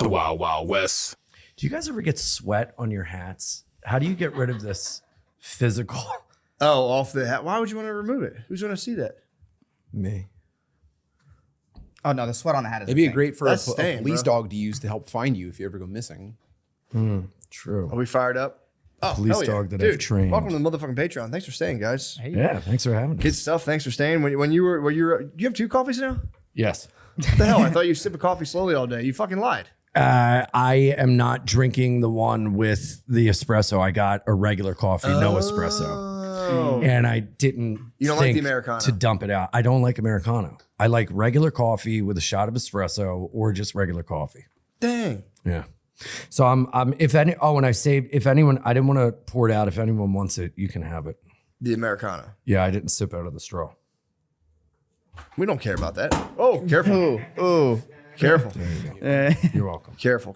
The Wild Wild West. Do you guys ever get sweat on your hats? How do you get rid of this physical? Oh, off the hat. Why would you want to remove it? Who's going to see that? Me. Oh no, the sweat on the hat is. It'd be great for a That's staying, police bro. dog to use to help find you if you ever go missing. True. Are we fired up? Oh, Police hell yeah. dog that Dude, I've trained. Welcome to the motherfucking Patreon. Thanks for staying, guys. Yeah, thanks for having us. Good stuff. Thanks for staying. When you were, do you have 2 coffees now? Yes. What the hell? I thought you sip a coffee slowly all day. You fucking lied. I am not drinking the one with the espresso. I got a regular coffee, no espresso. And I didn't You don't like think the Americano? to dump it out. I don't like Americano. I like regular coffee with a shot of espresso or just regular coffee. Dang. Yeah. So I'm if any and I saved if anyone I didn't want to pour it out. If anyone wants it, you can have it. The Americano. Yeah, I didn't sip out of the straw. We don't care about that. Oh, careful. Ooh. Careful. You're welcome. Careful.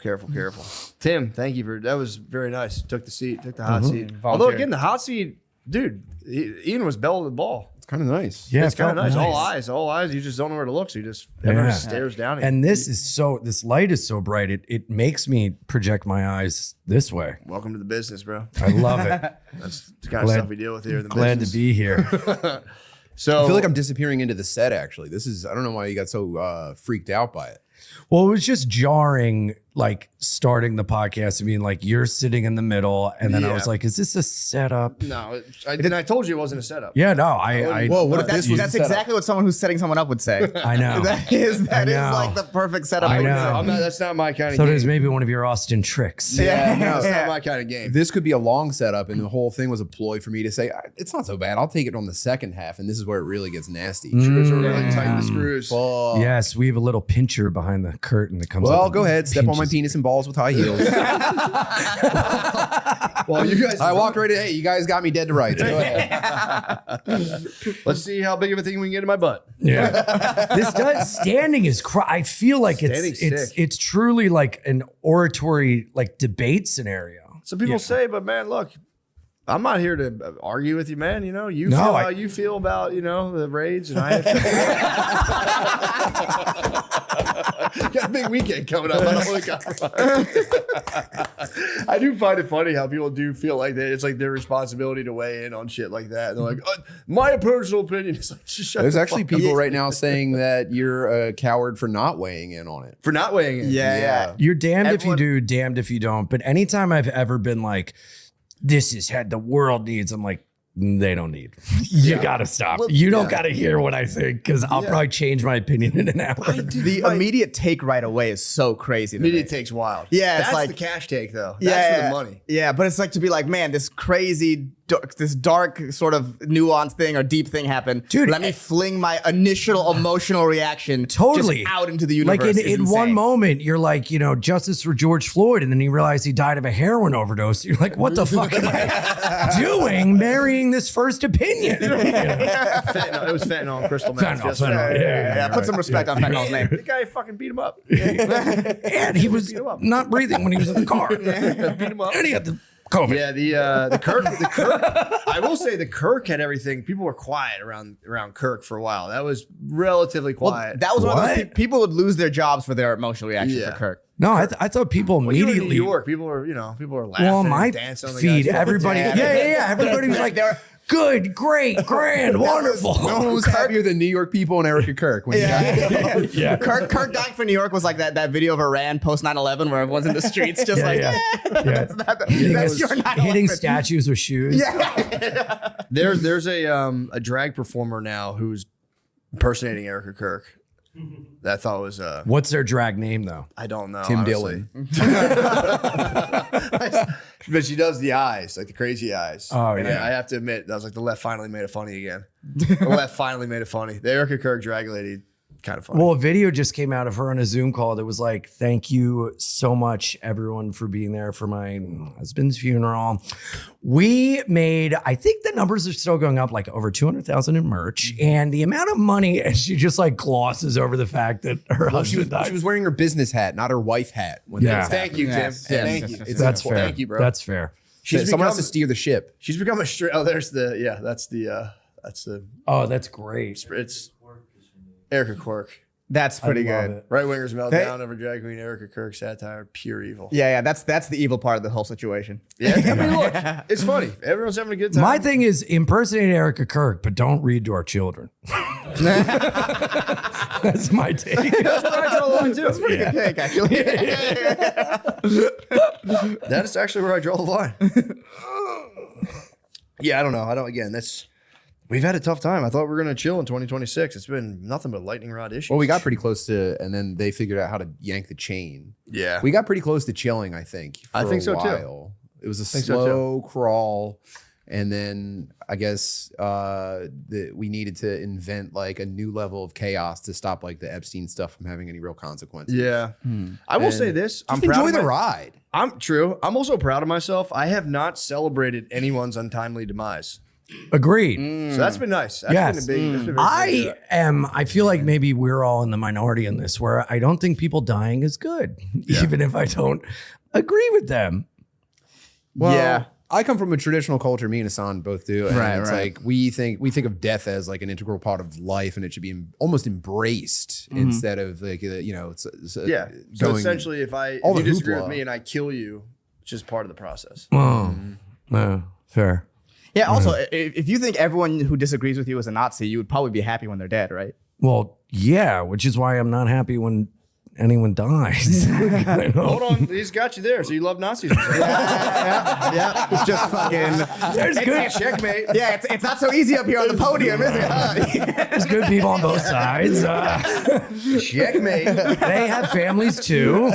Tim, thank you for that. Was very nice. Took the seat, took the hot seat. Although again, the hot seat, dude, Ian was bell of the ball. It's kind of nice. Yeah, It's it kind of felt nice. All eyes. You just don't know where to look, so you just everyone just stares down at you. And this light is so bright, it makes me project my eyes this way. Welcome to the business, bro. I love it. That's the kind of stuff we deal with here in the Glad business. to be here. So I feel like I'm disappearing into the set, actually. This is, I don't know why you got so freaked out by it. Well, it was just jarring, like starting the podcast and being like, you're sitting in the middle. And then I was Yeah. like, is this a setup? No, I told you it wasn't a setup. Yeah, no, I Whoa, what if That's, this was that's a setup? exactly what someone who's setting someone up would say. I know. That is know. like the perfect setup. I would know. say. I'm not, that's not my kind of So game. does maybe one of your Austin tricks. Yeah, no, it's Yeah. not my kind of game. This could be a long setup, and the whole thing was a ploy for me to say, it's not so bad. I'll take it on the second half, and this is where it really gets nasty. Screws are really tighten the screws. Fuck. Yes, we have a little pincher behind the curtain that comes up. Well, and go ahead. Step on my pinches. penis and balls with high heels. Well, you guys, I walked right in. Hey, you guys got me dead to rights. Go ahead. let's see how big of a thing we can get in my butt. Yeah. Standing is I feel like Standing's sick. it's truly like an oratory like debate scenario. Some people say, but man, look, I'm not here to argue with you, man. You know, you No, feel I- how you feel about, the raids, and I got a big weekend coming up. I don't want to compromise. I do find it funny how people do feel like that. It's like their responsibility to weigh in on shit like that. And they're like, my personal opinion is like, just shut There's the actually fuck up. people right now saying that you're a coward for not weighing in on it. For not weighing in. Yeah. You're damned if Everyone- you do, damned if you don't. But anytime I've ever been like, this is what the world needs, I'm like, they don't need. You gotta stop. You don't gotta hear what I think because I'll probably change my opinion in an hour. The immediate take right away is so crazy. to me. Media takes wild. Yeah, it's That's like- the cash take, though. That's for the money. Yeah, but it's like to be like, man, this crazy, this dark sort of nuanced thing or deep thing happened. Dude, let me fling my initial emotional reaction Totally just out into the universe. Like is in one insane. moment, you're like, justice for George Floyd, and then you realize he died of a heroin overdose. You're like, what the fuck am I doing? Marrying this first opinion? Fentanyl. It was fentanyl and crystal meth. Fentanyl, yesterday. fentanyl, Yeah, put some respect on Fenton's name. The guy fucking beat him up. And he was Beat him up. not breathing when he was in the car. Beat him up. And he had the COVID. Yeah, the Kirk. I will say the Kirk had everything. People were quiet around Kirk for a while. That was relatively quiet. That was one of those What? people would lose their jobs for their emotional reaction Yeah. for Kirk. No, I thought people When you were in immediately. New York, people were laughing, Well, on my dancing on the feed, guy's everybody, dad. yeah. Everybody was like, good, great, grand, wonderful. No one was happier than New York people and Erica Kirk. When Yeah. Kirk dying for New York was like that video of Iran post 9/11 where everyone's in the streets just Yeah. that's your 9/11. Hitting statues with shoes. Yeah. There's a drag performer now who's impersonating Erica Kirk. That I thought was What's their drag name though? I don't know. Tim honestly. But she does the eyes, like the crazy eyes. Oh, And yeah. I have to admit, I was like, the left finally made it funny again. The left finally made it funny. The Erica Kirk drag lady, kind of funny. Well, a video just came out of her on a Zoom call that was like, thank you so much, everyone, for being there for my husband's funeral. We made, I think the numbers are still going up, like over 200,000 in merch. And the amount of money, and she just like glosses over the fact that her husband died. she was wearing her business hat, not her wife hat. When Yeah. this Thank you, Tim. Yes. Thank Yes. you. That's fair. Thank you, bro. That's fair. She's Someone has become- to steer the ship. She's become a straight. Oh, there's the that's the Oh, that's great. it's Erica Quirk. That's pretty love good. it. Right wingers meltdown over drag queen Erica Kirk satire, pure evil. Yeah, that's the evil part of the whole situation. Yeah, I mean, look, it's funny. Everyone's having a good time. My thing is impersonate Erica Kirk, but don't read to our children. That's my take. That's where I draw the line too. Pretty good take, actually. That is actually where I draw the line. Yeah, I don't know. We've had a tough time. I thought we were going to chill in 2026. It's been nothing but lightning rod issues. Well, we got pretty close to, and then they figured out how to yank the chain. Yeah. We got pretty close to chilling, I think. I think so, too. too. It was a think so, slow crawl. And then I guess we needed to invent like a new level of chaos to stop like the Epstein stuff from having any real consequences. Yeah. I will say this. I'm Just proud enjoy of the ride. I'm true. I'm also proud of myself. I have not celebrated anyone's untimely demise. Agreed. So that's been nice. That's Yes. been a big, that's been very good. I feel like maybe we're all in the minority in this, where I don't think people dying is good, even if I don't agree with them. Well, Yeah. I come from a traditional culture. Me and Hassan both do. And Right, it's right. like we think of death as like an integral part of life, and it should be almost embraced instead of like it's Yeah. So going essentially, if all you the disagree hoopla. with me and I kill you, it's just part of the process. Fair. Yeah, also, if you think everyone who disagrees with you is a Nazi, you would probably be happy when they're dead, right? Well, yeah, which is why I'm not happy when anyone dies. I know. Hold on, he's got you there. So you love Nazis? Yeah. It's just fucking. There's good, Checkmate. Yeah, it's not so easy up here on the podium, is it? there's good people on both sides. Checkmate. They have families too.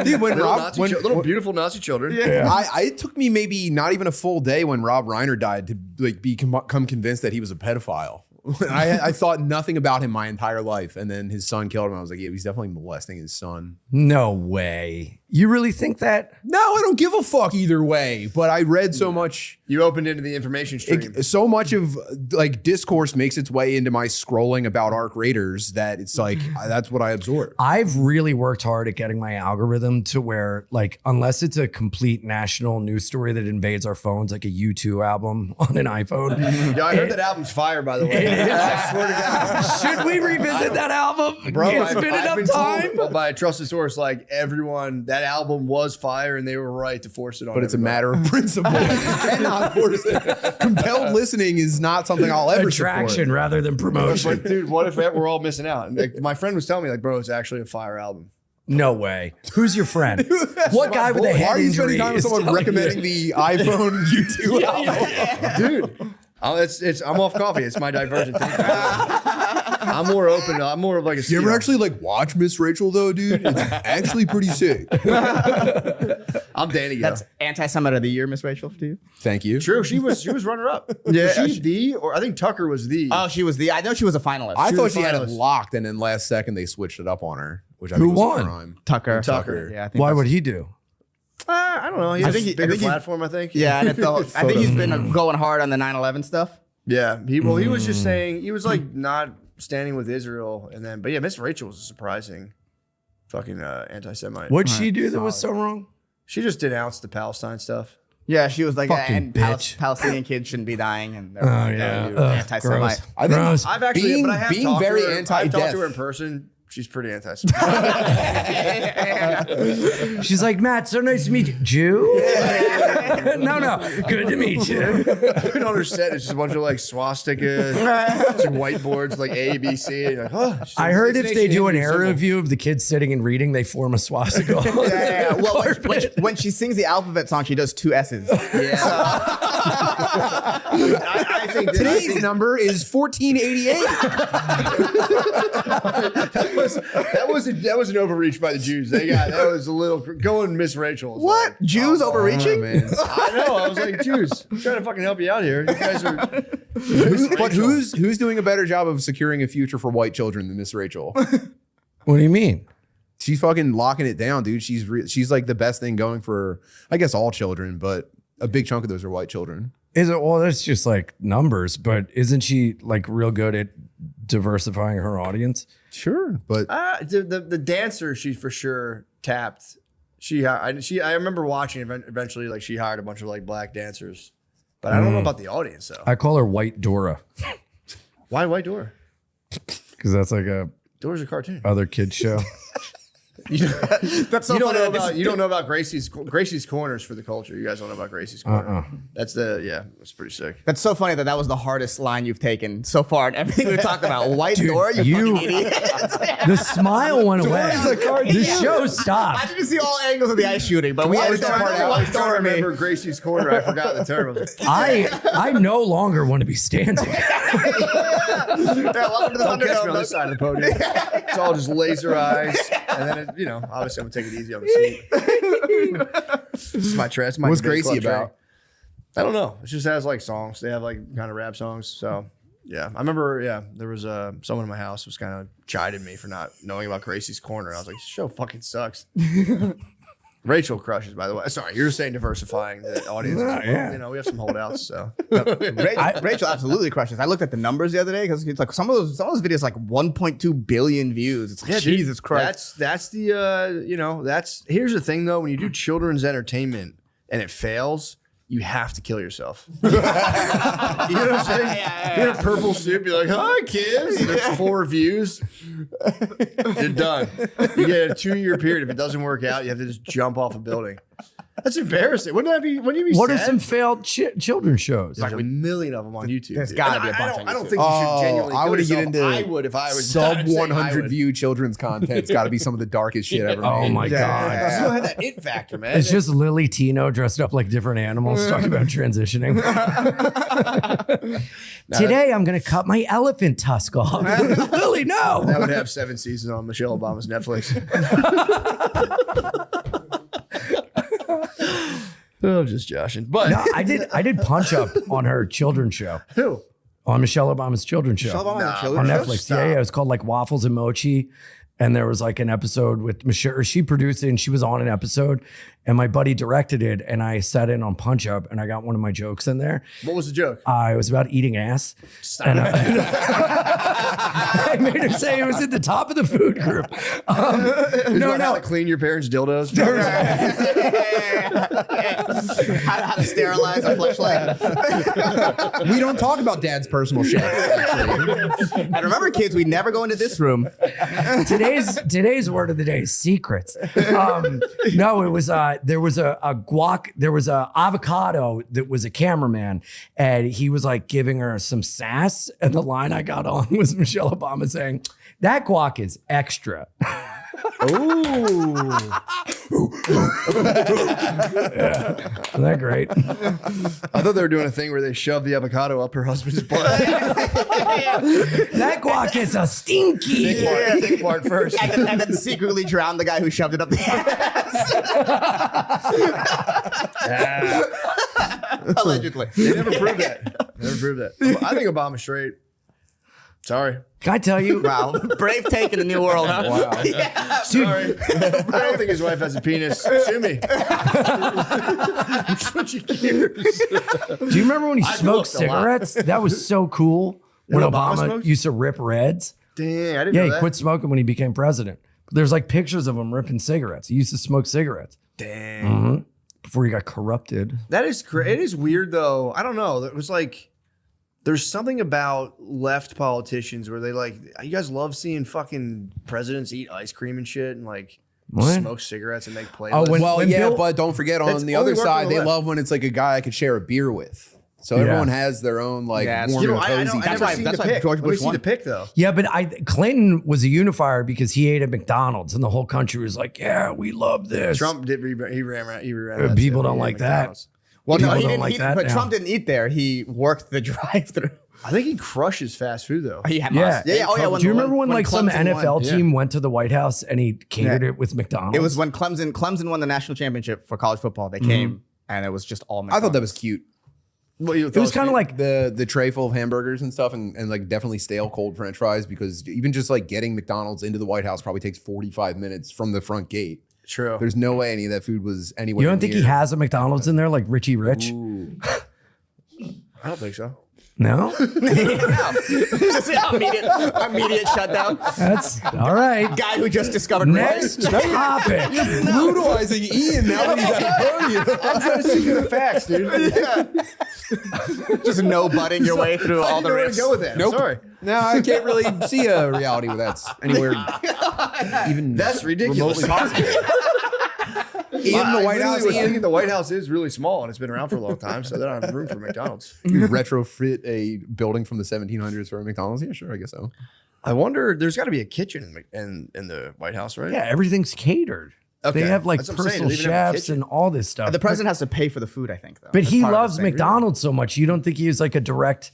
Dude, when Little beautiful Nazi children. it took me maybe not even a full day when Rob Reiner died to like become convinced that he was a pedophile. I thought nothing about him my entire life, and then his son killed him. I was like, yeah, he's definitely molesting his son. No way. You really think that? No, I don't give a fuck either way. But I read so much. You opened into the information stream. So much of like discourse makes its way into my scrolling about Arc Raiders that it's like that's what I absorb. I've really worked hard at getting my algorithm to where, like, unless it's a complete national news story that invades our phones, like a U2 album on an iPhone. Yeah, I heard that album's fire, by the way. I swear to God. Should we revisit that album? Bro, It's been I've enough been time. told by a trusted source, like everyone, that album was fire and they were right to force it on. But it's a everybody. matter of principle. You cannot force it. Compelled listening is not something I'll ever Attraction support. rather than promotion. But dude, what if we're all missing out? And, like, my friend was telling me, like, bro, it's actually a fire album. No way. Who's your friend? What guy with a Why head are you injury spending time with is someone telling recommending you? the iPhone U2 album? Dude, I'm off coffee. It's my diversion. I'm more open. I'm more of like a. You ever actually like watch Miss Rachel though, dude? It's actually pretty sick. I'm Danny. That's anti-Semite of the year, Miss Rachel, to you? Thank you. True. She was runner up. Yeah, Was she the, or I think Tucker was the. Oh, she was I know she was a finalist. I thought was she had it finalist. locked, and then last second they switched it up on her, which I Who think was won? a crime. Tucker. Yeah, I think Why that's- would he do? I don't know. He has think a he- bigger I think he- platform. I think. Yeah, and I think he's been going hard on the 9/11 stuff. Yeah. He was just saying he was like not standing with Israel, and then but yeah, Miss Rachel was a surprising, fucking anti-Semite. What'd she do that was so wrong? She just denounced the Palestine stuff. Yeah, she was like, Fucking and bitch. Palestinian kids shouldn't be dying, and they're Ugh, anti-Semite. gross. I think Gross. I've actually, being, but I have being talked very to her, I've talked anti-death. to her in person. She's pretty anti-Semite. She's like, Matt, so nice to meet you. Jew? No, good to meet you. Even on her set, it's just a bunch of like swastikas, some whiteboards, like A, B, C. And you're like, oh, I heard it's if they do an Asian air symbol. review of the kids sitting and reading, they form a swastika. Yeah. Well, when she sings the alphabet song, she does 2 S's. Yeah. I think Today's number is 1488. that was an overreach by the Jews. That was a little going Miss Rachel. was What? like, Jews overreaching? man. I know. I was like, Jews, I'm trying to fucking help you out here. You guys are. But who's doing a better job of securing a future for white children than Miss Rachel? What do you mean? She's fucking locking it down, dude. She's like the best thing going for, I guess, all children, but a big chunk of those are white children. Is it? Well, that's just like numbers, but isn't she like real good at diversifying her audience? Sure, but The dancer, she for sure tapped. I remember watching eventually, like she hired a bunch of like black dancers, but I don't know about the audience though. I call her White Dora Why White Door? because that's like a Dora's a cartoon. Other kids show. That's so You don't funny. know about Gracie's Corners for the culture. You guys don't know about Gracie's Corner. That's that's pretty sick. That's so funny that was the hardest line you've taken so far in everything we've talked about. White Dora, you fucking idiot. The smile went away. The show stopped. I didn't see all angles of the ice shooting, but we edited that part out. I was trying to remember Gracie's Corner. I forgot the term. I no longer want to be standing. Welcome to the Don't catch me on Thunderdome. this side of the podium. It's all just laser eyes, and then obviously I'm gonna take it easy on the seat. This is my trash. What's Gracie about? I don't know. It just has like songs. They have like kind of rap songs. So yeah, I remember. Yeah, there was someone in my house was kind of chiding me for not knowing about Gracie's Corner. I was like, this show fucking sucks. Rachel crushes, by the way. Sorry, you're saying diversifying the audience. Yeah. We have some holdouts. So Rachel absolutely crushes. I looked at the numbers the other day because it's like some of those videos like 1.2 billion views. It's like, Jesus Christ. That's the here's the thing though. When you do children's entertainment and it fails, you have to kill yourself. You know what I'm saying? You're in a purple suit, be like, hi kids. And there's 4 views. You're done. You get a 2-year period. If it doesn't work out, you have to just jump off a building. That's embarrassing. Wouldn't you be What are sad? some failed children's shows? There's like a million of them on YouTube. There's dude. gotta And be a bunch on I don't YouTube. think you should genuinely I kill would get yourself. into I would if I was sub I'm saying I 100 would. view children's content. It's got to be some of the darkest shit ever made. Oh my god! You don't have that it factor, man. It's just Lily Tino dressed up like different animals talking about transitioning. Today I'm gonna cut my elephant tusk off. Lily, no. That would have 7 seasons on Michelle Obama's Netflix. Oh, just joshing. But No, I did punch up on her children's show. who? On Michelle Obama's children's show. Michelle Obama has a Nah, children's On show? Netflix. Stop. Yeah, it was called like Waffles and Mochi. And there was like an episode with Michelle, or she produced it and she was on an episode and my buddy directed it and I sat in on Punch Up and I got one of my jokes in there. What was the joke? It was about eating ass. And I made her say it was at the top of the food group. No. How to clean your parents' dildos? How to sterilize a fleshlight. We don't talk about dad's personal shit. And remember, kids, we never go into this room. Today's word of the day is secrets. No, it was there was a avocado that was a cameraman and he was like giving her some sass and the line I got on was Michelle Obama saying that guac is extra. Ooh. Isn't that great? I thought they were doing a thing where they shoved the avocado up her husband's butt. That guac is a stinky. Thick part first. And then secretly drown the guy who shoved it up the ass. Allegedly. They never proved that. I think Obama's straight. Sorry. Can I tell you? Wow. Brave take in the new world, huh? Wow. Yeah. Sorry. I don't think his wife has a penis. Sue me. Switching gears. Do you remember when he I've smoked looked a lot. cigarettes? That was so cool. When When Obama Obama smoked? used to rip Reds. Dang, I didn't Yeah, know he that. quit smoking when he became president. But there's like pictures of him ripping cigarettes. He used to smoke cigarettes Dang. before he got corrupted. That is it is weird though. I don't know. It was like there's something about left politicians where they like you guys love seeing fucking presidents eat ice cream and shit and like What? smoke cigarettes and make playlists. Oh, when- Well, yeah, Bill- but don't forget That's on the only other work on side, the they left. love when it's like a guy I could share a beer with. So Yeah. everyone has their own like Yeah, it's- warm You know, and I cozy. never That's seen why the pick. George Let me Bush see won. the pick though. Yeah, but Clinton was a unifier because he ate at McDonald's and the whole country was like, yeah, we love this. Trump did. He ran. that people too. don't He like ate that. McDonald's. Well, no, People he don't didn't like eat, that but now. Trump didn't eat there. He worked the drive-through. I think he crushes fast food though. He Yeah. must. Yeah. Oh, yeah. Do you remember when like some Clemson NFL won? team went to the White House and he catered Yeah. it with McDonald's? It was when Clemson won the national championship for college football. They came and it was just all. I thought that was cute. It was kind of like The tray full of hamburgers and stuff and like definitely stale cold french fries because even just like getting McDonald's into the White House probably takes 45 minutes from the front gate. true. There's no way any of that food was anywhere you don't think he near. has a McDonald's in there like Richie Rich? Ooh. I don't think so. No? Immediate shutdown. That's all right. Guy who just discovered Next topic. Brutalizing Ian now that he's at a podium. I'm trying to stick to the facts, dude. just no butting your way through all the I didn't riffs. know where to go with that. Nope. I'm sorry. No, I can't really see a reality where that's anywhere even That's ridiculous. remotely possible. In the White House, was Ian, thinking the White House is really small and it's been around for a long time, so they don't have room for McDonald's. you retrofit a building from the 1700s for a McDonald's? Yeah, sure, I guess so. I wonder. There's got to be a kitchen in the White House, right? Yeah, everything's catered. Okay. They have like That's what I'm saying. personal They even have a chefs kitchen. and all this stuff. The president has to pay for the food, I think, though. But That's he part of loves the thing. McDonald's so much. You don't think he is like a direct,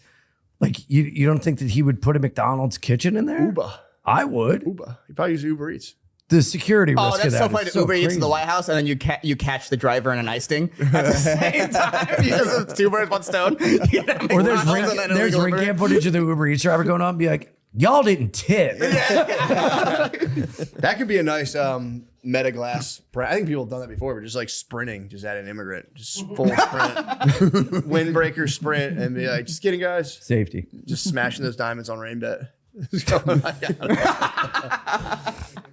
like you don't think that he would put a McDonald's kitchen in there? Uber. I would. Uber. He probably uses Uber Eats. The security Oh, risk that's of so that funny. is To Uber Eats crazy. to the White House, and then you catch the driver in an ice sting at the same time. Because it's two birds, one stone. Or there's ring cam footage of the Uber Eats driver going on and be like, y'all didn't tip. That could be a nice meta glass. I think people have done that before, but just like sprinting, just at an immigrant, just full sprint, windbreaker sprint, and be like, just kidding, guys. Safety. Just smashing those diamonds on rain bet.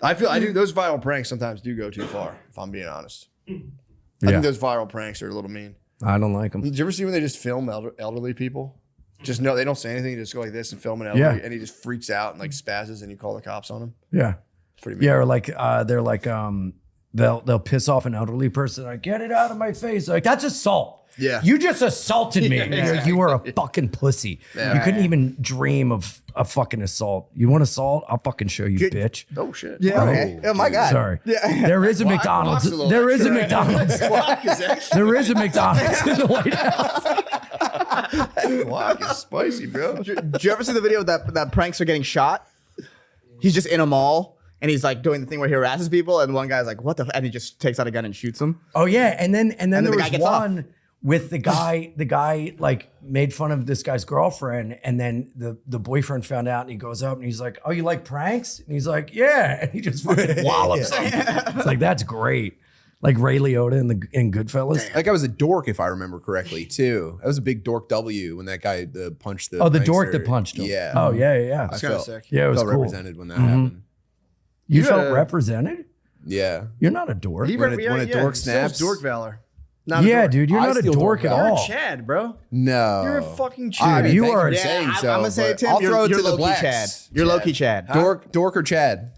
I do those viral pranks sometimes do go too far, if I'm being honest. I think those viral pranks are a little mean. I don't like them. Did you ever see when they just film elderly people? Just no, they don't say anything. They just go like this and film an elderly, and he just freaks out and like spazzes, and you call the cops on him. Yeah. It's pretty mean. Yeah, or like they're like they'll piss off an elderly person, like, get it out of my face. Like, that's assault. Yeah. You just assaulted me. Yeah, You are a fucking pussy. Yeah. You couldn't even dream of a fucking assault. You want assault? I'll fucking show you, bitch. Oh shit. Yeah, okay. Oh, my God. Sorry. Yeah. There is a McDonald's. Walk's a little There is a extra. McDonald's. Walk is extra. There is a McDonald's in the White House. Walk is spicy, bro. Did you ever see the video of that prankster getting shot? He's just in a mall. And he's like doing the thing where he harasses people, and one guy's like, "What the?" And he just takes out a gun and shoots him. Oh yeah, and then there the was guy gets off. one with the guy. The guy like made fun of this guy's girlfriend, and then the boyfriend found out, and he goes up and he's like, "Oh, you like pranks?" And he's like, "Yeah," and he just fucking wallops him. It's like, that's great. Like Ray Liotta in Goodfellas. That guy was a dork, if I remember correctly, too. That was a big dork W when that guy punched the. Oh, the dork prankster. that punched him. Yeah. Oh yeah. I kinda felt, sick. Yeah, it was felt cool. represented when that happened. You felt gotta- represented? Yeah. You're not a dork. When a dork so snaps. is dork valor. Not a Yeah, dork. dude, you're I not a steal dork dork at valor. You're all. a Chad, bro. No. You're a fucking I Chad. mean, you Thank are. for saying I'm so, gonna say, but Tim, I'll you're, throw it you're to the low-key blacks. Chad. You're low-key Chad. Dork or Chad?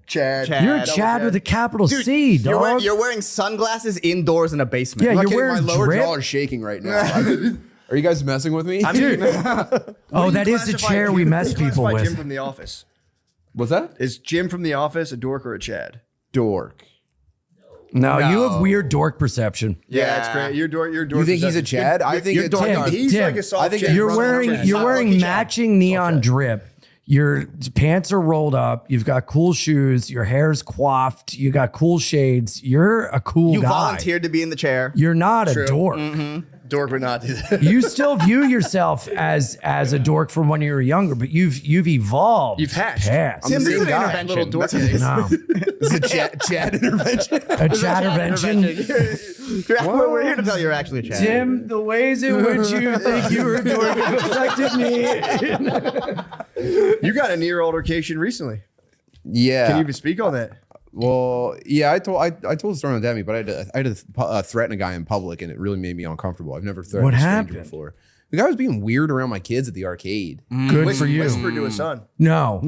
Chad. Chad. You're a Double Chad with a capital C, dog. You're wearing sunglasses indoors in a basement. Yeah, I'm not you're kidding, wearing my lower drip. jaw is shaking right now. Are you guys messing with me? Dude. Oh, that is the chair we mess people Jim with. from The Office. What's that? Is Jim from The Office a dork or a Chad? Dork. No, you have weird dork perception. Yeah, Yeah. that's great. You're dork. You're dork. You think he's a perception. Chad? I think you're it's dork. Tim, He's Tim, like a soft I think Chad. You're Running around. wearing Chad. matching neon drip. Your pants are rolled up. You've got cool shoes. Your hair's coiffed. You got cool shades. You're a cool You guy. volunteered to be in the chair. You're not a dork. Dork would not do that. You still view yourself as a dork from when you were younger, but you've evolved. You've hatched. Past. Tim, this is an guy. intervention. Little dork. No, This is a Chad intervention. a chattervention. We're here to tell you you're actually a Chad. Tim, the ways in which you think you were a dork have affected me. You got a near altercation recently. Yeah. Can you even speak on that? Well, yeah, I told the story on Demi, but I had to threaten a guy in public, and it really made me uncomfortable. I've never threatened What a stranger happened? before. The guy was being weird around my kids at the arcade. Good for you. Whisper to his son. No.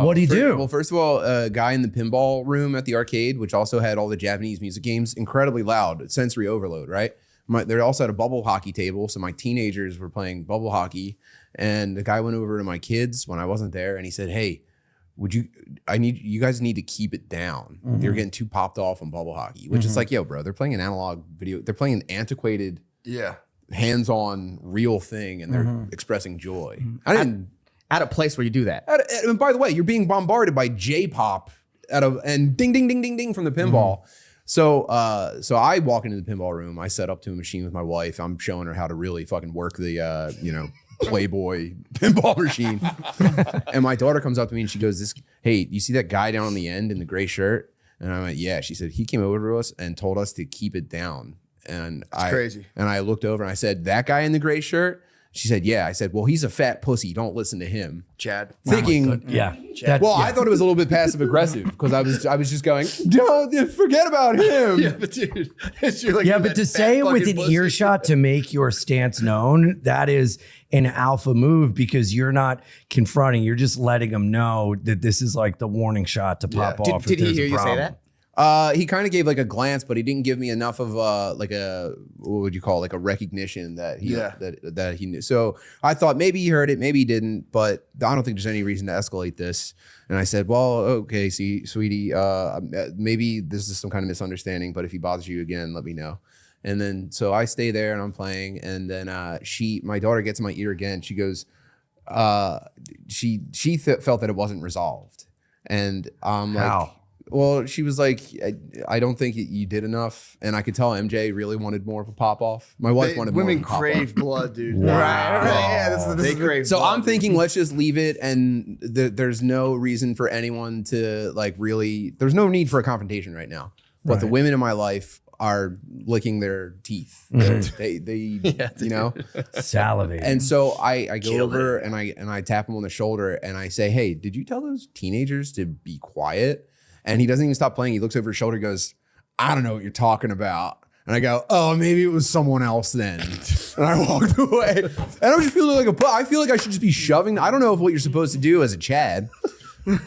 What do you do? Well, first of all, a guy in the pinball room at the arcade, which also had all the Japanese music games, incredibly loud, sensory overload, right? They also had a bubble hockey table, so my teenagers were playing bubble hockey, and the guy went over to my kids when I wasn't there, and he said, "Hey, you guys need to keep it down. You're getting too popped off on bubble hockey," which is like, yo, bro, they're playing an analog video. They're playing an antiquated, Yeah. hands-on, real thing, and they're expressing joy. I didn't. At a place where you do that. And by the way, you're being bombarded by J-pop and ding, ding, ding, ding, ding from the pinball. So I walk into the pinball room. I set up to a machine with my wife. I'm showing her how to really fucking work the, Playboy pinball machine. And my daughter comes up to me and she goes, "Hey, you see that guy down on the end in the gray shirt?" And I went, "Yeah." She said, "He came over to us and told us to keep it down." And crazy. And I looked over and I said, "That guy in the gray shirt She said, yeah. I said, well, he's a fat pussy. Don't listen to him. Chad. Thinking, Yeah. I thought it was a little bit passive aggressive because I was just going, don't forget about him. Yeah, but dude, you're like, Yeah, you're but that to fat say it with fucking an pussy. earshot to make your stance known, that is an alpha move because you're not confronting. You're just letting them know that this is like the warning shot to pop off. Did he hear you say that? He kind of gave like a glance, but he didn't give me enough of like a, what would you call it? Like a recognition that he that he knew. So I thought maybe he heard it, maybe he didn't, but I don't think there's any reason to escalate this. And I said, well, okay, see, sweetie, maybe this is some kind of misunderstanding, but if he bothers you again, let me know. And then so I stay there and I'm playing, and then my daughter gets in my ear again. She goes, she felt that it wasn't resolved, and I'm like. Well, she was like, I don't think you did enough. And I could tell MJ really wanted more of a pop off. My wife wanted more of a Women pop crave blood, dude. Wow. Right. Yeah, They crave So blood, I'm thinking, let's just leave it. And there's no reason for anyone to like really, there's no need for a confrontation right now. But the women in my life are licking their teeth. They you know, Salivating. and so I go over and I tap him on the shoulder and I say, hey, did you tell those teenagers to be quiet? And he doesn't even stop playing. He looks over his shoulder and goes, I don't know what you're talking about. And I go, oh, maybe it was someone else then. And I walked away. And I'm just feeling like I feel like I should just be shoving. I don't know what you're supposed to do as a Chad.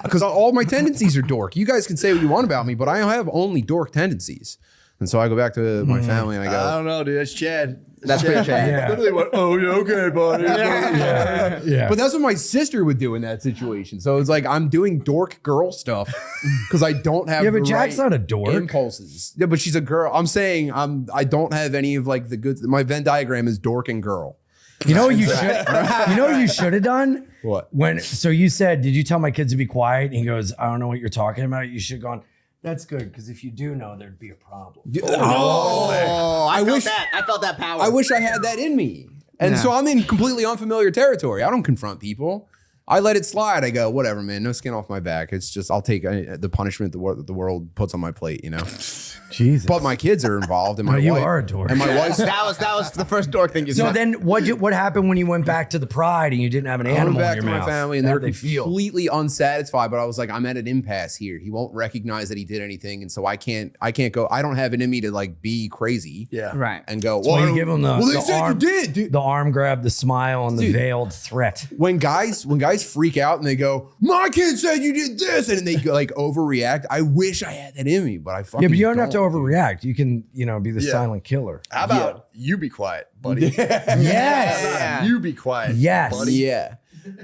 Because all my tendencies are dork. You guys can say what you want about me, but I have only dork tendencies. And so I go back to my family and I go, I don't know, dude. That's Chad. That's pretty Chad. Yeah. Literally went, oh, yeah, okay, buddy. yeah. but that's what my sister would do in that situation. So it's like I'm doing dork girl stuff because I don't have Yeah, but the Jack's right not a dork. impulses. Yeah, but she's a girl. I'm saying I don't have any of like the good. My Venn diagram is dork and girl. You know what you should. You know what you should have done. What? So you said, did you tell my kids to be quiet? And he goes, I don't know what you're talking about. You should have gone. That's good because if you do know, there'd be a problem. Oh, I wish- felt that power. I wish I had that in me. And so I'm in completely unfamiliar territory. I don't confront people. I let it slide. I go, whatever, man. No skin off my back. It's just I'll take the punishment the world puts on my plate, you know. Jesus. But my kids are involved, and my you wife, are a dork. and my wife. that was the first dork thing you So said. then, what happened when you went back to the Pride and you didn't have an I went animal back in to your my mouth? family, and How'd they were completely unsatisfied. But I was like, I'm at an impasse here. He won't recognize that he did anything, and so I can't go. I don't have it in me to like be crazy, Yeah. Right. and go. Well, you give them well, they the said arm, you did, dude. the arm grab, the smile, and the Dude. veiled threat. When guys freak out and they go, my kid said you did this, and they go, like overreact. I wish I had that in me, but I fucking Yeah, but you don't have to dude. overreact. You can, be the Yeah. silent killer. How about you be quiet, buddy? Yes. You be quiet. Yes. buddy. Yeah.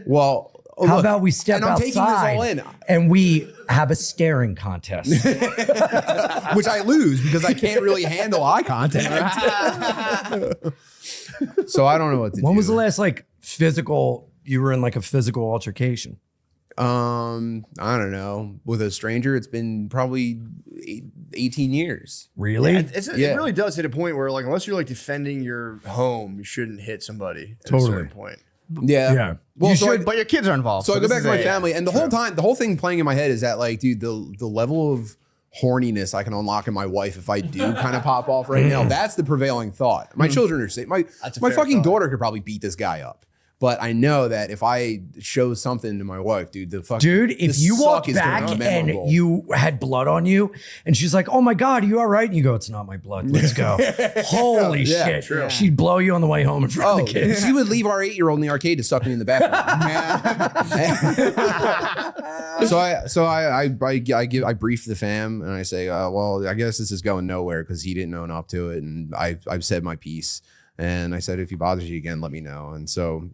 Well, How look, about we step and I'm taking this all outside in. and we have a staring contest? which I lose because I can't really handle eye contact. So I don't know what to do. When was the last physical? You were in like a physical altercation. I don't know. With a stranger, it's been probably 18 years. Really? It really does hit a point where, like, unless you're like defending your home, you shouldn't hit somebody at Totally. a certain point. Yeah. Yeah. Well, You so should, but your kids are involved. So I go this back is to my a- family, and the whole thing playing in my head is that, like, dude, the level of horniness I can unlock in my wife if I do kind of pop off right now. That's the prevailing thought. My children are safe. My That's a my fair fucking thought. daughter could probably beat this guy up. But I know that if I show something to my wife, dude, Dude, if you walked back and you had blood on you, and she's like, "Oh my God, are you all right?" And you go, "It's not my blood. Let's go." Holy Yeah, shit! true. She'd blow you on the way home in front of the kids. she would leave our 8-year-old in the arcade to suck me in the bathroom. so I brief the fam and I say, well, I guess this is going nowhere because he didn't own up to it, and I've said my piece. And I said, if he bothers you again, let me know. And so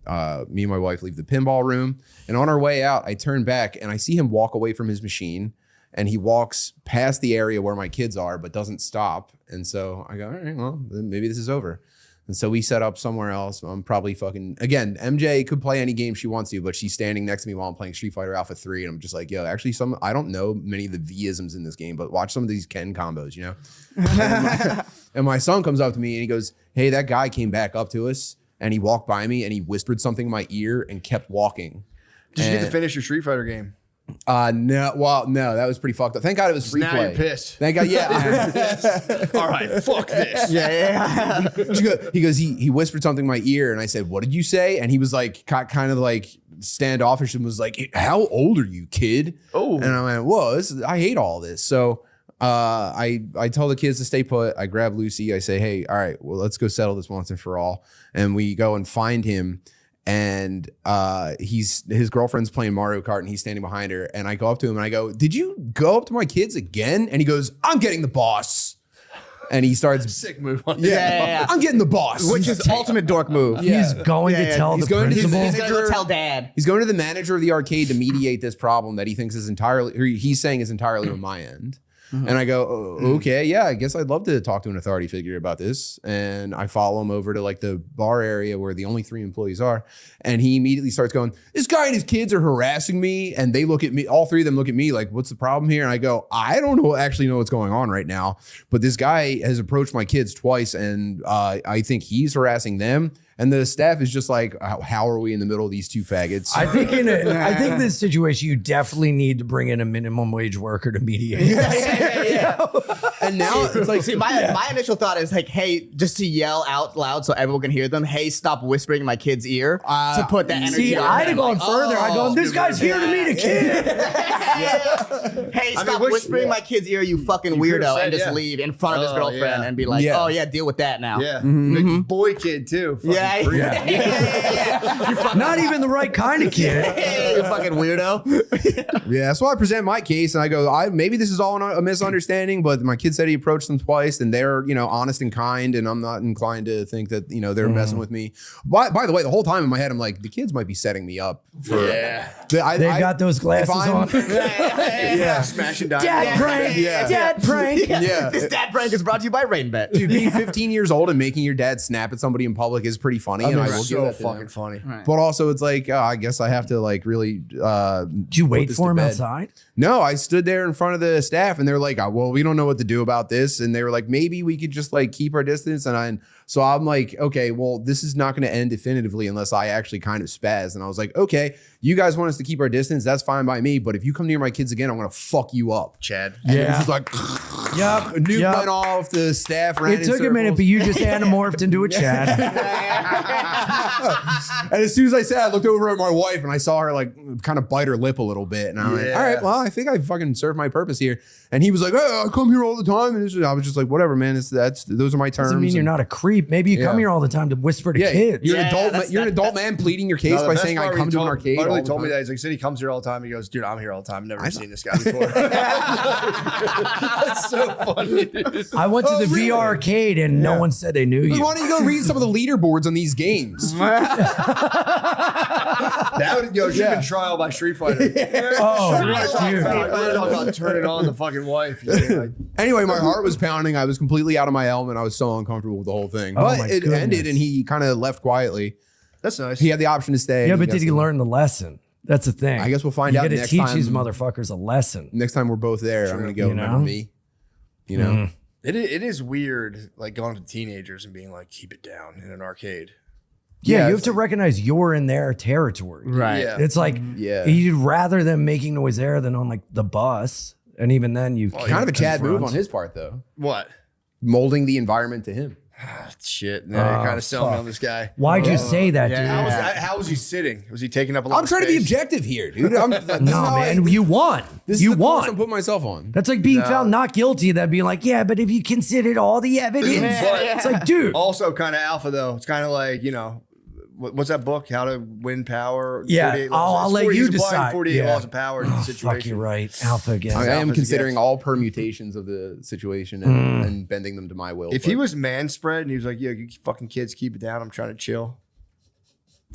me and my wife leave the pinball room. And on our way out, I turn back and I see him walk away from his machine. And he walks past the area where my kids are, but doesn't stop. And so I go, all right, well, then maybe this is over. And so we set up somewhere else. I'm probably again, MJ could play any game she wants to, but she's standing next to me while I'm playing Street Fighter Alpha 3. And I'm just like, yo, actually, I don't know many of the V-isms in this game, but watch some of these Ken combos, you know? And my son comes up to me and he goes, hey, that guy came back up to us and he walked by me and he whispered something in my ear and kept walking. Did you get to finish your Street Fighter game? No, well, no, that was pretty fucked up. Thank God it was free Now play. you're pissed. Thank God, All right, fuck this. Yeah. He goes, he whispered something in my ear, and I said, "What did you say?" And he was like, kind of like standoffish, and was like, "How old are you, kid?" Oh. And I went, "Whoa, I hate all this." So I tell the kids to stay put. I grab Lucy. I say, "Hey, all right, well, let's go settle this once and for all." And we go and find him. And his girlfriend's playing Mario Kart and he's standing behind her. And I go up to him and I go, "Did you go up to my kids again?" And he goes, "I'm getting the boss." And he starts, Sick move. On Yeah. "I'm getting the boss." Which is ultimate dork move. He's going to tell the going to- principal. He's gonna go tell dad. He's going to the manager of the arcade to mediate this problem that he thinks is entirely, or he's saying is entirely on my end. And I go, "Okay, yeah, I guess I'd love to talk to an authority figure about this." And I follow him over to like the bar area where the only 3 employees are. And he immediately starts going, "This guy and his kids are harassing me." And they look at me, all 3 of them look at me like, "What's the problem here?" And I go, "I don't actually know what's going on right now. But this guy has approached my kids twice and I think he's harassing them." And the staff is just like, "How are we in the middle of these 2 faggots?" I think I think this situation, you definitely need to bring in a minimum wage worker to mediate. And now it's like, See, my initial thought is like, hey, just to yell out loud so everyone can hear them, "Hey, stop whispering in my kid's ear," to put that energy See, on I'd them. have gone Like, further. I'd gone, "This guy's here to meet a kid." Hey, stop which- whispering in my kid's ear, you fucking could've weirdo, said, and just yeah. leave in front of his Oh, girlfriend yeah. and be like, Yeah. "Oh yeah, deal with that now." Yeah. Like, boy kid too. Fucking Yeah. freak. Not even the right kind of kid. You fucking weirdo. yeah, so I present my case and I go, maybe this is all a misunderstanding, but my kid said he approached them twice and they're, honest and kind, and I'm not inclined to think that, they're messing with me. By the way, the whole time in my head, I'm like, the kids might be setting me up for. Yeah. They've got those glasses on. Yeah. Smashing diamonds. Dad prank. Yeah. Dad prank. Yeah. This dad prank is brought to you by RainBet. Dude, being 15 years old and making your dad snap at somebody in public is pretty funny. I and mean, I will give so that to them. fucking funny. But also, it's like, I guess I have to like really. Did you wait for him outside? No, I stood there in front of the staff and they're like, "Well, we don't know what to do about this." And they were like, "Maybe we could just like keep our distance." So I'm like, "Okay, well, this is not going to end definitively unless I actually kind of spaz." And I was like, "Okay, you guys want us to keep our distance? That's fine by me. But if you come near my kids again, I'm going to fuck you up." Chad. And it was just like, Yep. a nuke went off. The staff ran. It took a minute, but you just anamorphed into a Chad. And as soon as I said, I looked over at my wife and I saw her like kind of bite her lip a little bit. And I went, Yeah. "All right, well, I think I fucking served my purpose here." And he was like, "Oh, I come here all the time." And I was just like, "Whatever, man. Those are my terms." Doesn't mean you're And- not a creep. Maybe you come Yeah. here all the time to whisper to Yeah, kids. you're an Yeah, adult. that's- You're an adult man pleading your case No, the by best saying, "I part come when to he an arcade." Literally all the told me time. that. He's like, said he comes here all the time. He goes, "Dude, I'm here all the time. I've never seen this guy before." That's so funny, dude. I went to the really? VR arcade and no one said they knew you. Why don't you go read some of the leaderboards on these games? That would should have been trial by Street Fighter. Oh, You want to talk dude. about turning on the fucking wife? Like, Anyway, my heart was pounding. I was completely out of my element. I was so uncomfortable with the whole thing. Oh But my it goodness. ended and he kind of left quietly. that's nice. He had the option to stay. Yeah, but did he got- learn the lesson? That's the thing. I guess we'll find you out gotta next teach time. these motherfuckers a lesson. Next time we're both there, I'm going to go, You "Remember know? me?" You know? It is weird, like going to teenagers and being like, "Keep it down" in an arcade. Yeah, Yeah, you it's have to recognize you're in their territory. Right. Yeah. It's like Yeah. you'd rather them making noise there than on like the bus. And even then you Kind of a Chad move on his part, though. What? Molding the environment to him. Shit. Now you're kind of selling me on this guy. Why'd you say that, How was he sitting? Was he taking up a lot? I'm trying to be objective here, dude. This is dude? No, how man, you won. This You is the course I'm won. putting myself on. That's like being found not guilty. That'd be like, yeah, but if you considered all the evidence, it's like, dude. Also, kind of alpha though. It's kind of like what's that book? How to Win Power. Yeah, 48 laws. I'll It's let 40 you he's applying decide. 48 Yeah. laws of power in the situation. Fuck, you're right. Alpha again. I am Alpha's considering against. all permutations of the situation and bending them to my will. If but- he was man spread and he was like, "Yeah, you fucking kids, keep it down. I'm trying to chill,"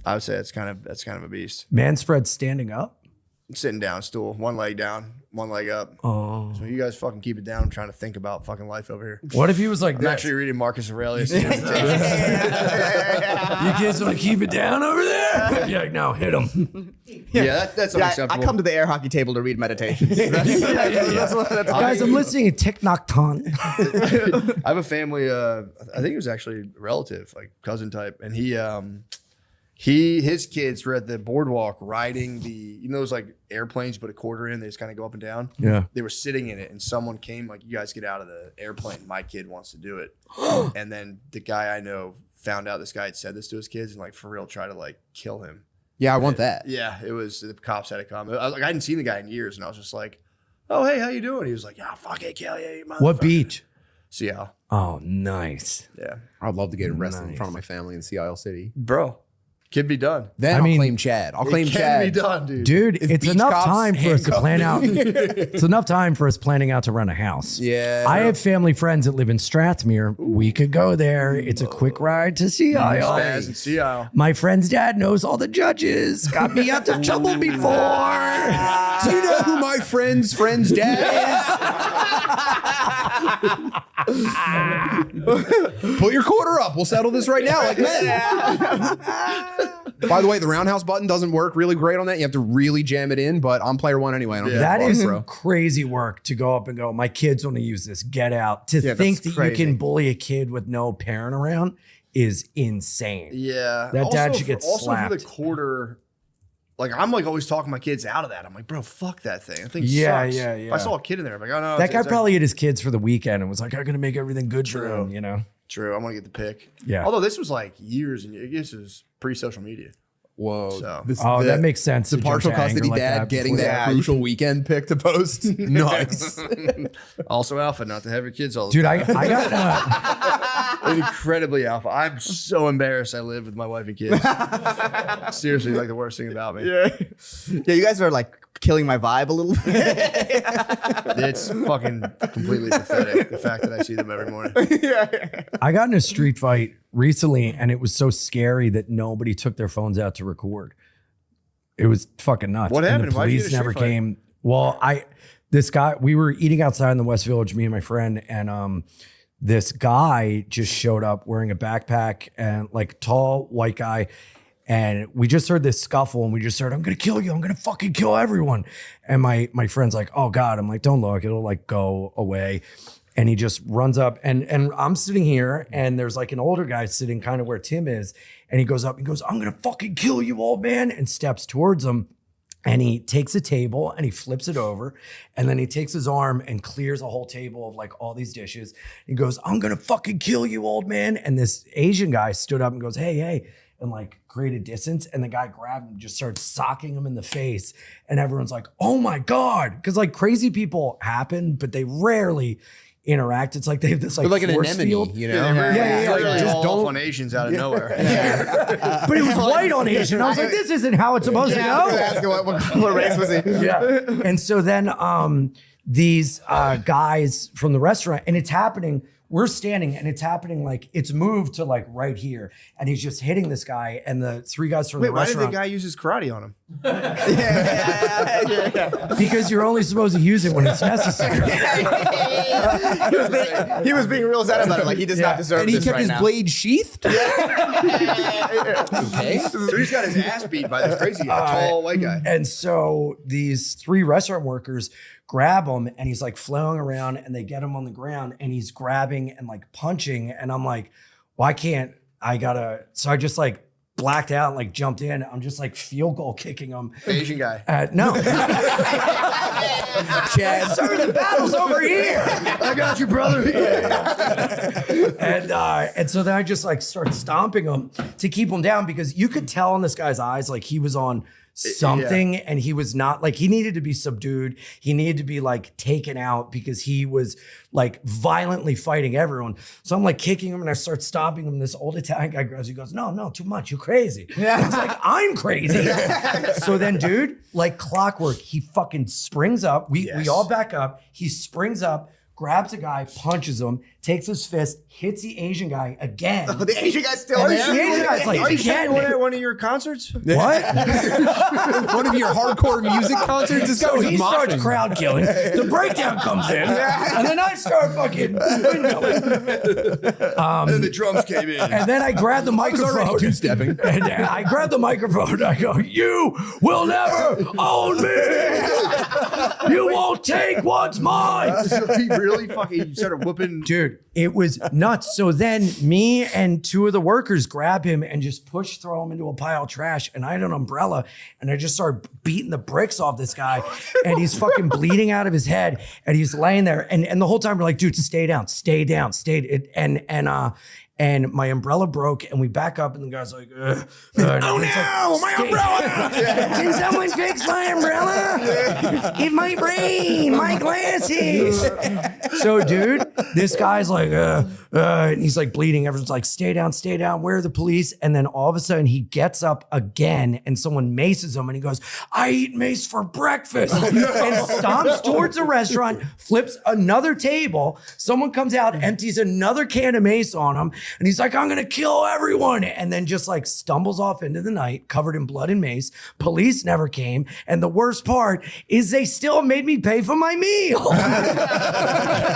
I would say that's kind of a beast. Man spread standing up. Sitting down, stool, one leg down, one leg up. Oh. So you guys fucking keep it down. I'm trying to think about fucking life over here. What if he was like I'm this? actually reading Marcus Aurelius. You kids want to keep it down over there? Yeah, no, hit him. Yeah, that's Yeah, I unacceptable. come to the air hockey table to read meditations. Guys, I'm listening to Thich Nhat Hanh. I have a family. I think it was actually a relative, like cousin type, and he His kids were at the boardwalk riding those like airplanes, put a quarter in, they just kind of go up and down. Yeah. They were sitting in it, and someone came like, "You guys get out of the airplane. My kid wants to do it." And then the guy I know found out this guy had said this to his kids, and like for real tried to like kill him. Yeah, I want that. Yeah, it was the cops had to come. I hadn't seen the guy in years, and I was just like, "Oh hey, how you doing?" He was like, "Yeah, fucking kill you, you motherfucker." What beach? Seattle. Oh, nice. Yeah, I'd love to get arrested in Nice. front of my family in Seattle City. bro, can be done. Then I I'll mean, claim Chad. I'll claim It can Chad. be done, dude. Dude, If it's beach enough cops time for us to handcuff plan out. me. It's enough time for us planning out to rent a house. Yeah. I have family friends that live in Strathmere. We could go there. It's a quick ride to Seattle. Spaz in Seattle. My friend's dad knows all the judges. Got me out of trouble before. Do you know who my friend's dad is? Put your quarter up. We'll settle this right now. Like men. By the way, the roundhouse button doesn't work really great on that. You have to really jam it in, but I'm player one anyway. I don't give a That fuck, is bro. crazy work to go up and go, my kids want to use this. Get out. To Yeah, think that's that you crazy. can bully a kid with no parent around is insane. Yeah, That dad should for- get also for the slapped. quarter. Like I'm like always talking my kids out of that. I'm like, bro, fuck that thing. That thing Yeah, sucks. yeah, If yeah. I saw a kid in there, I'm like, oh no. That guy it's probably hit his kids for the weekend and was like, I'm going to make everything good for True. him, you know? true. I'm gonna get the pick. Yeah. Although this was like years and this was pre-social media. Whoa. So- Oh, that makes sense. The to jump partial to anger custody like dad that getting before- that crucial weekend pick to post. Nice. Also alpha, not to have your kids all the Dude, time. I got incredibly alpha. I'm so embarrassed I live with my wife and kids. Seriously, like the worst thing about me. Yeah, you guys are like killing my vibe a little bit. It's fucking completely pathetic, the fact that I see them every morning. I got in a street fight recently and it was so scary that nobody took their phones out to record. It was fucking nuts. What And happened? the Why'd you police get in a never street fight? came. Well, this guy, we were eating outside in the West Village, me and my friend, and this guy just showed up wearing a backpack and like tall white guy. And we just heard this scuffle and we just heard, I'm going to kill you. I'm going to fucking kill everyone. And my friend's like, oh God. I'm like, don't look. It'll like go away. And he just runs up and I'm sitting here and there's like an older guy sitting kind of where Tim is. And he goes up and goes, I'm going to fucking kill you, old man. And steps towards him. And he takes a table and he flips it over. And then he takes his arm and clears a whole table of like all these dishes. He goes, I'm going to fucking kill you, old man. And this Asian guy stood up and goes, hey, hey. And like created distance. And the guy grabbed him and just started socking him in the face. And everyone's like, oh my God. Cause like crazy people happen, but they rarely interact. It's like they have this like, They're like an force anemone, field. you know? Yeah. Literally Just all don't- off on Asians out of nowhere. But it was white on Asian. I was like, this isn't how it's supposed to I was go. asking what race was he? Yeah. And so then these guys from the restaurant, and it's happening, we're standing and it's happening like it's moved to like right here. And he's just hitting this guy. And the three guys from Wait, the why did the restaurant, guy use his karate on him? because you're only supposed to use it when it's necessary. He was being real sad about it. Like he does not deserve And he this kept right his now. blade sheathed? Okay. So he's got his ass beat by this crazy tall white guy. And so these three restaurant workers grab him and he's like flailing around and they get him on the ground and he's grabbing and like punching. And I'm like, why can't I gotta, so I just like blacked out and like jumped in. I'm just like field goal kicking him. Asian guy. No. Chad, sir, the battle's over here. I got you, brother. And so then I just like start stomping him to keep him down because you could tell in this guy's eyes like he was on something and he was not like, he needed to be subdued. He needed to be like taken out because he was like violently fighting everyone. So I'm like kicking him and I start stomping him. This old Italian guy grabs, he goes, no, too much. You're crazy. I was like, I'm crazy. So then dude, like clockwork, he fucking springs up. We all back up. He springs up, grabs a guy, punches him, takes his fist, hits the Asian guy again. The Asian guy's still The there. Asian guy's like, Are you again. one at one of your concerts? What? One of your hardcore music concerts? This guy So was he starts moshing. crowd killing. The breakdown comes in, and then I start fucking windmilling. And then the drums came in. And then I grab the microphone. two-stepping. And I grab the microphone. And I go, "You will never own me. You won't take what's mine." So he really really fucking started whooping. Dude, it was nuts. So then me and two of the workers grab him and just throw him into a pile of trash. And I had an umbrella and I just started beating the bricks off this guy. And he's fucking bleeding out of his head. And he's laying there. And the whole time we're like, dude, stay down. And my umbrella broke, and we back up, and the guy's like, oh no, my umbrella! Can someone fix my umbrella? It might rain, my glasses. So, dude, this guy's like, and he's like bleeding. Everyone's like, stay down, where are the police? And then all of a sudden, he gets up again, and someone maces him, and he goes, I eat mace for breakfast. And stomps towards a restaurant, flips another table. Someone comes out, empties another can of mace on him. And he's like, I'm going to kill everyone. And then just like stumbles off into the night, covered in blood and mace. Police never came. And the worst part is they still made me pay for my meal.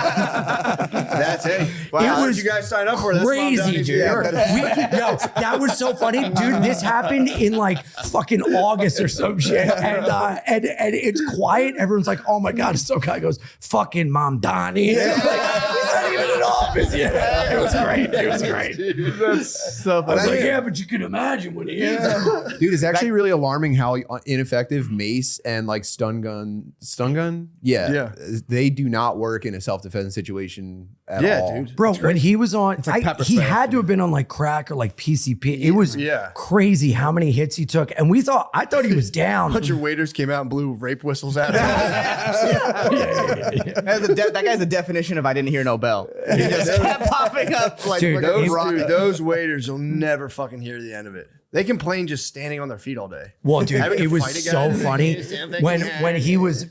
That's it. Wow, It how did was you guys sign up for that? crazy, dude. That was so funny. Dude, this happened in like fucking August or some shit. And it's quiet. Everyone's like, oh my God. So guy goes, fucking Mom Donnie. Like, he's not even in office yet. It was great. Dude, That's so I was funny. like, yeah, but you can imagine what he is. Dude, it's actually really alarming how ineffective mace and like stun gun, Yeah. they do not work in a self-defense situation at all. dude. Bro, when he was on, like pepper he spray. had to have been on like crack or like PCP. It was Yeah. crazy how many hits he took. And I thought he was down. A bunch of waiters came out and blew rape whistles at him. That guy's the definition of I didn't hear no bell. He just kept popping up like, Dude, like a Those, rocket. dude, those waiters, you'll never fucking hear the end of it. They complain just standing on their feet all day. Well, dude, Having to it was fight a guy so and funny same thing.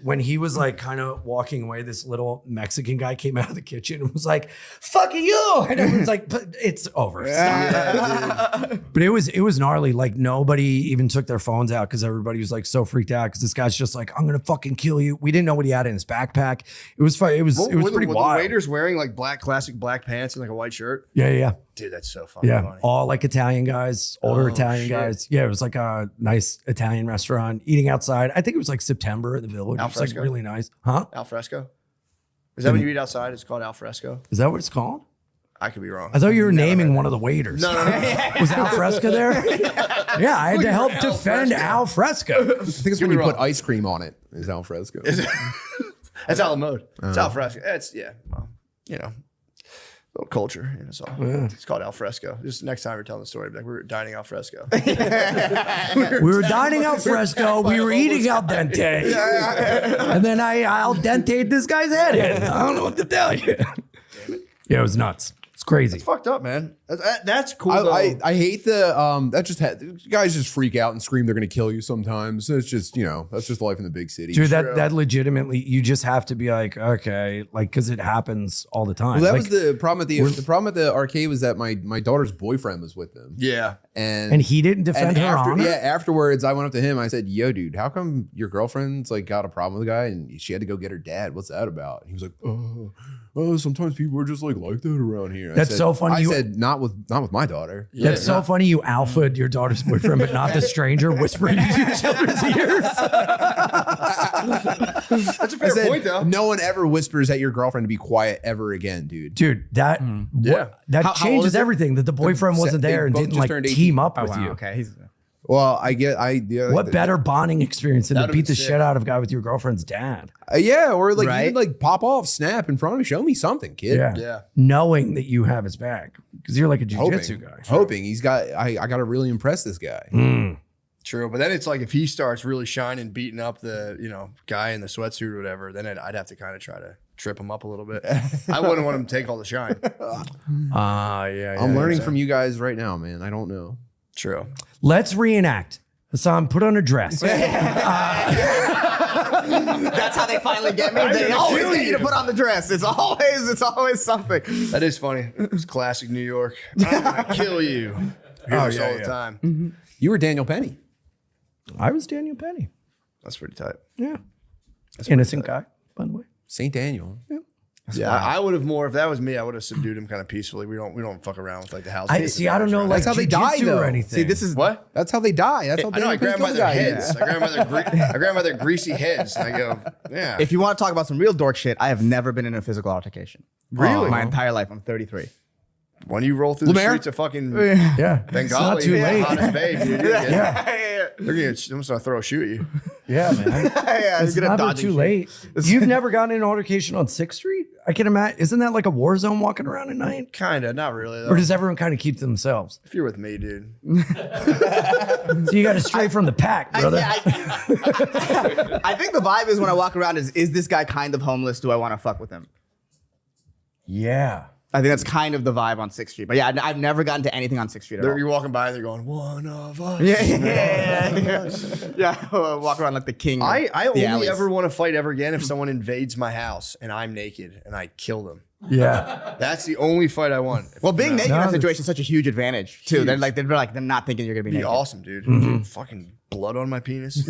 when he was like kind of walking away. This little Mexican guy came out of the kitchen and was like, "Fuck you!" And everyone's like, "But it's over." Stop. But it was gnarly. Like nobody even took their phones out because everybody was like so freaked out because this guy's just like, "I'm gonna fucking kill you." We didn't know what he had in his backpack. It was fun. It was pretty were wild. The waiters wearing like classic black pants and like a white shirt. Yeah. Dude, that's so fucking Yeah, funny. all like Italian guys, older Italian shit. guys. Yeah, it was like a nice Italian restaurant, eating outside. I think it was like September at the Village. It was like Alfresco? really nice. Huh? Al fresco. Is that when you eat outside? It's called al fresco. Is that what it's called? I could be wrong. I thought you were naming one of the waiters. No. Was Al Fresco there? Yeah, I had to help Al defend Fresco. Al Fresco. I think it's when me you put wrong. ice cream on it. Is al fresco. That's a la mode. It's al fresco. It's well, little culture. So it's called al fresco. Just next time we're telling the story, be like we were dining al fresco. We were dining al fresco. We were eating al dente. And then I al dente'd this guy's head in. I don't know what to tell you. Yeah, it was nuts. It's crazy. Fucked up, man. That's cool. I hate the guys just freak out and scream they're gonna kill you sometimes. It's just that's just life in the big city. Dude, that legitimately, you just have to be like, okay, like, because it happens all the time. Well, that Like, was the problem at the problem at the arcade was that my daughter's boyfriend was with them. yeah. and he didn't defend her honor. Afterwards, I went up to him. I said, "Yo, dude, how come your girlfriend's like got a problem with the guy and she had to go get her dad? What's that about?" And he was like, "Oh, sometimes people are just like that around here." I That's said, so funny. I You- said, "Not with my daughter." That's so funny. You alphaed your daughter's boyfriend, but not the stranger whispering into your children's ears. That's a I fair said, point, though. "No one ever whispers at your girlfriend to be quiet ever again, dude." Dude, that Yeah. that How old changes is it? everything. That the boyfriend wasn't they there and both didn't just like turned 18. team up Oh, with wow, you. okay. Well, What better bonding experience than to That'd beat be the sick. shit out of a guy with your girlfriend's dad? Yeah, or like Right? even like pop off, snap in front of me, show me something, kid. Yeah. Yeah. Knowing that you have his back because you're like a jujitsu guy. Hoping he's got. I got to really impress this guy. True, but then it's like if he starts really shining, beating up the guy in the sweatsuit or whatever, then I'd have to kind of try to trip him up a little bit. I wouldn't want him to take all the shine. Yeah. I'm learning from you guys right now, man. I don't know. True. Let's reenact. Hassan, put on a dress. That's how they finally get me. They always get you to put on the dress. It's always something. That is funny. It's classic New York. I'm gonna kill you. I hear this all the time. You were Daniel Penny. I was Daniel Penny. That's pretty tight. Yeah. Innocent guy, by the way. Saint Daniel. Yeah, I would have more if that was me. I would have subdued him kind of peacefully. We don't fuck around with like the house. I don't know, like That's how they die, jujitsu though. or anything. See, this is What? That's how they die. That's how I know. I grab by the their guy. heads. I grab by their greasy heads. And I go, yeah. If you want to talk about some real dork shit, I have never been in a physical altercation. Really? My entire life. I'm 33. When you roll through the Lemaire? streets of fucking Yeah, Bengali, it's not too late. hottest babe, dude, Yeah, they're gonna throw a shoe at you. yeah, man. Yeah, It's never too late. You've never gotten in an altercation on 6th Street? I can imagine. Isn't that like a war zone walking around at night? Kinda, not really though. Or does everyone kind of keep to themselves? If you're with me, dude. So you got to stray from the pack, brother. I think the vibe is when I walk around is this guy kind of homeless? Do I want to fuck with him? Yeah. I think that's kind of the vibe on 6th Street. But yeah, I've never gotten to anything on 6th Street at all. You're walking by and they're going, one of us. Yeah. Walk around like the king. of I the only alleys. ever want to fight ever again if someone invades my house and I'm naked and I kill them. Yeah. That's the only fight I want. Well, being naked in that that's- situation is such a huge advantage too. Huge. They're not thinking you're gonna be Be naked. awesome, dude. Dude, fucking blood on my penis.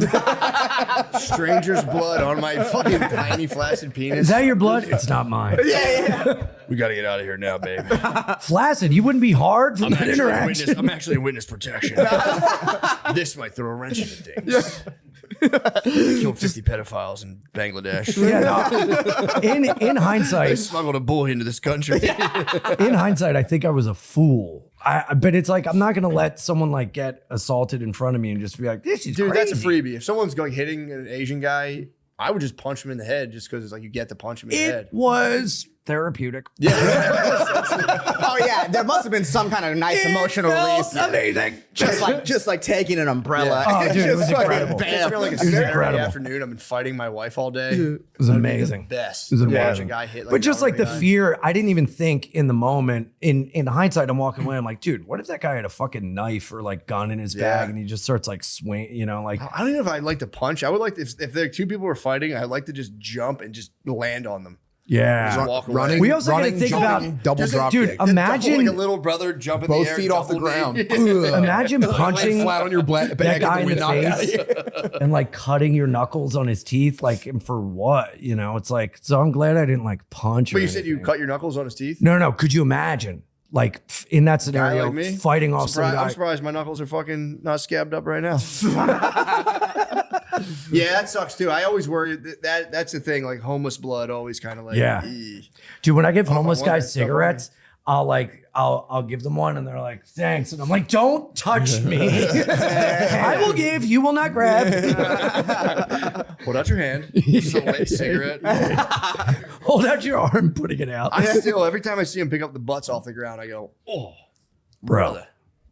Stranger's blood on my fucking tiny flaccid penis. Is that your blood? It's not mine. Yeah. We got to get out of here now, babe. Flaccid, you wouldn't be hard from that interaction. I'm actually in witness protection. This might throw a wrench into things. Killed 50 pedophiles in Bangladesh. Yeah, no. In I hindsight, smuggled a boy into this country. I think I was a fool. But it's like I'm not gonna let someone like get assaulted in front of me and just be like, "This is Dude, crazy." that's a freebie. If someone's going hitting an Asian guy, I would just punch him in the head just because it's like you get to punch him in the head. It was therapeutic. Oh yeah, there must have been some kind of nice emotional release. Amazing. Just like taking an umbrella. Oh, dude, it was Just fucking incredible. It's bam. been like a It was Saturday incredible. afternoon. I've been fighting my wife all day. It was amazing. Best. It was Watch a amazing. guy hit. But just like the guy. fear, I didn't even think in the moment. In hindsight, I'm walking away. I'm like, dude, what if that guy had a fucking knife or like gun in his bag and he just starts like swing, like. I don't even know if I'd like to punch. I would like to, if there two people were fighting, I'd like to just jump and just land on them. Yeah. Just walk away. Running, We also gotta running, think jumping, about- double drop dude, kick. imagine like a little brother jump in Both the air, feet off the double ground. knee. Imagine punching flat on your back that guy in the knocked out. face and like cutting your knuckles on his teeth, like and for what? It's like, so I'm glad I didn't like punch. But or you said you anything. cut your knuckles on his teeth? No. Could you imagine, like in that Guy scenario, like me? fighting off some I'm guy? surprised my knuckles are fucking not scabbed up right now. Yeah, that sucks too. I always worry that's the thing. Like homeless blood, always kind of like. Yeah. "Eeh." Dude, when I give homeless wonder guys if stuff cigarettes, I'll give them one, and they're like, "Thanks," and I'm like, "Don't touch me. I will give, you will not grab." Hold out your hand. Just a lit cigarette. Hold out your arm, putting it out. I still, every time I see him pick up the butts off the ground, I go, oh, Bro,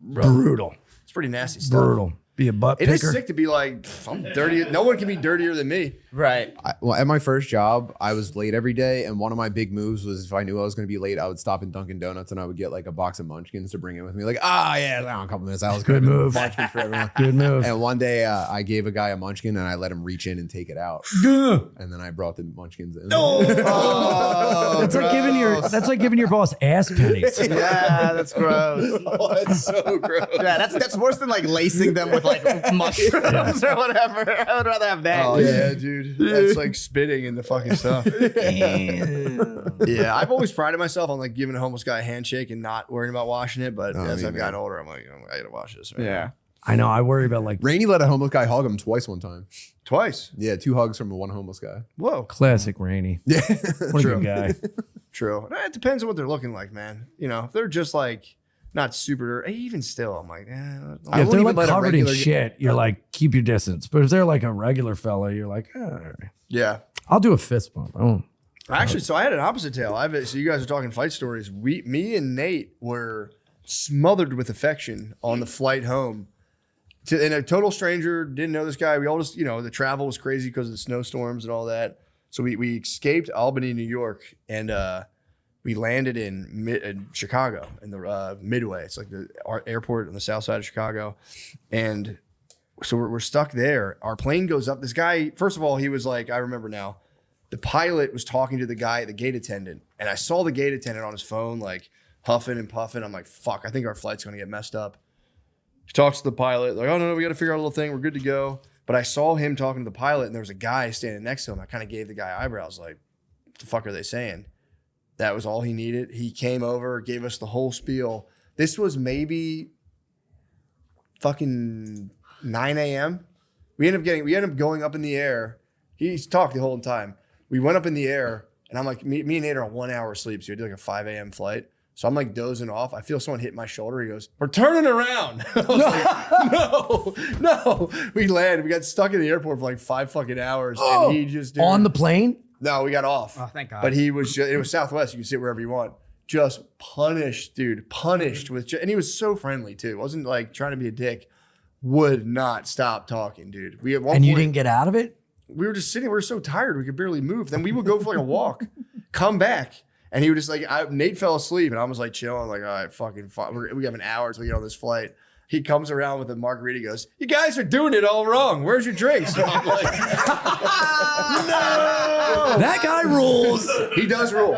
brutal, it's pretty nasty stuff. brutal. Be a butt It picker. is sick to be like, I'm dirty. No one can be dirtier than me. Right. Well, at my first job, I was late every day, and one of my big moves was if I knew I was going to be late, I would stop in Dunkin' Donuts and I would get like a box of Munchkins to bring in with me. Like, yeah, a couple minutes. I was Good move. Munchkins for everyone. Good move. And one day, I gave a guy a Munchkin and I let him reach in and take it out, and then I brought the Munchkins in. That's like giving your boss ass pennies. Yeah, that's gross. Oh, that's so gross. Yeah, that's worse than like lacing them with like mushrooms or whatever. I would rather have that. Oh, yeah, dude. That's like spitting in the fucking stuff. Yeah, I've always prided myself on like giving a homeless guy a handshake and not worrying about washing it. But as me, I've man. gotten older, I'm like, I gotta wash this. Right? Yeah. I know. I worry about like Rainey let a homeless guy hug him twice one time. Twice. Yeah, 2 hugs from one homeless guy. Whoa. classic Rainey. Yeah, What a good guy. True. It depends on what they're looking like, man. If they're just like not super, even still, I'm like, Yeah, if won't they're even like let a covered in regular- shit, you're like, keep your distance. But if they're like a regular fella, you're like, yeah. I'll do a fist bump. Actually, so I had an opposite tale. So you guys are talking fight stories. Me and Nate were smothered with affection on the flight home. And a total stranger, didn't know this guy. We all just, the travel was crazy because of the snowstorms and all that. So we escaped Albany, New York, and we landed in Chicago in the Midway. It's like our airport on the south side of Chicago. And so we're stuck there. Our plane goes up. This guy, first of all, he was like, I remember now, the pilot was talking to the guy, the gate attendant. And I saw the gate attendant on his phone, like huffing and puffing. I'm like, fuck, I think our flight's going to get messed up. He talks to the pilot, like, oh, no, we got to figure out a little thing. We're good to go. But I saw him talking to the pilot, and there was a guy standing next to him. I kind of gave the guy eyebrows, like, what the fuck are they saying? That was all he needed. He came over, gave us the whole spiel. This was maybe fucking 9 a.m. We ended up going up in the air. He's talked the whole time. We went up in the air, and I'm like, me and Nate are on 1 hour sleep, so we did like a 5 a.m. flight. So I'm like dozing off. I feel someone hit my shoulder. He goes, "We're turning around." I was like, no. We landed. We got stuck in the airport for like 5 fucking hours, and he just on the plane. No, we got off. Oh, thank God. But it was Southwest. You can sit wherever you want. Just punished, dude. Punished with, and he was so friendly too. Wasn't like trying to be a dick. Would not stop talking, dude. We at one And point, you didn't get out of it? we were just sitting. We were so tired. We could barely move. Then we would go for like a walk, come back. And he would just like, Nate fell asleep and I was like chilling, like, all right, fucking fine. We have an hour till we get on this flight. He comes around with a margarita, goes, "You guys are doing it all wrong. Where's your drinks?" And I'm like, no. That guy rules. He does rule.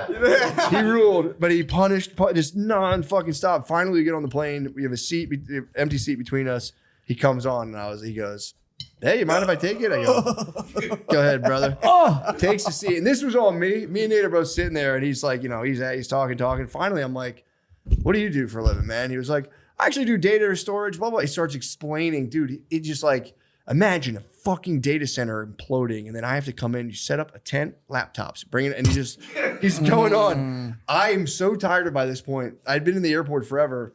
He ruled, but he punished, just non-fucking stop. Finally, we get on the plane. We have a seat, empty seat between us. He comes on and he goes, "Hey, you mind if I take it?" I go, "Go ahead, brother." Takes the seat. And this was all me. Me and Nate are both sitting there and he's like, he's talking. Finally, I'm like, "What do you do for a living, man?" He was like, "I actually do data storage, blah, blah." He starts explaining, dude, it just like, imagine a fucking data center imploding and then I have to come in, you set up a tent, laptops, bring it, and he's going on. I am so tired by this point. I'd been in the airport forever.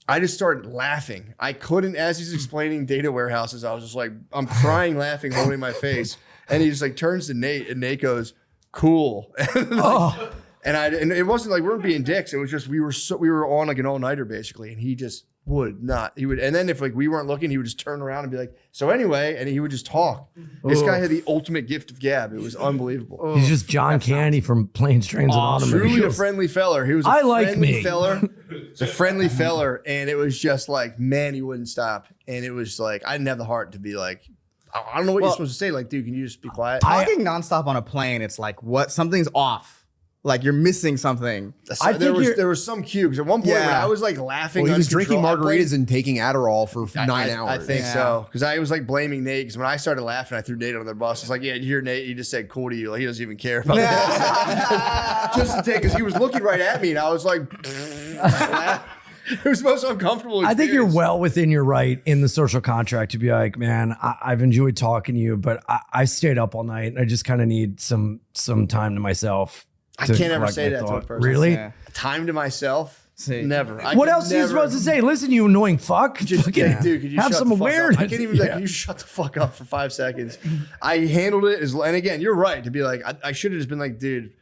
I just started laughing. I couldn't, as he's explaining data warehouses, I was just like, I'm crying, laughing, holding my face. And he just like turns to Nate and Nate goes, "Cool." And it wasn't like we were being dicks. It was just we were on like an all-nighter basically, and he just would not. He would, and then if like we weren't looking, he would just turn around and be like, "So anyway," and he would just talk. This guy had the ultimate gift of gab. It was unbelievable. He's just John Candy from Planes, Trains, and Truly a Automobiles. friendly feller. He was a I like friendly me. feller. He's a friendly feller, and it was just like, man, he wouldn't stop. And it was like I didn't have the heart to be like, I don't know what you're supposed to say. Like, dude, can you just be quiet? Talking nonstop on a plane, it's like something's off. Like you're missing something. There was some cue because at one point when I was like laughing, Well, he was drinking uncontrollably- margaritas and taking Adderall for 9 hours. I think so. Because I was like blaming Nate. Because when I started laughing, I threw Nate under the bus. It's like, yeah, you hear Nate, he just said cool to you. Like, he doesn't even care about that. Just to take, because he was looking right at me and I was like, it was most uncomfortable. I think you're experience. well within your right in the social contract to be like, "Man, I've enjoyed talking to you, but I stayed up all night and I just kind of need some time to myself." I to can't ever collect say my that to a thought." person. Really? Yeah. Time to myself? See. Never. What else are you supposed to say? Listen, you annoying fuck. Just, Fucking dude, could you have shut some the fuck awareness. Up? I can't even be like, "Can you shut the fuck up for 5 seconds?" I handled it and again, you're right to be like, I should have just been like, "Dude,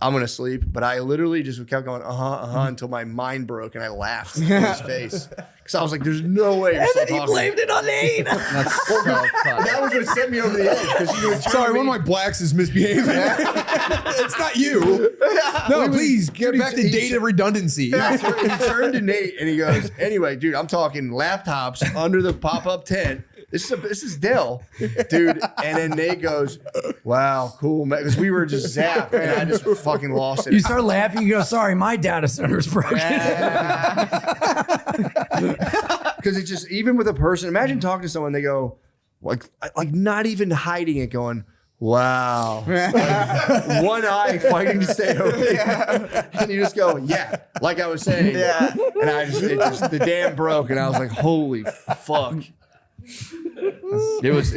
I'm gonna sleep," but I literally just kept going, until my mind broke and I laughed in his face because I was like, "There's no way." You're And still then he talking. blamed it on Nate. That's so funny. That was what set me over the edge because you would turn Sorry, to one of me- my blacks is misbehaving. It's not you. No, please get back to data redundancy. He turned to Nate and he goes, "Anyway, dude, I'm talking laptops under the pop-up tent. This is Dell, dude." And then Nate goes, "Wow, cool, man," because we were just zapped and I just fucking lost it. You start laughing. You go, "Sorry, my data center's broken." Because it's just, even with a person, imagine talking to someone, they go like not even hiding it, going, "Wow," like, one eye fighting to stay open, and you just go, "Yeah," like I was saying, Yeah. and the dam broke, and I was like, "Holy fuck!" It was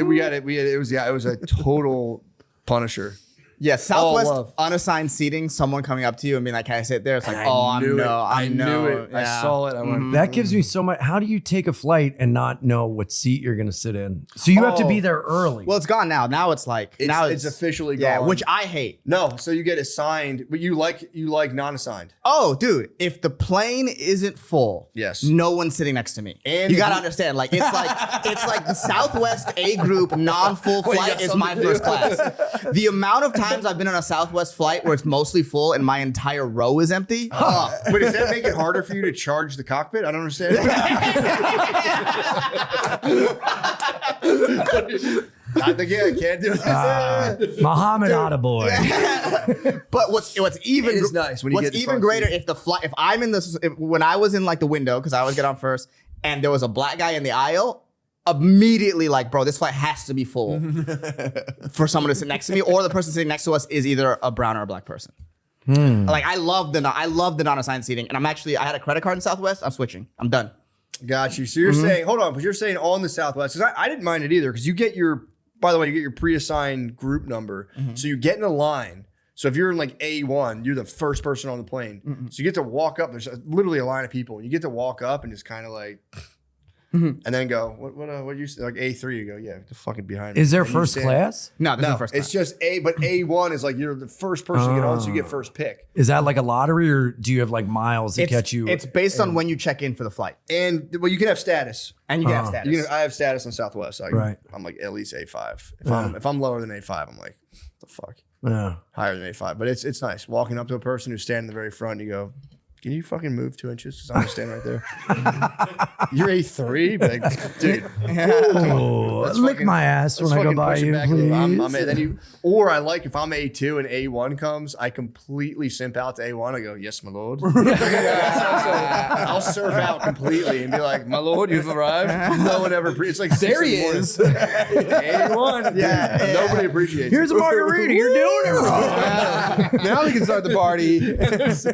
a total punisher. Yeah, Southwest love. unassigned seating, someone coming up to you and being like, "Can I sit there?" It's like, And "Oh, I knew it. I Yeah. saw it. I went, That gives me so much. How do you take a flight and not know what seat you're going to sit in? So you have to be there early. Well, it's gone now. Now it's like it's officially yeah, gone. which I hate. No, so you get assigned, but you like non-assigned. Oh, dude, if the plane isn't full, Yes. no one's sitting next to me. And you if gotta you- understand, like it's like the Southwest A group non-full Well, you flight got is my something to first class. The amount of times I've been on a Southwest flight where it's mostly full and my entire row is empty. But does that make it harder for you to charge the cockpit? I don't understand. I can't do it. Muhammad Attaboy. But what's even It is nice when you what's get the even front greater seat. if I'm in this when I was in like the window because I always get on first and there was a black guy in the aisle. Immediately, like, bro, this flight has to be full for someone to sit next to me, or the person sitting next to us is either a brown or a black person. Like I love the non-assigned seating, and I had a credit card in Southwest. I'm switching. I'm done. Got you. So you're saying, hold on, but you're saying on the Southwest, because I didn't mind it either, because you get your, by the way, you get your pre-assigned group number. So you get in a line. So if you're in like A1, you're the first person on the plane. So you get to walk up. There's literally a line of people. And you get to walk up and just kind of like, and then go, what you say? Like A3, you go, yeah, the fucking behind me. Is there And you first stand- class? No, there's no No, first it's class. just but A1 is like you're the first person to get on, so you get first pick. Is that like a lottery, or do you have like miles to catch you? It's based on when you check in for the flight, And well, you can have status. and you can have status. I have status on Southwest. So Right. I'm like at least A5. If I'm lower than A5, I'm like, what the fuck? Yeah. Higher than A5. But it's nice. Walking up to a person who's standing in the very front, you go, can you fucking move 2 inches? Because I'm just standing right there. You're A3? Like, dude. Oh, Let's lick fucking- my ass let's when I go fucking by push it you, back a little. please. I'm then you, or I like if I'm A2 and A1 comes, I completely simp out to A1. I go, yes, my lord. I'll surf out completely and be like, my lord, you've arrived. No one ever. It's like There he 6 in the morning. is. A1. Yeah. Nobody appreciates Here's it. a margarita. You're doing it wrong. Now we can start the party. there's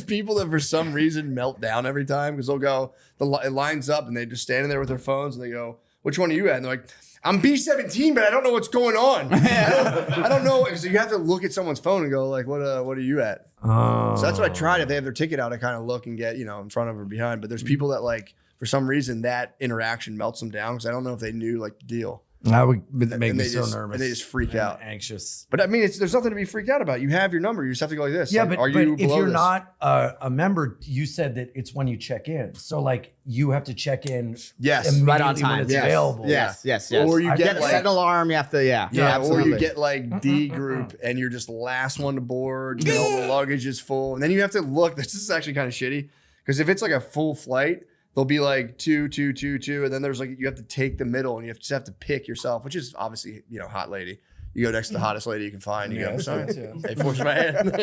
people that for some reason melt down every time because they'll go, it lines up and they just standing there with their phones and they go, which one are you at? And they're like, I'm B17, but I don't know what's going on. I don't know. So you have to look at someone's phone and go like, what are you at? Oh. So that's what I tried. If they have their ticket out, I kind of look and get, in front of or behind. But there's people that like, for some reason, that interaction melts them down because I don't know if they knew like the deal. That would make And me they so just, nervous. And they just freak and out. anxious. But I mean, there's nothing to be freaked out about. You have your number. You just have to go like this. Yeah, like, but, are you but if below you're this? not a member, you said that it's when you check in. So like you have to check in Yes. immediately Right on time. when it's Yes. available. Yes. Or you You get have to like- set an alarm. You have to, Yeah, or absolutely. you get like D group and you're just last one to board. You get all the luggage is full. And then you have to look. This is actually kind of shitty because if it's like a full flight, they'll be like 2, 2, 2, 2. And then there's like, you have to take the middle and you just have to pick yourself, which is obviously, hot lady. You go next to the hottest lady you can find. You go, sorry. Hey, force my hand.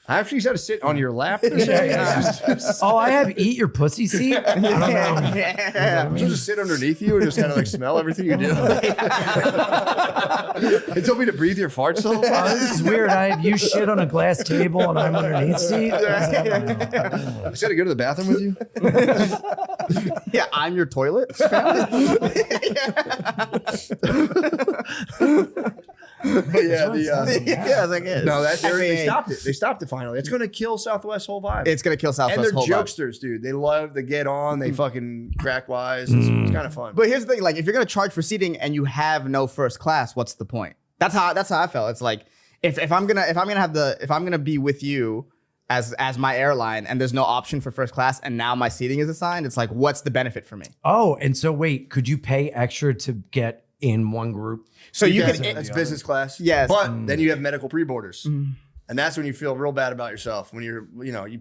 I actually had to sit on your lap. Oh, I have eat your pussy seat. I don't know. I'm supposed to sit underneath you and just kind of like smell everything you do. They told me to breathe your farts the whole Oh, time. this is weird. You shit on a glass table and I'm underneath seat. I said to go to the bathroom with you. Yeah, I'm your toilet. But yeah, Yeah, it's like, no, they mean, stopped it. They stopped it finally. It's going to kill Southwest whole vibe. It's gonna kill and Southwest they're whole vibe. jokesters, dude. They love to get on. They fucking crack wise. It's kind of fun. But here's the thing: like, if you're gonna charge for seating and you have no first class, what's the point? That's how I felt. It's like if I'm gonna be with you as my airline and there's no option for first class and now my seating is assigned, it's like, what's the benefit for me? Oh, and so wait, could you pay extra to get in one group? So you Because can. it's business class. Yes. But then you have medical pre-boarders. And that's when you feel real bad about yourself. When you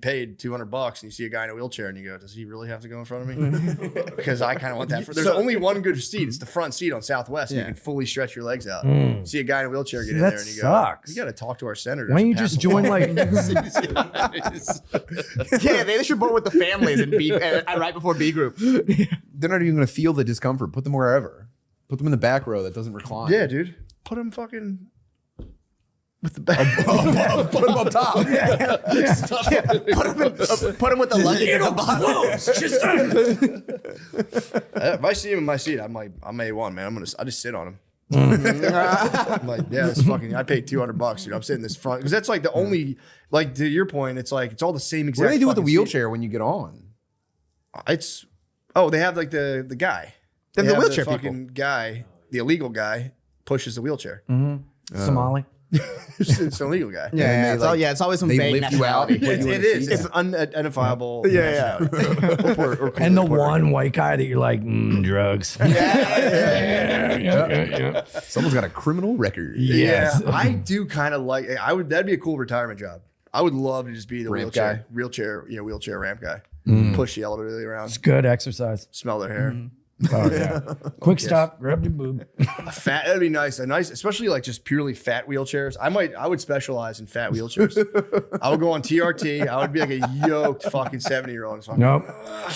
paid $200 and you see a guy in a wheelchair and you go, does he really have to go in front of me? Because I kind of want that. There's only one good seat. It's the front seat on Southwest. And you can fully stretch your legs out. See a guy in a wheelchair get in that there and you sucks. go, you got to talk to our senator. Why don't you just join like Yeah, they should board with the families and B right before B group. They're not even going to feel the discomfort. Put them wherever. Put them in the back row that doesn't recline. Yeah, dude. Put him fucking with the back. Put them up top. Put him with the luggage in the bottom. If I see him in my seat, I'm like, I'm A1, man. I just sit on him. I'm like, yeah, it's fucking. I paid $200, dude. I'm sitting in this front because that's like the only, like to your point, it's like it's all the same exact. What do they do with the fucking seat. wheelchair when you get on? They have like the guy. They have the have wheelchair fucking guy, the illegal guy pushes the wheelchair. Somali. It's an illegal guy. Yeah, it's always some they vague lift you out. nationality. Put you in It a is. seat. It's unidentifiable. Yeah, nationality. Or And the Puerto one white guy that you're like, drugs. Someone's got a criminal record. Yes. Yeah, I do kind of like. That'd be a cool retirement job. I would love to just be the Ramp wheelchair ramp guy. Push the elderly around, It's good exercise. smell their hair. Oh yeah. Quick stop. Grab your boob. A fat, that'd be nice. A nice, especially like just purely fat wheelchairs. I would specialize in fat wheelchairs. I would go on TRT. I would be like a yoked fucking 70-year-old. Nope.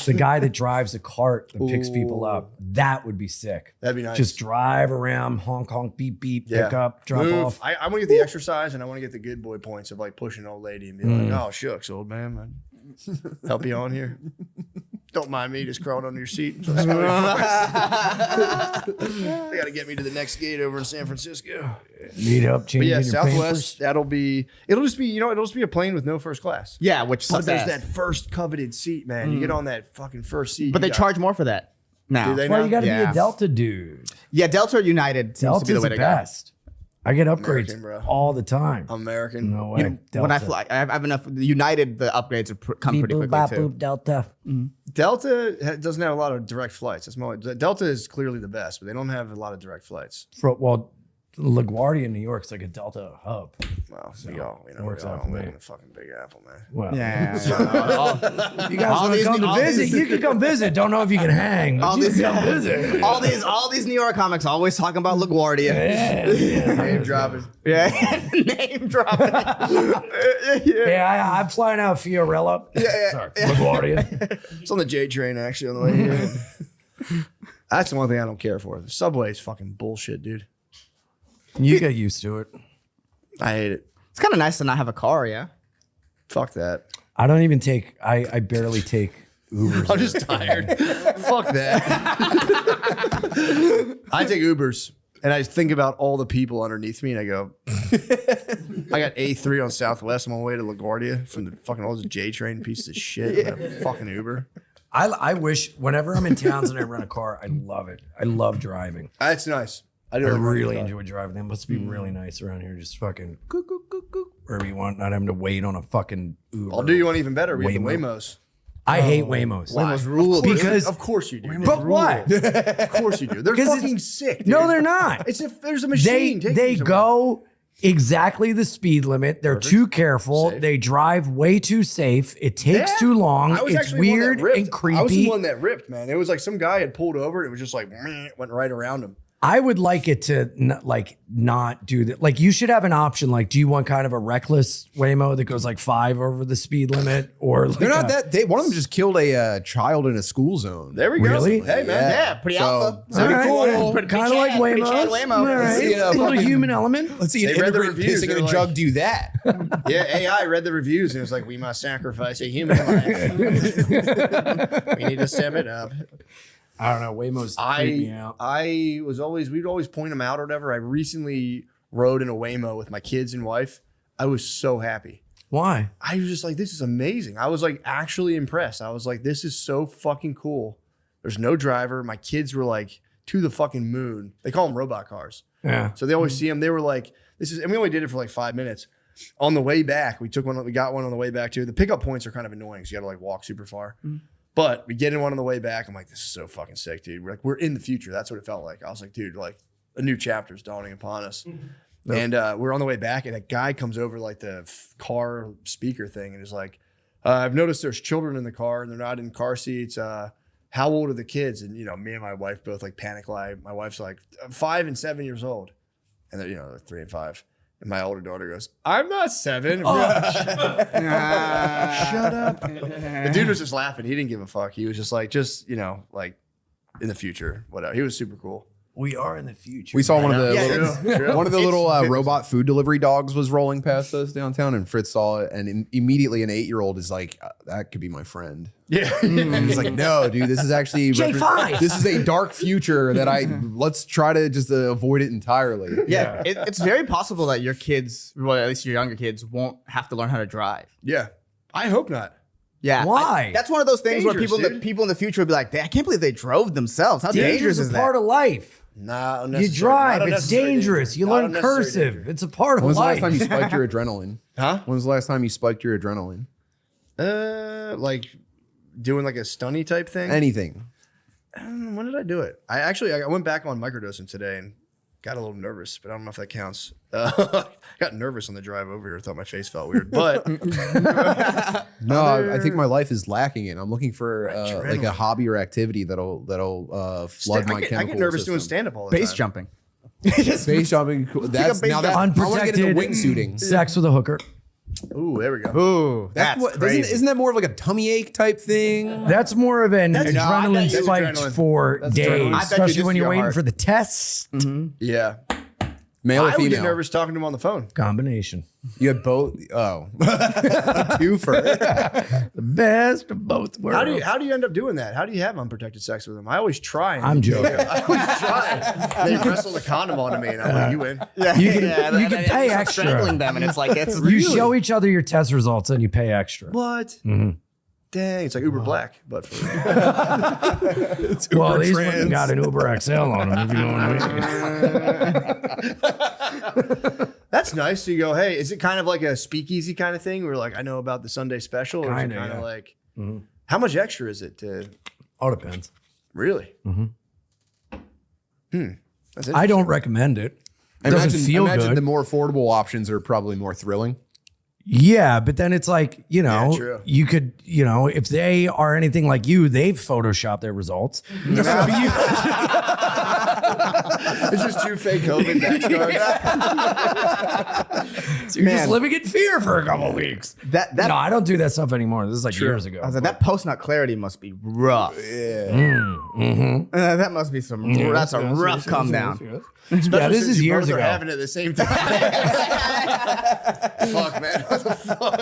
The guy that drives a cart that picks people up. That would be sick. That'd be nice. Just drive around, honk, honk, beep, beep, pick up, drop off. I want to get the exercise and I want to get the good boy points of like pushing an old lady and be like, oh, shucks, old man. Help you on here. Don't mind me just crawling under your seat. They got to get me to the next gate over in San Francisco. Need help changing your Southwest, it'll just be a plane with no first class. Yeah, which But sucks. there's that first coveted seat, man. You get on that fucking first seat. But they charge more for that now. Do they Pampers. Well, you got to be Yeah. a Delta dude. Yeah, Delta or United seems to be Delta's the way the to best. I get upgrades American, bro. all the time. American. No way. go. When I fly, I have enough. United, the upgrades come pretty quickly too. Delta. Delta doesn't have a lot of direct flights. It's more, Delta is clearly the best, but they don't have a lot of direct flights. Well, LaGuardia in New York's like a Delta hub. Well, we all works out for live me. in the fucking Big Apple, man. Well, Yeah. you guys want to come to visit? You can come visit. Don't know if you can hang, but you can come visit. all these New York comics always talking about LaGuardia. Name dropping. Yeah, name dropping. Yeah, I'm flying out Fiorella. Sorry, LaGuardia. It's on the J train actually on the way here. That's the one thing I don't care for. The subway is fucking bullshit, dude. You get used to it. I hate it. It's kind of nice to not have a car. Yeah. Fuck that. I don't even take. I barely take Ubers. I'm just tired. Fuck that. I take Ubers and I think about all the people underneath me and I go, I got A3 on Southwest. I'm on my way to LaGuardia from the fucking all those J train pieces of shit. That fucking Uber. I wish whenever I'm in towns and I rent a car, I love it. I love driving. That's nice. I I do really enjoy driving. It must be really nice around here. Just fucking wherever you want, not having to wait on a fucking Uber. I'll do you one even better. We have the Waymo. Waymos. I hate Waymos. Waymos rule. Because of course you do. but what? Of course you do. They're 'Cause fucking sick. Dude. No, they're not. There's a They machine. taking they you somewhere. go exactly the speed limit. They're too careful. Safe. They drive way too safe. It takes Yeah. too long. I was It's actually one that weird ripped. and creepy. I was the one that ripped, man. It was like some guy had pulled over and it was just like went right around him. I would like it to not do that. Like you should have an option. Like, do you want kind of a reckless Waymo that goes like 5 over the speed limit, or like They're not that. One of them just killed a child in a school zone. There we go. Really? Hey, man. Yeah, pretty So- alpha. All right. cool. Kind of like Pretty Waymos. Chad Waymo. All right. Let's see, Little fucking- human element. Let's see an They read the immigrant reviews, pissing in they're a like- jug do that. Yeah, AI read the reviews and it was like, we must sacrifice a human life. We need to step it up. I don't know. Waymos creep me out. We'd always point them out or whatever. I recently rode in a Waymo with my kids and wife. I was so happy. Why? I was just like, this is amazing. I was like actually impressed. I was like, this is so fucking cool. There's no driver. My kids were like to the fucking moon. They call them robot cars. Yeah. So they always see them. They were like, this is, and we only did it for like 5 minutes. On the way back, we got one on the way back too. The pickup points are kind of annoying. So you got to like walk super far. But we get in one on the way back. I'm like, this is so fucking sick, dude. We're in the future. That's what it felt like. I was like, dude, like a new chapter is dawning upon us. And we're on the way back, and a guy comes over like the car speaker thing and is like, I've noticed there's children in the car and they're not in car seats. How old are the kids? And, me and my wife both like panic lie. My wife's like 5 and 7 years old. And they're, they're 3 and 5. And my older daughter goes, I'm not 7. Shut up. The dude was just laughing. He didn't give a fuck. He was just like, like in the future, whatever. He was super cool. We are in the future. We saw one of the Yeah, little robot food delivery dogs was rolling past us downtown, and Fritz saw it, and immediately an 8-year-old is like, "That could be my friend." Yeah. And he's like, "No, dude, this is actually J5. This is a dark future that let's try to just avoid it entirely." Yeah, it's very possible that your kids, well, at least your younger kids, won't have to learn how to drive. Yeah. I hope not. Yeah. Why? That's one of those things Dangerous, where dude. people in the future will be like, I can't believe they drove themselves. How dangerous is a that? part of life. Nah, You drive. It's dangerous. You learn cursive. It's a part of When's the life. last time you spiked your adrenaline? Huh? When was the last time you spiked your adrenaline? Like doing like a stunny type thing. Anything. When did I do it? I went back on microdosing today and got a little nervous, but I don't know if that counts. Got nervous on the drive over here. I thought my face felt weird, but No, I think my life is lacking it. I'm looking for like a hobby or activity that'll flood my chemical I get nervous doing system. stand up all the time. Base jumping. Space jumping. That's base now that jump. I want to get into Unprotected wingsuiting. sex with a hooker. Ooh, there we go. Ooh, That's what, isn't that more of like a tummy ache type thing? That's more of an No, I adrenaline bet you- spike adrenaline. for That's days, adrenaline. I bet you especially just when you're your waiting heart. for the test. Yeah. Male or I would get female? nervous talking to him on the phone. Combination. You had both. Oh, two for The best of both worlds. How do you end up doing that? How do you have unprotected sex with him? I always try. I'm joking. I always try. They wrestle the condom onto me, and I'm like, you win. Yeah, You can- you can pay it's like extra. strangling them, and it's like it's You show each other your test results and you pay extra. What? Dang, it's like Uber Black, but for Well, he's trans. got an Uber XL on him, if you know what I mean. that's nice. So you go, hey, is it kind of like a speakeasy kind of thing? Where like I know about the Sunday special, or Kinda, is it kind of yeah. like how much extra is it to All depends. really? That's I don't recommend it. It doesn't feel imagine good. the more affordable options are probably more thrilling. Yeah, but then it's like, you know, Yeah, true. you could, you know, if they are anything like you, they've photoshopped their results. It's just two fake COVID cards. So you're just living in fear for a couple weeks. that No, I don't do that stuff anymore. This is like years ago. I was like, that post nut clarity must be rough. That must be some. That's a rough come down. Yeah, this Since is you years both are ago. having it at the same time. Fuck, man. What the fuck?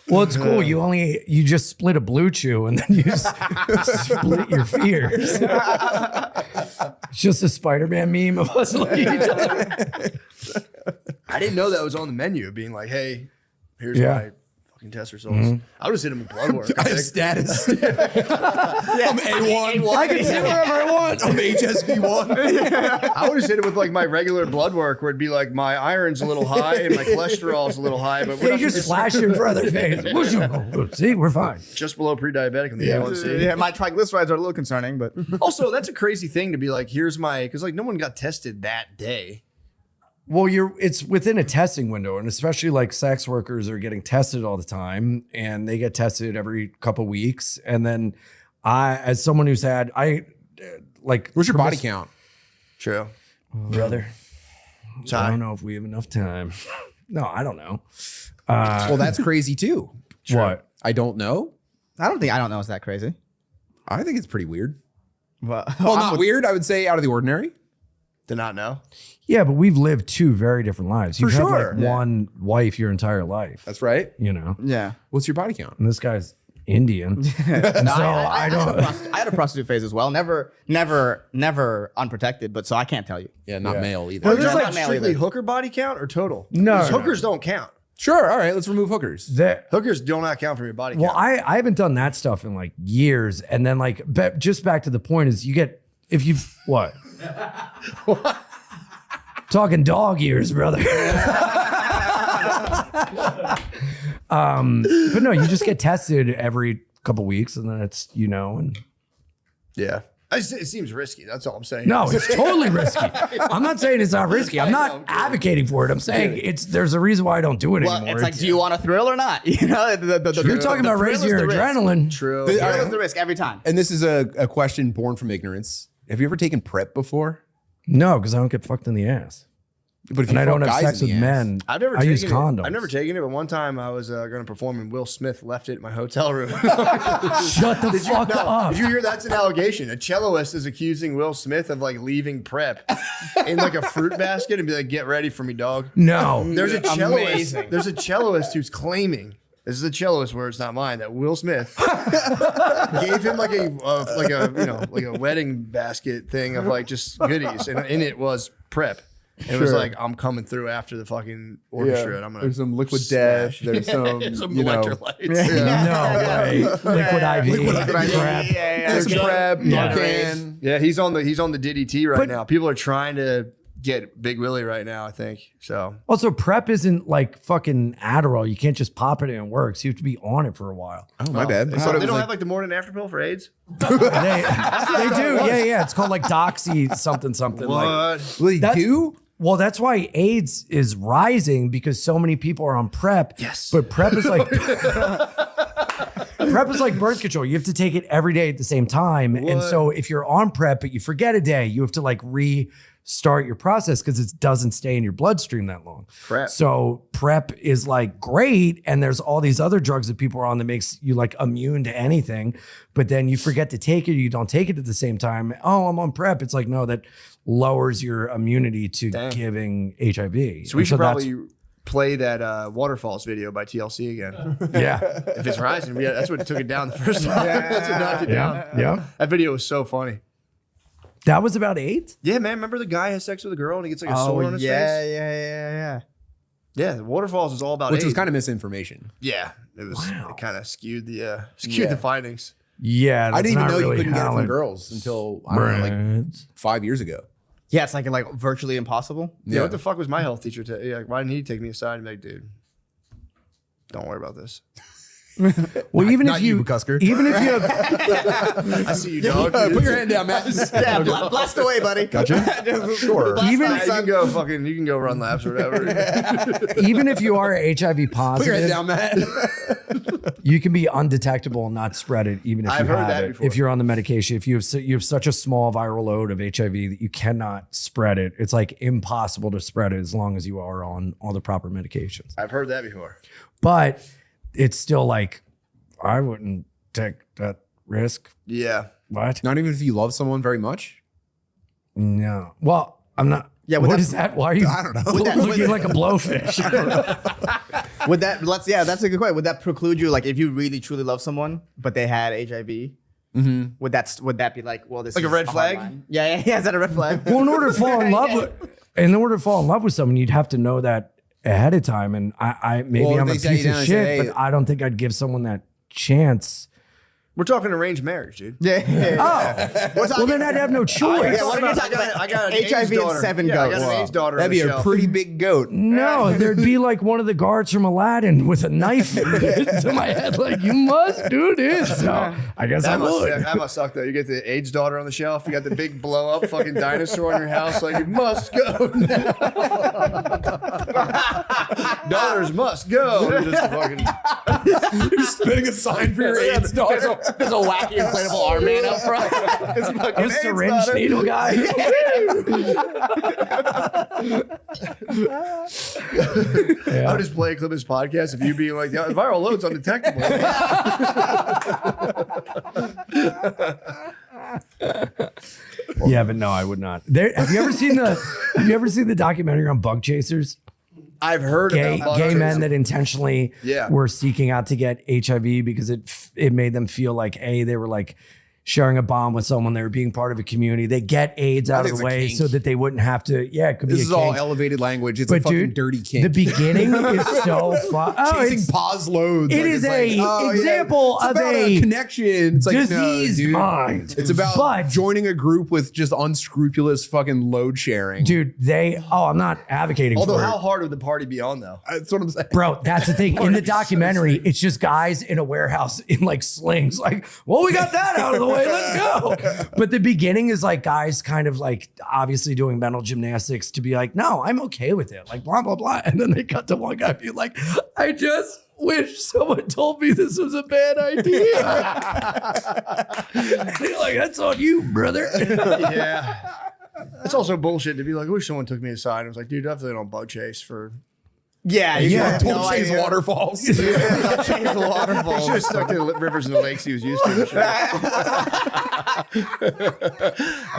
Well, it's cool. You just split a blue chew and then you split your fears. It's just a Spider-Man meme of us looking at each other. I didn't know that was on the menu, being like, hey, here's Yeah. my fucking test results. I would just hit him with blood work. I have status. I'm A1. I can sit wherever I want. I'm HSV1. I would just hit it with like my regular blood work where it'd be like my iron's a little high and my cholesterol's a little high, but we're They not just flash it in front of their face. See, we're fine. just below pre-diabetic on the A1C. Yeah, my triglycerides are a little concerning, but Also, that's a crazy thing to be like, here's my, because like no one got tested that day. Well, it's within a testing window, and especially like sex workers are getting tested all the time, and they get tested every couple weeks. And then as someone who's had, What's your body count? True. brother? I don't know if we have enough time. No, I don't know. Well, that's crazy too. What? I don't know. I don't know it's that crazy. I think it's pretty weird. Well, Well, not weird. I would say out of the ordinary. To not know. Yeah, but we've lived two very different lives. You've had sure. like one wife your entire life. That's right. You know, yeah. What's your body count? and this guy's Indian. And so I don't. I had a prostitute phase as well. Never unprotected, but so I can't tell you. Yeah, not male either. Well, there's there's like like male strictly either. hooker body count or total? No, 'Cause no. hookers don't count. Sure. All right. Let's remove hookers. That, Hookers do not count for your body well, count. I haven't done that stuff in like years. And then like, just back to the point is you get, if you, what? Talking dog years, brother. But no, you just get tested every couple weeks and then it's, you know, and Yeah. It seems risky. That's all I'm saying. no, it's totally risky. I'm not saying it's not risky. I'm not advocating for it. I'm saying there's a reason why I don't do it Well, anymore. it's like, do you want a thrill or not? You know, You're talking about raising your adrenaline. True. The thrill is the risk every time. And this is a question born from ignorance. Have you ever taken PrEP before? No, because I don't get fucked in the ass. But if And I fuck don't have guys sex in with the ass- men. I've never I taken use it. condoms. I've never taken it, but one time I was going to perform and Will Smith left it in my hotel room. Shut the fuck up. Did you hear that's an allegation? A celloist is accusing Will Smith of like leaving prep in like a fruit basket and be like, "Get ready for me, dog." No. There's a celloist. Amazing. There's a celloist who's claiming. This is a celloist word, it's not mine. That Will Smith gave him like a wedding basket thing of like just goodies, and in it was prep. It was like, I'm coming through after the fucking orchestra, and I'm gonna. There's some liquid death. There's some, some you know, electrolytes. No way. Liquid IV. Crap. there's PrEP, Yeah. Narcan. Yeah, he's on the DDT right But- now. People are trying to get Big Willie right now, I think. So Also, PrEP isn't like fucking Adderall. You can't just pop it and it works. You have to be on it for a while. Oh, my bad. I they thought it was don't like, have like the morning after pill for AIDS. They do. Yeah. It's called like Doxy something. Like, they That's- do? well, that's why AIDS is rising because so many people are on PrEP. Yes. But PrEP is like PrEP is like birth control. You have to take it every day at the same time. And so if you're on PrEP but you forget a day, you have to like restart your process because it doesn't stay in your bloodstream that long. Crap. So PrEP is like great, and there's all these other drugs that people are on that makes you like immune to anything, but then you forget to take it, or you don't take it at the same time. Oh, I'm on PrEP. It's like, no, that lowers your immunity to giving HIV. So we should probably play that Waterfalls video by TLC again. yeah. If it's rising, that's what took it down the first time. That's what knocked it down. Yeah. That video was so funny. That was about AIDS? Yeah, man. Remember the guy has sex with a girl and he gets like a sore on his face? Yeah. Yeah, the Waterfalls is all about Which was AIDS. kind of misinformation. Yeah, it was. It kind of skewed the findings. Yeah. I didn't even know really you couldn't get it how from girls until, I don't know, like 5 years ago. Yeah, it's like virtually impossible. Yeah, what the fuck was my health teacher? Why didn't he take me aside and be like, dude, don't worry about this. Well, even Not if you, McCusker. even if you have, I see you, dog. Put your hand down, Matt. Yeah, blast away, buddy. Gotcha. Sure. even You can go run laps or whatever. even if you are HIV Put your hand positive, down, Matt. you can be undetectable and not spread it, even if I've you heard have that it. before. If you're on the medication, if you have such a small viral load of HIV that you cannot spread it, it's like impossible to spread it as long as you are on all the proper medications. I've heard that before. But it's still like, I wouldn't take that risk. Yeah. What? Not even if you love someone very much. No. Well, I'm not. Yeah, What but is that? Why are you? I don't know. Looking like a blowfish. Would that that's a good question. Would that preclude you, like, if you really truly love someone but they had HIV? Would that be like, well, this Like a is red hard flag? line? Yeah. Is that a red flag? Well, in order to fall in love with someone, you'd have to know that ahead of time. And I maybe Well, if I'm a they sat piece you of down and shit, said, hey- but I don't think I'd give someone that chance. We're talking arranged marriage, dude. Yeah. Well, then I'd have no choice. Yeah, what are you talking about? I got an HIV AIDS and daughter. 7 Yeah, I goats. got an AIDS daughter. That'd on be the a shelf. pretty big goat. No, there'd be like one of the guards from Aladdin with a knife to my head, like, you must do this. So I guess I would. That must suck though. You get the AIDS daughter on the shelf. You got the big blow up fucking dinosaur in your house. Like, you must go now. Daughters must go. Just fucking. You're spinning a sign for your AIDS daughter. There's a wacky inflatable arm man up front. It's fucking A AIDS syringe daughter. needle guy. I would just play a clip of this podcast of you being like, the viral load's undetectable. Yeah, but no, I would not. Have you ever seen the documentary on bug chasers? I've heard about Gay men that intentionally Yeah. were seeking out to get HIV because it made them feel like they were like sharing a bond with someone. They were being part of a community. They get AIDS out of think the it's a way kink. so that they wouldn't have to. Yeah, it could be. This a is all kink. elevated language. It's a But fucking dude, dirty kink. the beginning is so fun. Oh, Chasing it's pause loads. it is a example it's of about a connection. It's like, diseased no, dude. mind. It's about But- joining a group with just unscrupulous fucking load sharing. dude. I'm not advocating Although, for how it. hard would the party be on though? That's what I'm saying. Bro, that's the thing. In the documentary, it's just guys in a warehouse in like slings. Like, well, we got that out of the way. Let's go. But the beginning is like guys kind of like obviously doing mental gymnastics to be like, no, I'm okay with it. Like, blah, blah, blah. And then they cut to one guy being like, I just wish someone told me this was a bad idea. And you're like, that's on you, brother. Yeah. It's also bullshit to be like, I wish someone took me aside. I was like, dude, definitely don't bug chase for. Yeah. Don't chase waterfalls. Don't chase the He waterfalls. should have stuck to the rivers and the lakes he was used to.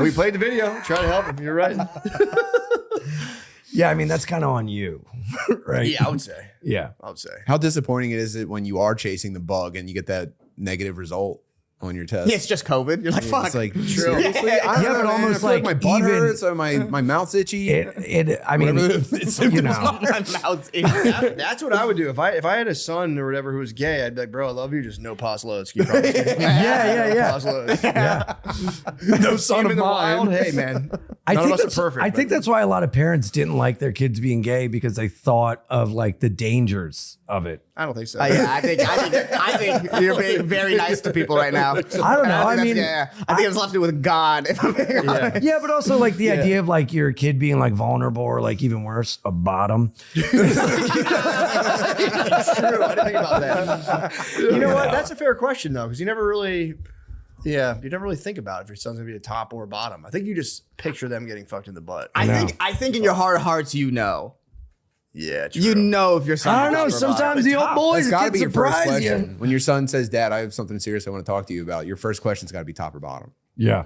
We played the video, try to help him. You're right. Yeah, I mean, that's kind of on you, right? Yeah, I would say. Yeah. I would say. How disappointing is it when you are chasing the bug and you get that negative result on your test? Yeah, it's just COVID. You're like, fuck. It's like, seriously? I don't Yeah, know, but man. almost I feel like my butt even- hurts or my mouth's itchy. I mean, Whatever the symptoms you know. are. My mouth's That's what I would do. If I had a son or whatever who was gay, I'd be like, bro, I love you. Just no pos loads. Can you promise me? Yeah. Pos loads. No son Him of in the wild, mine. hey, man. I None think of us that's, are perfect. I think that's why a lot of parents didn't like their kids being gay because they thought of like the dangers of it. I don't think so. Yeah, I think you're being very nice to people right now. I don't know. I mean, I think it has a lot to do with God. If I'm being honest. yeah, but also like the idea of like your kid being like vulnerable or like even worse, a bottom. It's true. I didn't think about that. You know what? That's a fair question though, because you never really think about if your son's gonna be a top or a bottom. I think you just picture them getting fucked in the butt. I think in your heart of hearts, you know. Yeah, true. You know if your son. I don't know. Sometimes the old boys That's got to can be your first surprise you. question. When your son says, "Dad, I have something serious I want to talk to you about," your first question's got to be top or bottom. Yeah.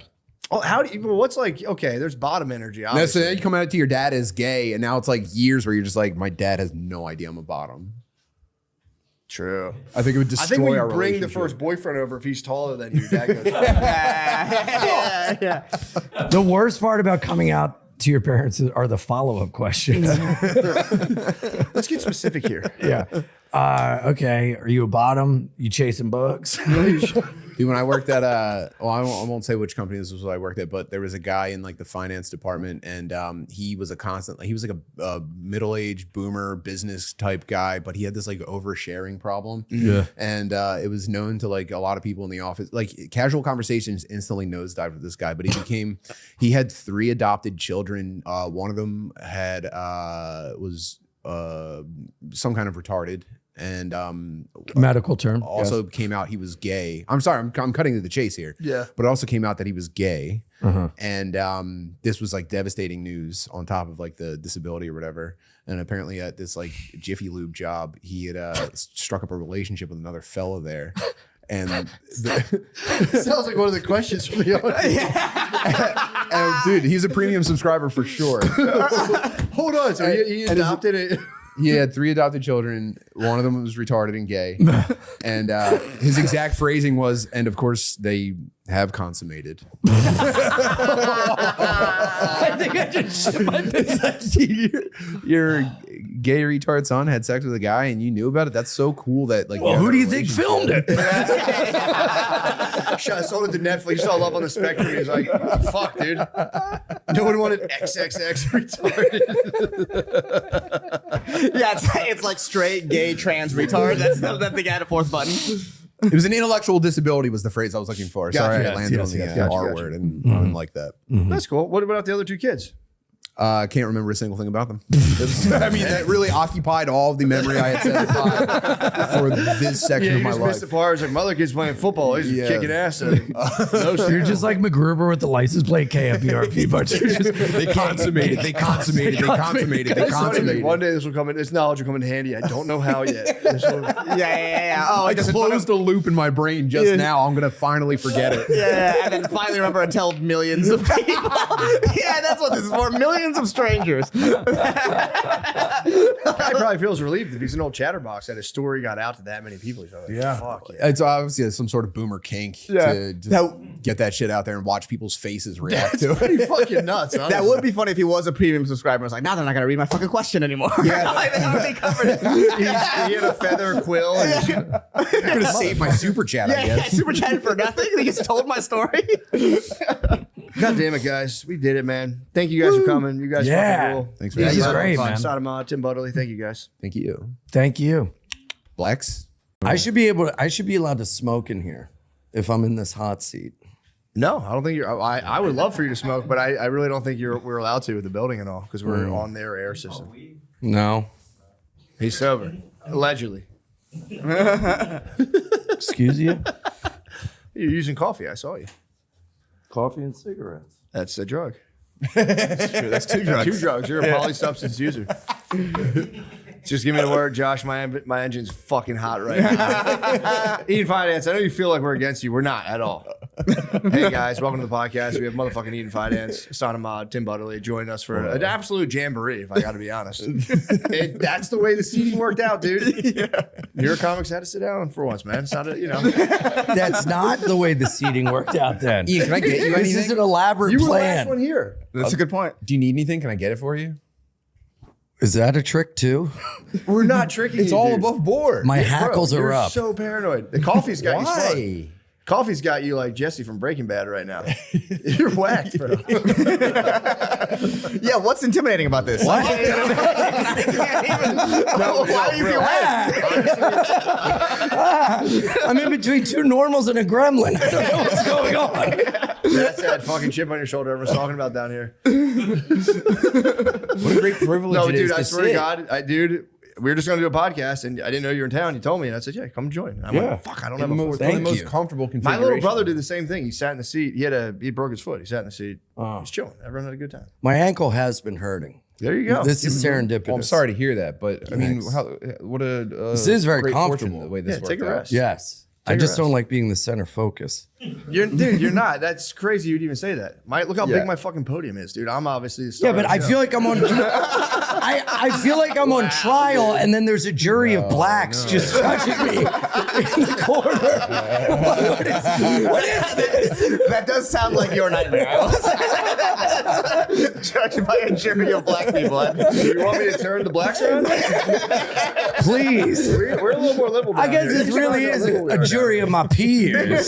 Oh, how do you? Well, what's like? Okay, there's bottom energy. No, so Obviously. then you come out to your dad as gay, and now it's like years where you're just like, my dad has no idea I'm a bottom. True. I think it would I destroy think when our you bring the relationship. first boyfriend over, if he's taller than you, dad goes. Yeah. The worst part about coming out to your parents are the follow-up questions. Let's get specific here. Yeah. Okay. Are you a bottom? You chasing bugs? Dude, when I worked at I won't say which company this was I worked at, but there was a guy in like the finance department, and he was like a middle-aged boomer business type guy, but he had this like oversharing problem. Yeah. And it was known to like a lot of people in the office, like casual conversations instantly nosedived with this guy, but he had 3 adopted children. One of them had was some kind of retarded. And Medical term. also came out he was gay. I'm sorry, I'm cutting to the chase here. Yeah. But it also came out that he was gay. Uh-huh. And this was like devastating news on top of like the disability or whatever. And apparently at this like Jiffy Lube job, he had struck up a relationship with another fellow there. And Sounds like one of the questions from the audience. and dude, he's a premium subscriber for sure. Hold on. So he adopted it. He had 3 adopted children. One of them was retarded and gay. And his exact phrasing was, and of course, they have consummated. I think I just shit my pants. Your gay retard son had sex with a guy and you knew about it? That's so cool that like. Well, who do you think filmed it? Sold it to Netflix. He saw Love on the Spectrum. He was like, fuck, dude. No one wanted XXX retarded. Yeah, it's like straight, gay, trans retard. That's the guy at a 4th button. It was an intellectual disability was the phrase I was looking for. Sorry, Gotcha. I landed Yes, on the yes, gotcha, R gotcha. word and I didn't like that. That's cool. What about the other 2 kids? I can't remember a single thing about them. I mean, that really occupied all of the memory I had set aside for this section of my missed life. the part. It's like, my other kid's playing football. He's Yeah. kicking ass. You're just like MacGruber with the license plate KFBRP, but you're just They consummated. They consummated. They consummated. They It's funny, consummated. like, one day this will come in. This knowledge will come in handy. I don't know how yet. Yeah. Oh, I it doesn't closed a loop in my brain just now. I'm gonna finally forget it. Yeah, and then finally remember and tell millions of people. Yeah, that's what this is for. Millions of strangers. He probably feels relieved if he's an old chatterbox that his story got out to that many people. He's like, Yeah. fuck yeah. It's obviously some sort of boomer kink to just get that shit out there and watch people's faces react to it. Pretty fucking nuts. That would be funny if he was a premium subscriber. I was like, now they're not gonna read my fucking question anymore. Yeah, like, they already covered it. He had a feather quill. And I'm gonna save my super chat, I Yeah, guess. super chatted for nothing. He just told my story. God damn it, guys. We did it, man. Thank you guys for coming. You guys Yeah. fucking cool. Thanks for This having is me. great, man. Sodoma, Tim Butterly. Thank you guys. Thank you. Thank you. Blex. I should be allowed to smoke in here if I'm in this hot seat. No, I don't think you're. I would love for you to smoke, but I really don't think we're allowed to with the building and all because we're on their air system. No. He's sober, allegedly. Excuse you? You're using coffee. I saw you. Coffee and cigarettes. That's a drug. That's 2 drugs. 2 drugs. You're a polysubstance user. Just give me the word, Josh. My engine's fucking hot right now. Eating Finance. I know you feel like we're against you. We're not at all. Hey guys, welcome to the podcast. We have motherfucking Eating Finance, Sonamod, Tim Butterly joining us for an absolute jamboree. If I got to be honest, that's the way the seating worked out, dude. Your comics had to sit down for once, man. It's not a, That's not the way the seating worked out then. Ian, can I get you This is anything? an elaborate You were the last plan. one here. That's a good point. Do you need anything? Can I get it for you? Is that a trick too? We're not tricking It's you, all dude. above board. My Bro, hackles are you're up. so paranoid. The coffee's got you smart. Why? Coffee's got you like Jesse from Breaking Bad right now. You're whacked, bro. Yeah, what's intimidating about this? What? Why do you feel bad? I'm in between two normals and a gremlin. I don't know what's going on. That's that fucking chip on your shoulder everyone's talking about down here. What a great privilege No, it is dude, I to swear to sit. God, dude, we were just going to do a podcast and I didn't know you were in town. You told me and I said, yeah, come join. And I went, fuck, I don't have a fourth. One of the Thank most you. comfortable My configuration. little brother did the same thing. He sat in the seat. He broke his foot. He sat in the seat. He's chilling. Everyone had a good time. My ankle has been hurting. There you go. This is serendipitous. Well, I'm sorry to hear that, but I mean, Thanks. what a This is very great fortune comfortable. the way this Yeah, worked take a out. rest. Yes. I Take a just rest. don't like being the center focus. You're not. That's crazy you'd even say that. Look how Yeah. big my fucking podium is, dude. I'm obviously the star Yeah, but of the I show. feel like I'm on. I feel like I'm on trial, and then there's a jury of blacks just judging me in the corner. What is this? That does sound like your nightmare. Judged by a jury of black people. Do you want me to turn the blacks around? Please. We're a little more liberal. I down guess here. this really is a jury of my peers.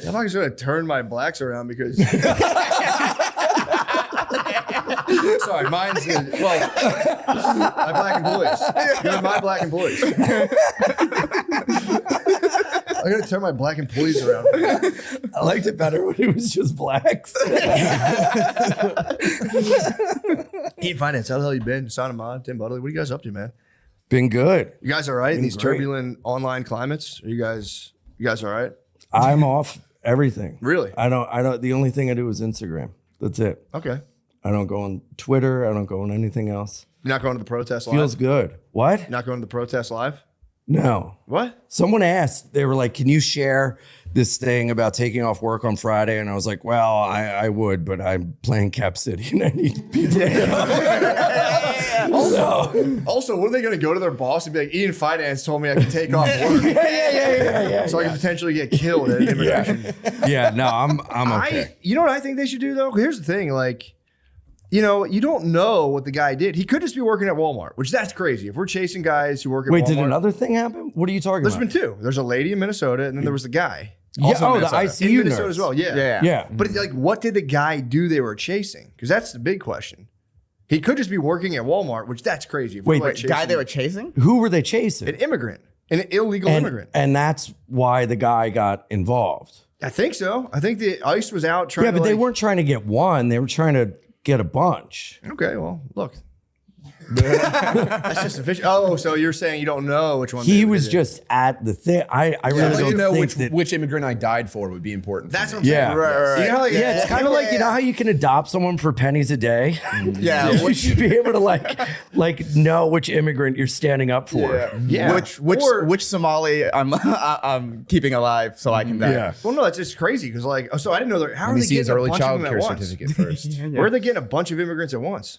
I'm not just going to turn my blacks around because. Sorry, mine's my black employees. They're my black employees. I'm going to turn my black employees around. I liked it better when it was just blacks. Eat Finance, how the hell you been? Son of Mod, Tim Butler, what are you guys up to, man? Been good. You guys all right in these great. turbulent online climates? Are you guys all right? I'm off everything. Really? I don't. The only thing I do is Instagram. That's it. Okay. I don't go on Twitter. I don't go on anything else. You're not going to the protest live? Feels good. What? You're not going to the protest live? No. What? Someone asked, they were like, can you share this thing about taking off work on Friday? And I was like, well, I would, but I'm playing Cap City and I need people to know. Also, what are they going to go to their boss and be like, Ian Finance told me I could take off work so I can potentially get killed at immigration? Yeah, no, I'm okay. You know what I think they should do, though? Here's the thing. Like, you know, you don't know what the guy did. He could just be working at Walmart, which that's crazy. If we're chasing guys who work at Wait, Walmart. did another thing happen? What are you talking There's about? been two. There's a lady in Minnesota, and then there was the guy. Yeah, Also in the Minnesota. ICU in Minnesota nurse. as well. Yeah. Yeah. But like, what did the guy do they were chasing? Because that's the big question. He could just be working at Walmart, which that's crazy. If Wait, we're, like, Guy chasing they were chasing? Who were they chasing? an immigrant, an illegal immigrant. And that's why the guy got involved. I think so. I think the ICE was out trying Yeah, to but they like- weren't trying to get one. They were trying to get a bunch. Okay, well, look. That's just official. Oh, so you're saying you don't know which one He they was did. just at the thing. I really I'd like don't to know think that. which immigrant I died for would be important. That's for what me. I'm saying. Yeah. Right. You know, like, Yeah, it's kind of like, you know how you can adopt someone for pennies a day? Yeah. You should be able to like know which immigrant you're standing up for. Yeah. Which Somali I'm keeping alive so I can die. Yeah. Well, no, it's just crazy because like, oh, so I didn't know that. How Let are me they see his getting a early bunch of child them care at once? certificate first. Where are they getting a bunch of immigrants at once?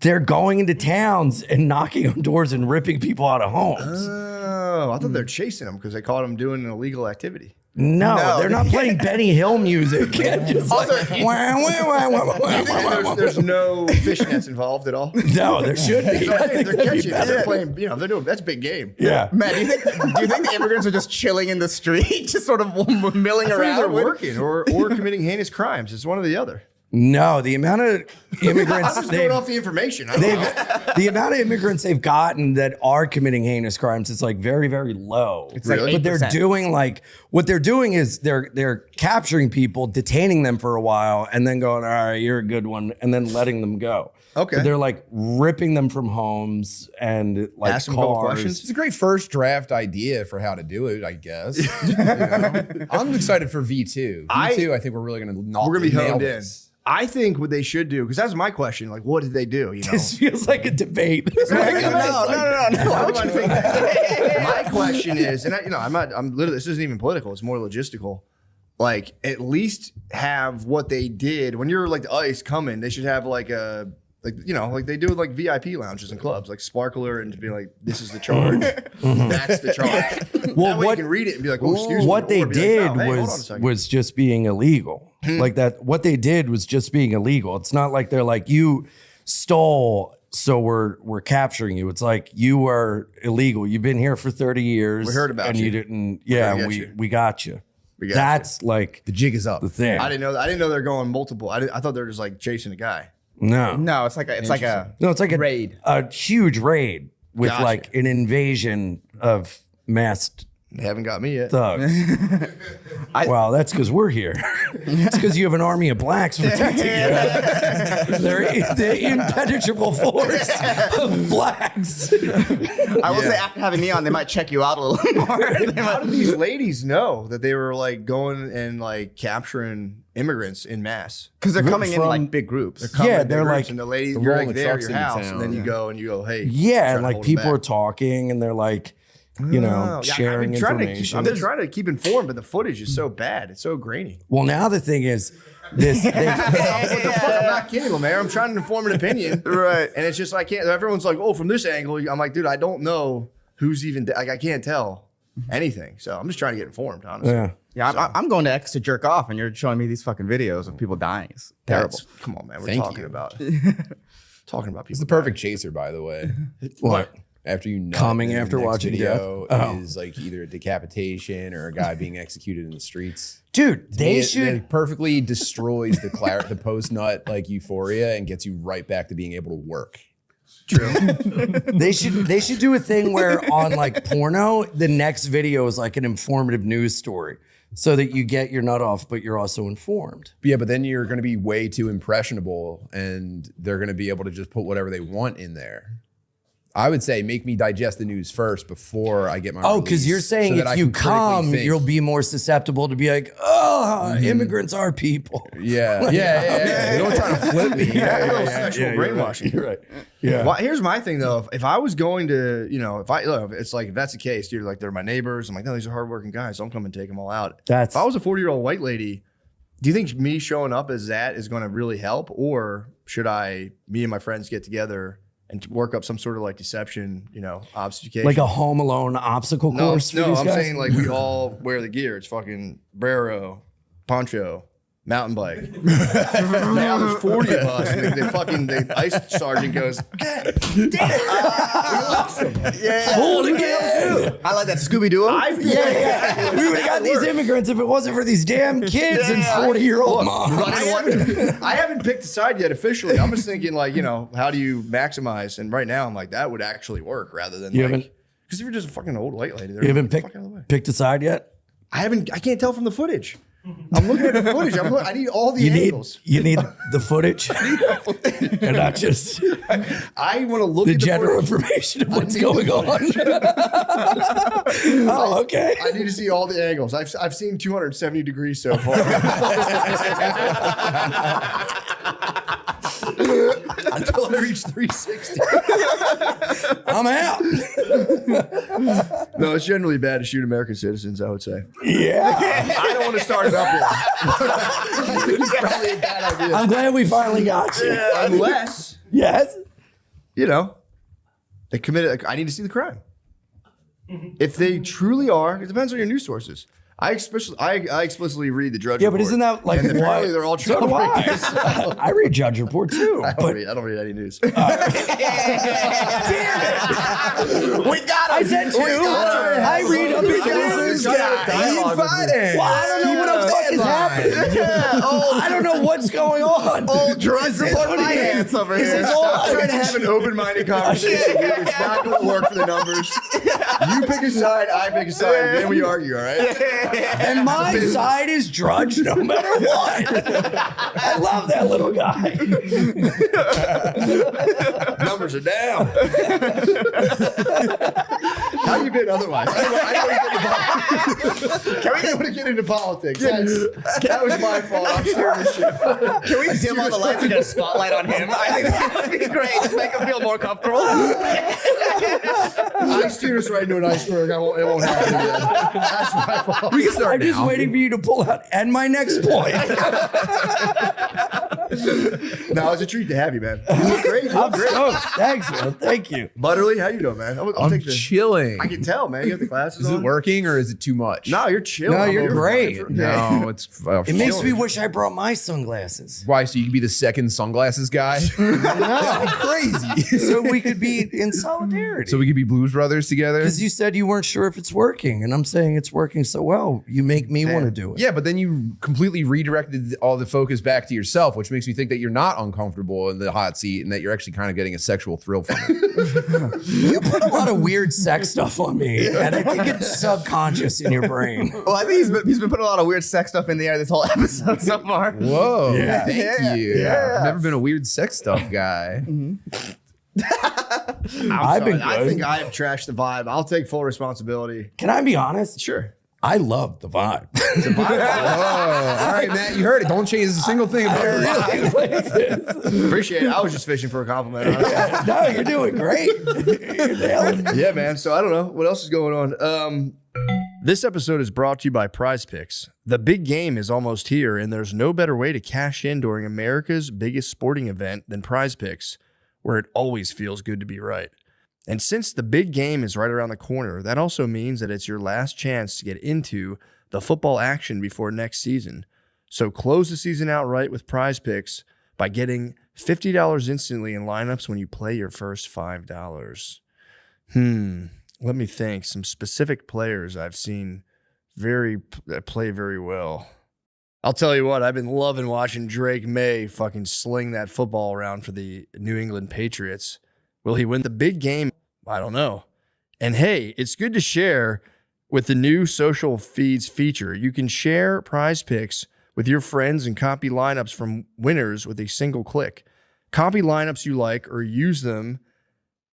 They're going into towns and knocking on doors and ripping people out of homes. Oh, I thought they were chasing them because they caught them doing an illegal activity. No, they're not playing Benny Hill music. Just like, wah, wah, wah, wah, wah, wah, wah. There's no fishnets involved at all. No, there should be. I think They're that'd be catching. better. They're playing. You know, they're doing. That's big game. Yeah. Man, do you think the immigrants are just chilling in the street, just sort of milling I around? they're with- working or committing heinous crimes. It's one or the other. No, the amount of immigrants I'm just going off the information. I don't know. the amount of immigrants they've gotten that are committing heinous crimes is like very, very low. It's like But they're 8%. doing what they're doing is they're capturing people, detaining them for a while, and then going, all right, you're a good one, and then letting them go. Okay. But they're like ripping them from homes and like Ask them a couple cars. questions. It's a great first draft idea for how to do it, I guess. You know? I'm excited for V2. V2, I think we're really going to We're gonna be nail honed in. this. I think what they should do, because that's my question. Like, what did they do? You know, This feels like a debate. No. my question is, and I'm literally, this isn't even political. It's more logistical. Like, at least have what they did when you're like the ICE coming. They should have like a. Like, you know, like they do with like VIP lounges and clubs, like sparkler, and to be like, this is the charge. That's the charge. Well, that way what- you can read it and be like, oh, excuse me. What they Or be like, did "No, hey, hold on a was second." was just being illegal. Like that. What they did was just being illegal. It's not like they're like you stole so we're capturing you. It's like you are illegal. You've been here for 30 years. We heard about and you. you didn't. Yeah, gotta we get you. we got you. We got That's like The jig is up. the thing. I didn't know they're going multiple. I thought they were just like chasing a guy. No, No, it's like a no, it's like a raid. a huge raid with Gotcha. like an invasion of masked They haven't got me yet. thugs. Well, that's because we're here. It's because you have an army of blacks protecting you. They're the impenetrable force of blacks. I will say after having me on, they might check you out a little more. How did these ladies know that they were like going and like capturing immigrants in mass? Because they're coming in From- like big groups. Coming Yeah, in big they're groups, like- and the lady, they're you're rolling like the there at trucks your into house, town. and then you go and you go, hey, Yeah, trying and to like hold people them are back. talking and they're like, you know, sharing I've been trying information. I've been trying to keep informed, but the footage is so bad. It's so grainy. Well, now the thing is, this What the fuck? I'm not kidding, Lemaire. I'm trying to inform an opinion. Right. And it's just, I can't, everyone's like, oh, from this angle. I'm like, dude, I don't know who's even, like, I can't tell anything. So I'm just trying to get informed, honestly. yeah. Yeah, I'm going to X to jerk off, and you're showing me these fucking videos of people dying. It's terrible. That's- Come on, man. We're Thank talking you. about talking about people. He's the perfect chaser, by the way. What? After you nut, Coming and the after next watching video death? Oh. is like either a decapitation or a guy being executed in the streets. Dude, they It should. perfectly destroys the post nut like euphoria and gets you right back to being able to work. They should do a thing where on like porno, the next video is like an informative news story, so that you get your nut off, but you're also informed. Yeah, but then you're going to be way too impressionable, and they're going to be able to just put whatever they want in there. I would say make me digest the news first before I get my. Oh, because release, you're saying so that if I you can critically come, think. you'll be more susceptible to be like, oh, immigrants are people. Yeah. They don't try to flip me. Sexual brainwashing. You're right. Yeah. Well, here's my thing though. If I was going to, it's like, if that's the case, dude, like they're my neighbors. I'm like, no, these are hardworking guys. Don't come and take them all out. That's- if I was a 40-year-old white lady, do you think me showing up as that is going to really help? Or should me and my friends get together and work up some sort of like deception, obfuscation? Like a Home Alone obstacle course for these I'm guys? saying like we all wear the gear. It's fucking Brero, poncho, mountain bike. Now there's 40 of us. And the ice sergeant goes, okay, damn it. We lost him. Hold again. I like that Scooby Doo. Yeah. We would have got these immigrants if it wasn't for these damn kids and 40-year-old moms. I haven't picked a side yet officially. I'm just thinking like, how do you maximize? And right now I'm like, that would actually work rather than You like, haven't- because if you're just a fucking old white lady, You haven't get the fuck out of the way. picked a side yet? I can't tell from the footage. I'm looking at the footage. I need all the angles. You need the footage and not just I want to look the at the general footage. information of what's going on. Oh, okay. I need to see all the angles. I've seen 270 degrees so far. Until I reach 360. I'm out. No, it's generally bad to shoot American citizens, I would say. Yeah. I don't want to start it up here. I think it's probably a bad idea. I'm glad we finally got you. Unless, Yes. they committed, I need to see the crime. If they truly are, it depends on your news sources. I explicitly read the Drudge Yeah, Report. but isn't that like and apparently why? they're all So do I. troublemakers. I read Judge Report too. I But don't read any news. We got him. I said two. I read other sources. Well, I don't know what the fuck is happening. I don't know what's going on. Old Drudge Is this Report what it finance is? over Is here. this all- I'm trying to have an open-minded conversation. Dude. It's not going to work for the numbers. You pick a side, I pick a side, and then we argue, all right? And my side is Drudge no matter what. I love that little guy. Numbers are down. How you been otherwise? I don't want to get into politics. That was my fault. I'm sure this shit. Can we dim all the lights and get a spotlight on him? I think that would be great. Just make him feel more comfortable. I steered us right into an iceberg. It won't happen again. That's my fault. We can start I'm just now. waiting for you to pull out. And my next point. No, it's a treat to have you, man. You look great. You I'm look great. stoked. Thanks, man. Thank you. Butterly, how you doing, man? I'll I'm take this. chilling. I can tell, man. You have the glasses Is it on. working or is it too much? No, you're chill. No, you're great. No, it's It makes me wish I brought my sunglasses. Why? So you can be the second sunglasses guy? That'd be crazy. So we could be in solidarity. So we could be Blues Brothers together. Because you said you weren't sure if it's working, and I'm saying it's working so well, you make me want to do it. Yeah, but then you completely redirected all the focus back to yourself, which makes me think that you're not uncomfortable in the hot seat and that you're actually kind of getting a sexual thrill from it. You put a lot of weird sex stuff on me, and I think it's subconscious in your brain. Well, I think he's been putting a lot of weird sex stuff in the air this whole episode so far. Whoa. Yeah. Thank Yeah. you. Yeah. I've never been a weird sex stuff guy. I've been good. I think I have trashed the vibe. I'll take full responsibility. Can I be honest? Sure. I love the vibe. Oh, all right, Matt, you heard it. Don't change a single thing about it. Appreciate it. I was just fishing for a compliment. Honestly. No, you're doing great. You're nailing it. Yeah, man. So I don't know what else is going on. This episode is brought to you by PrizePicks. The big game is almost here, and there's no better way to cash in during America's biggest sporting event than PrizePicks, where it always feels good to be right. And since the big game is right around the corner, that also means that it's your last chance to get into the football action before next season. So close the season out right with PrizePicks by getting $50 instantly in lineups when you play your first $5. Let me think. Some specific players I've seen play very well. I'll tell you what, I've been loving watching Drake May fucking sling that football around for the New England Patriots. Will he win the big game? I don't know. And hey, it's good to share with the new social feeds feature. You can share prize picks with your friends and copy lineups from winners with a single click. Copy lineups you like or use them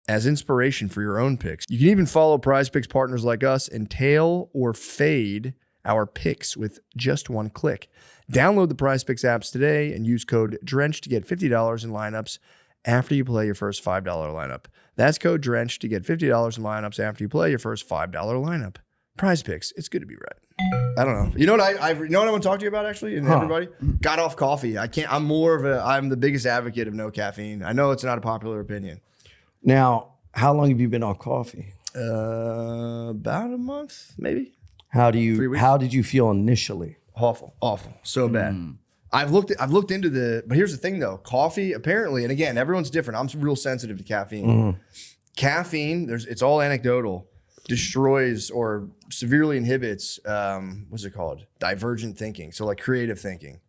as inspiration for your own picks. You can even follow Prize Picks partners like us and tail or fade our picks with just one click. Download the Prize Picks apps today and use code DRENCH to get $50 in lineups after you play your first $5 lineup. That's code DRENCH to get $50 in lineups after you play your first $5 lineup. Prize Picks, it's good to be right. I don't know. You know what I want to talk to you about actually, and everybody got off coffee. I'm the biggest advocate of no caffeine. I know it's not a popular opinion. Now, how long have you been off coffee? About a month, maybe. 3 weeks. How did you feel initially? Awful, so bad. I've looked into but here's the thing though, coffee apparently, and again, everyone's different. I'm real sensitive to caffeine. Caffeine, it's all anecdotal, destroys or severely inhibits, what's it called? Divergent thinking. So like creative thinking.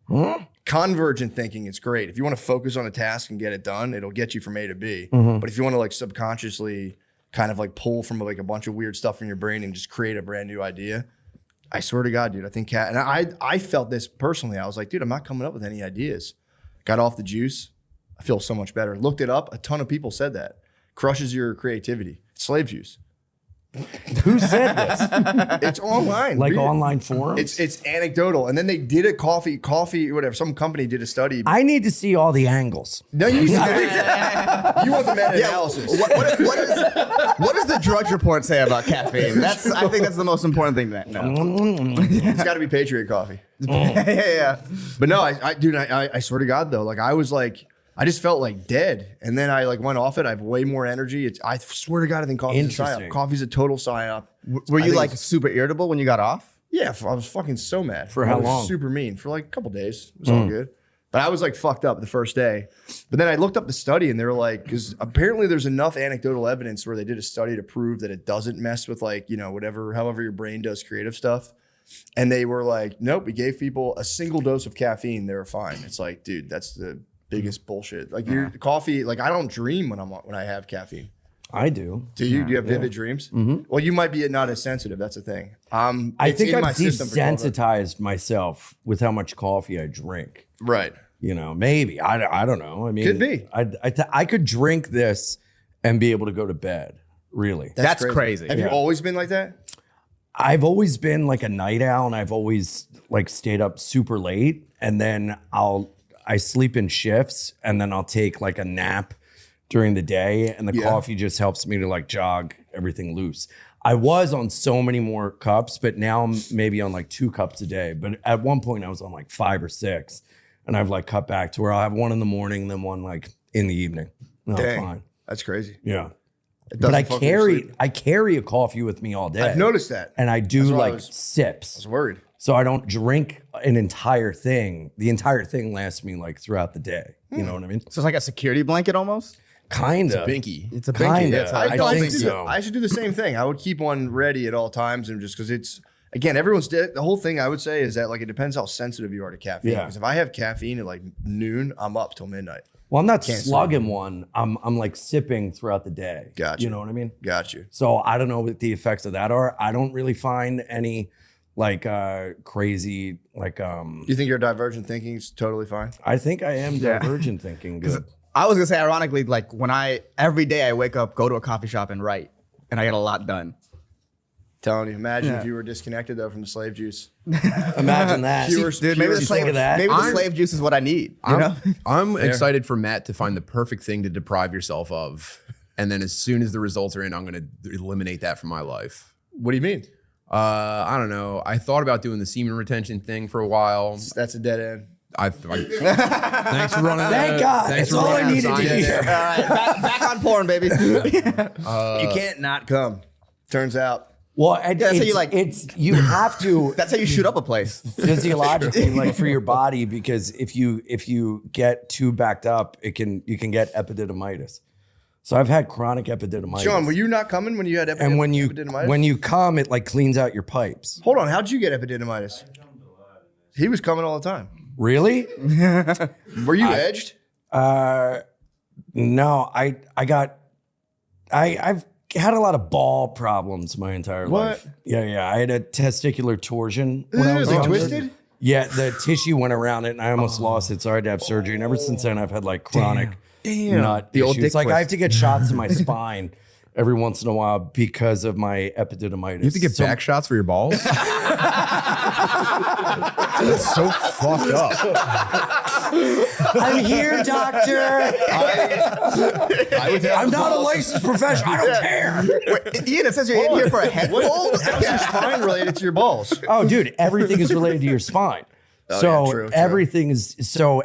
Convergent thinking, it's great. If you want to focus on a task and get it done, it'll get you from A to B. But if you want to like subconsciously kind of like pull from like a bunch of weird stuff in your brain and just create a brand new idea, I swear to God, dude, I think and I felt this personally. I was like, dude, I'm not coming up with any ideas. Got off the juice. I feel so much better. Looked it up. A ton of people said that. Crushes your creativity. Slave juice. Who said this? It's online. Like Read it. online forums? It's anecdotal. And then they did a coffee, whatever. Some company did a study. I need to see all the angles. No, you want the meta-analysis. What does the Drudge Report say about caffeine? I think that's the most important thing to know. It's got to be Patriot coffee. Yeah. But no, I swear to God though, like I was like, I just felt like dead. And then I like went off it. I have way more energy. I swear to God, I think coffee's a psyop. Coffee's a total psyop. Were you like super irritable when you got off? Yeah, I was fucking so mad. For how I was long? Super mean. For like a couple days. It was all good. But I was like fucked up the first day. But then I looked up the study and they were like, because apparently there's enough anecdotal evidence where they did a study to prove that it doesn't mess with like, you know, however your brain does creative stuff. And they were like, nope, we gave people a single dose of caffeine. They were fine. It's like, dude, that's the biggest bullshit. Like your coffee, like I don't dream when I have caffeine. I do. Do you? Do you have vivid dreams? Well, you might be not as sensitive. That's the thing. I think I've desensitized myself with how much coffee I drink. Right. You know, maybe. I don't know. I mean, Could be. I could drink this and be able to go to bed. Really. That's crazy. Have you always been like that? I've always been like a night owl, and I've always like stayed up super late, and then I sleep in shifts, and then I'll take like a nap during the day, and the coffee just helps me to like jog everything loose. I was on so many more cups, but now I'm maybe on like 2 cups a day. But at one point I was on like 5 or 6, and I've like cut back to where I'll have one in the morning and then one like in the evening. No, Dang. fine. That's crazy. Yeah. It But doesn't fuck with your sleep. I carry a coffee with me all day. I've noticed that. And I do That's why I like was sips. worried. So I don't drink an entire thing. The entire thing lasts me like throughout the day. You know what I mean? So it's like a security blanket almost. Kind of. Binky. It's a Kinda. That's how I think so. I should do the same thing. I would keep one ready at all times, and just because it's again, the whole thing I would say is that like it depends how sensitive you are to caffeine. Yeah. Because if I have caffeine at like noon, I'm up till midnight. Well, I'm not Can't slugging one. I'm like sipping throughout the day. Gotcha. You know what I mean? Got you. So I don't know what the effects of that are. I don't really find any like crazy like Do you think your divergent thinking is totally fine? I think I am divergent thinking good. I was gonna say, ironically, like when every day I wake up, go to a coffee shop and write, and I get a lot done. Telling you, imagine Yeah. if you were disconnected though from the slave juice. Imagine that. Pure- Dude, maybe the pure slave, of that? maybe the slave juice is what I need. You know? I'm excited for Matt to find the perfect thing to deprive yourself of. And then as soon as the results are in, I'm going to eliminate that from my life. What do you mean? I don't know. I thought about doing the semen retention thing for a while. That's a dead end. Thanks for running that. Thank God. Thanks That's for all I running needed to science. hear. All right, back on porn, baby. You can't not come. Turns out. Well, that's how you like- you have to That's how you shoot up a place. physiologically like for your body, because if you get too backed up, you can get epididymitis. So I've had chronic epididymitis. Sean, were you not coming when you had and when epididymitis? you come, it like cleans out your pipes. Hold on, how'd you get epididymitis? He was coming all the time. Really? Were you edged? No, I've had a lot of ball problems my entire life. Yeah. I had a testicular torsion when I was Like younger. twisted? Yeah, the tissue went around it and I almost lost it, so I had to have surgery. And ever since then, I've had like chronic nut The old issues. dick Like I twist. have to get shots in my spine every once in a while because of my epididymitis. You have to get back shots for your balls? That's so fucked up. I'm here, doctor. I'm not a licensed professional. I don't care. Wait, Ian, it says you're in here for a head cold. How's your spine related to your balls? Oh, dude, everything is related to your spine. Oh, So yeah, true.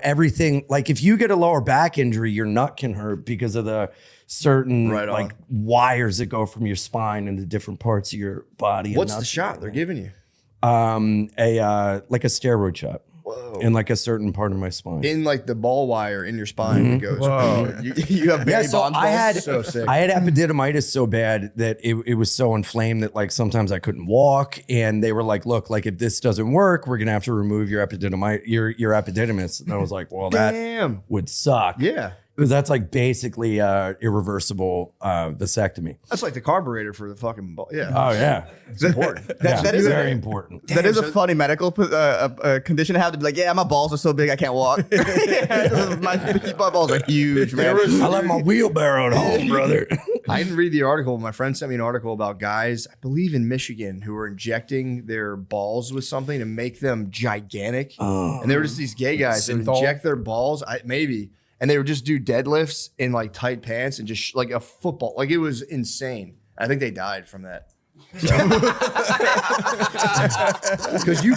everything like if you get a lower back injury, your nut can hurt because of the certain Right on. like wires that go from your spine into different parts of your body. and What's the nuts. shot they're giving you? Like a steroid shot. Whoa. In like a certain part of my spine. In like the ball wire in your spine goes. Whoa. You have Barry so Bonds I balls? had So sick. I had epididymitis so bad that it was so inflamed that like sometimes I couldn't walk, and they were like, "Look, like if this doesn't work, we're gonna have to remove your epididymis." And I was like, "Well, that Damn. would suck." Yeah. Because that's like basically irreversible vasectomy. That's like the carburetor for the fucking ball. Yeah. Oh yeah, It's important. that is very important. That is a so- funny medical condition to have to be like, yeah, my balls are so big I can't walk. my balls are huge, man. I left my wheelbarrow at home, brother. I didn't read the article. My friend sent me an article about guys, I believe in Michigan, who were injecting their balls with something to make them gigantic. And they were just these gay guys that would Synthol? inject their balls, maybe, and they would just do deadlifts in like tight pants and just like a football. Like it was insane. I think they died from that. Because you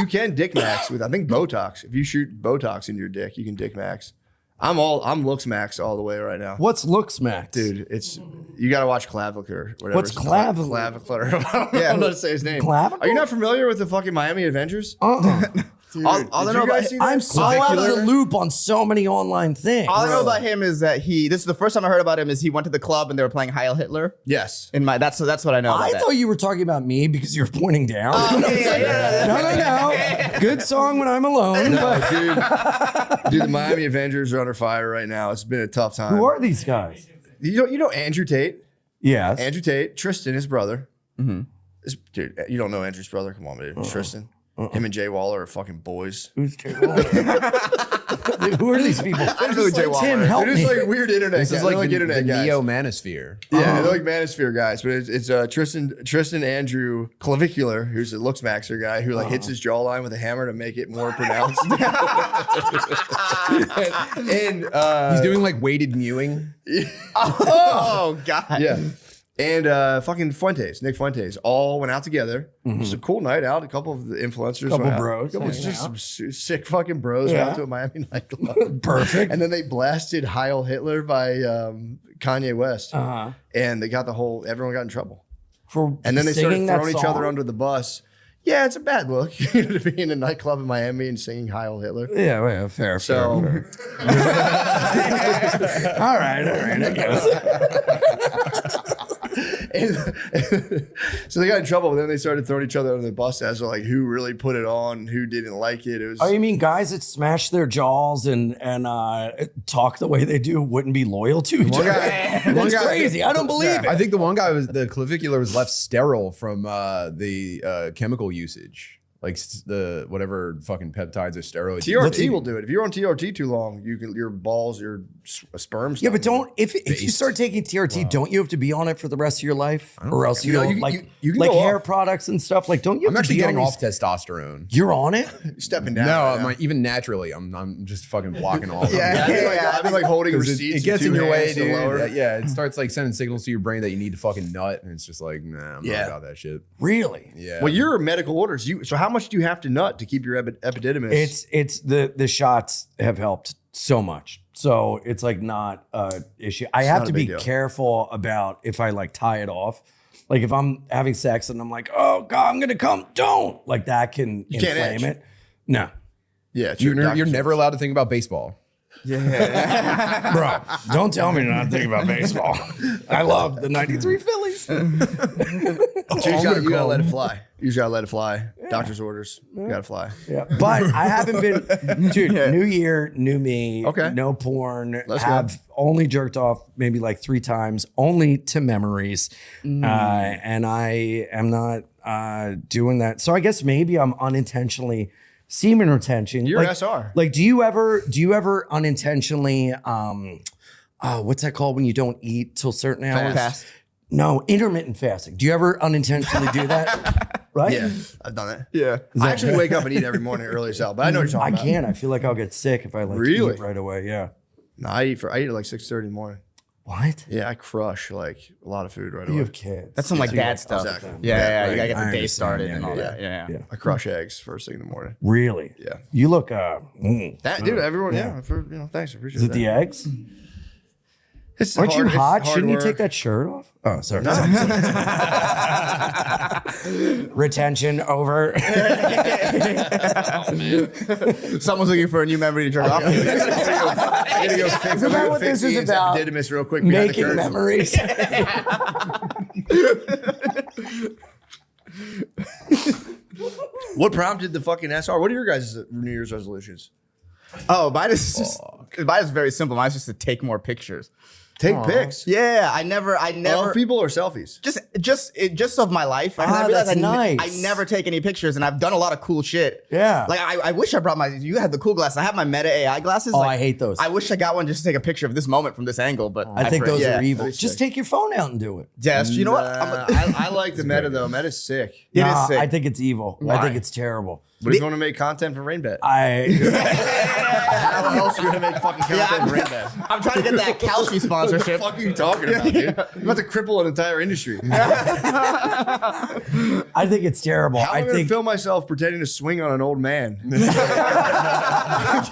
can dick max with, I think, Botox. If you shoot Botox into your dick, you can dick max. I'm looks max all the way right now. What's looks max, Dude, you got to watch Clavicle. Whatever. What's Clavicle? Clavicle. I don't know how to say his name. Clavicle? Are you not familiar with the fucking Miami Adventures? Dude, All I did know you guys about- see that? I'm so out of the Clavicular? loop on so many online things. All I know about him is that this is the first time I heard about him is he went to the club and they were playing Heil Hitler. Yes. That's what I know about I that. thought you were talking about me because you were pointing down. No. Good song when I'm alone. But Dude, the Miami Avengers are under fire right now. It's been a tough time. who are these guys? You know Andrew Tate? Yes. Andrew Tate, Tristan, his brother. Dude, you don't know Andrew's brother? Come on, dude. Tristan. Him and Jay Waller are fucking boys. Who's Jay Waller? Dude, who are these people? I don't know who Jay Waller Tim, is. help They're me. just like weird internet This guys. is They're like the internet guys. Neo Manosphere. Yeah, they're like Manosphere guys, but it's Tristan Andrew Clavicular, who's a looks maxer guy who like hits his jawline with a hammer to make it more pronounced. and He's doing like weighted mewing. Oh God. yeah, and fucking Nick Fuentes, all went out together. It was a cool night out. A couple of the influencers, Couple went out. bros It was hanging just out. some sick fucking bros went out to a Miami nightclub. Perfect. And then they blasted Heil Hitler by Kanye West, and they got everyone got in trouble. And then they started throwing each other under the bus. Yeah, it's a bad look to be in a nightclub in Miami and singing Heil Hitler. Yeah, well, fair. So, all right, I guess. So they got in trouble, but then they started throwing each other under the bus as to like who really put it on, who didn't like it. It was. Oh, you mean guys that smash their jaws and talk the way they do wouldn't be loyal to each other? That's crazy. I don't believe it. I think the one guy the clavicular was left sterile from the chemical usage. Like the whatever fucking peptides or steroids. TRT will do it. If you're on TRT too long, your balls, your sperm. Yeah, but don't if you start taking TRT, don't you have to be on it for the rest of your life, or else you don't like hair products and stuff? Like, don't you? I'm actually getting off testosterone. You're on it. Stepping down. No, even naturally, I'm just fucking blocking all of them. I've been like holding 'Cause receipts. It gets in your way, dude. Lower. Yeah, it starts like sending signals to your brain that you need to fucking nut, and it's just like, nah, I'm not about that shit. Really? Yeah. Well, you're medical orders. So how much do you have to nut to keep your epididymis? It's the shots have helped so much. So it's like not a issue. I have to be careful about if I like tie it off. Like if I'm having sex and I'm like, oh God, I'm gonna come. Don't like that can inflame it. No. Yeah, you're never allowed to think about baseball. Yeah. Bro, don't tell me to not think about baseball. I love the 93 Phillies. So you gotta let it fly. You just gotta let it fly. Yeah. Doctor's orders. You gotta fly. Yeah. But I haven't been, dude, new year, new me. Okay. No porn. Let's have only jerked off maybe like 3 times, only to memories. And I am not doing that. So I guess maybe I'm unintentionally semen retention. You're like, SR. Like, do you ever unintentionally, what's that called when you don't eat till certain hours? Fast. No, intermittent fasting. Do you ever unintentionally do that? Right? Yeah, I've done it. Yeah. I actually wake up and eat every morning early as hell, but I know what you're talking about. I can't. I feel like I'll get sick if I like Really? eat right away. Yeah. No, I eat at like 6:30 in the morning. What? Yeah, I crush like a lot of food right away. You have kids. That's some like dad stuff. Exactly. Yeah, right. you gotta get the I day understand. started and all Yeah. that. Yeah. I crush eggs first thing in the morning. Really? Yeah. You look. That dude, everyone. Yeah, thanks. I appreciate Is it that. the eggs? It's Aren't you hard- it's hot? hard Shouldn't work. you take that shirt off? Oh, sorry. Retention over. Someone's looking for a new memory to jerk off. I gotta go fix, Isn't that what this is about? Epididymis real quick. behind the Making curtain. memories. What prompted the fucking SR? What are your guys' New Year's resolutions? Oh, mine is very simple. Mine is just to take more pictures. Take pics. Yeah, I never Of people or selfies? just of my life. I realized that's nice. I never take any pictures, and I've done a lot of cool shit. Yeah. Like I wish I brought you had the cool glasses. I have my Meta AI glasses. Oh, like, I hate those. I wish I got one just to take a picture of this moment from this angle, but I think those are evil. Very Just sick. take your phone out and do it. Yes, you know what? I like the Meta though. Meta's sick. It is Nah, sick. I think it's evil. I think it's terrible. But if you want to make content for RainBet, I how else are you gonna make fucking content for RainBet? I'm trying to get that Calci sponsorship. What the fuck are you talking about, dude? You're about to cripple an entire industry. I think it's terrible. How am I I gonna think film myself pretending to swing on an old man? Get out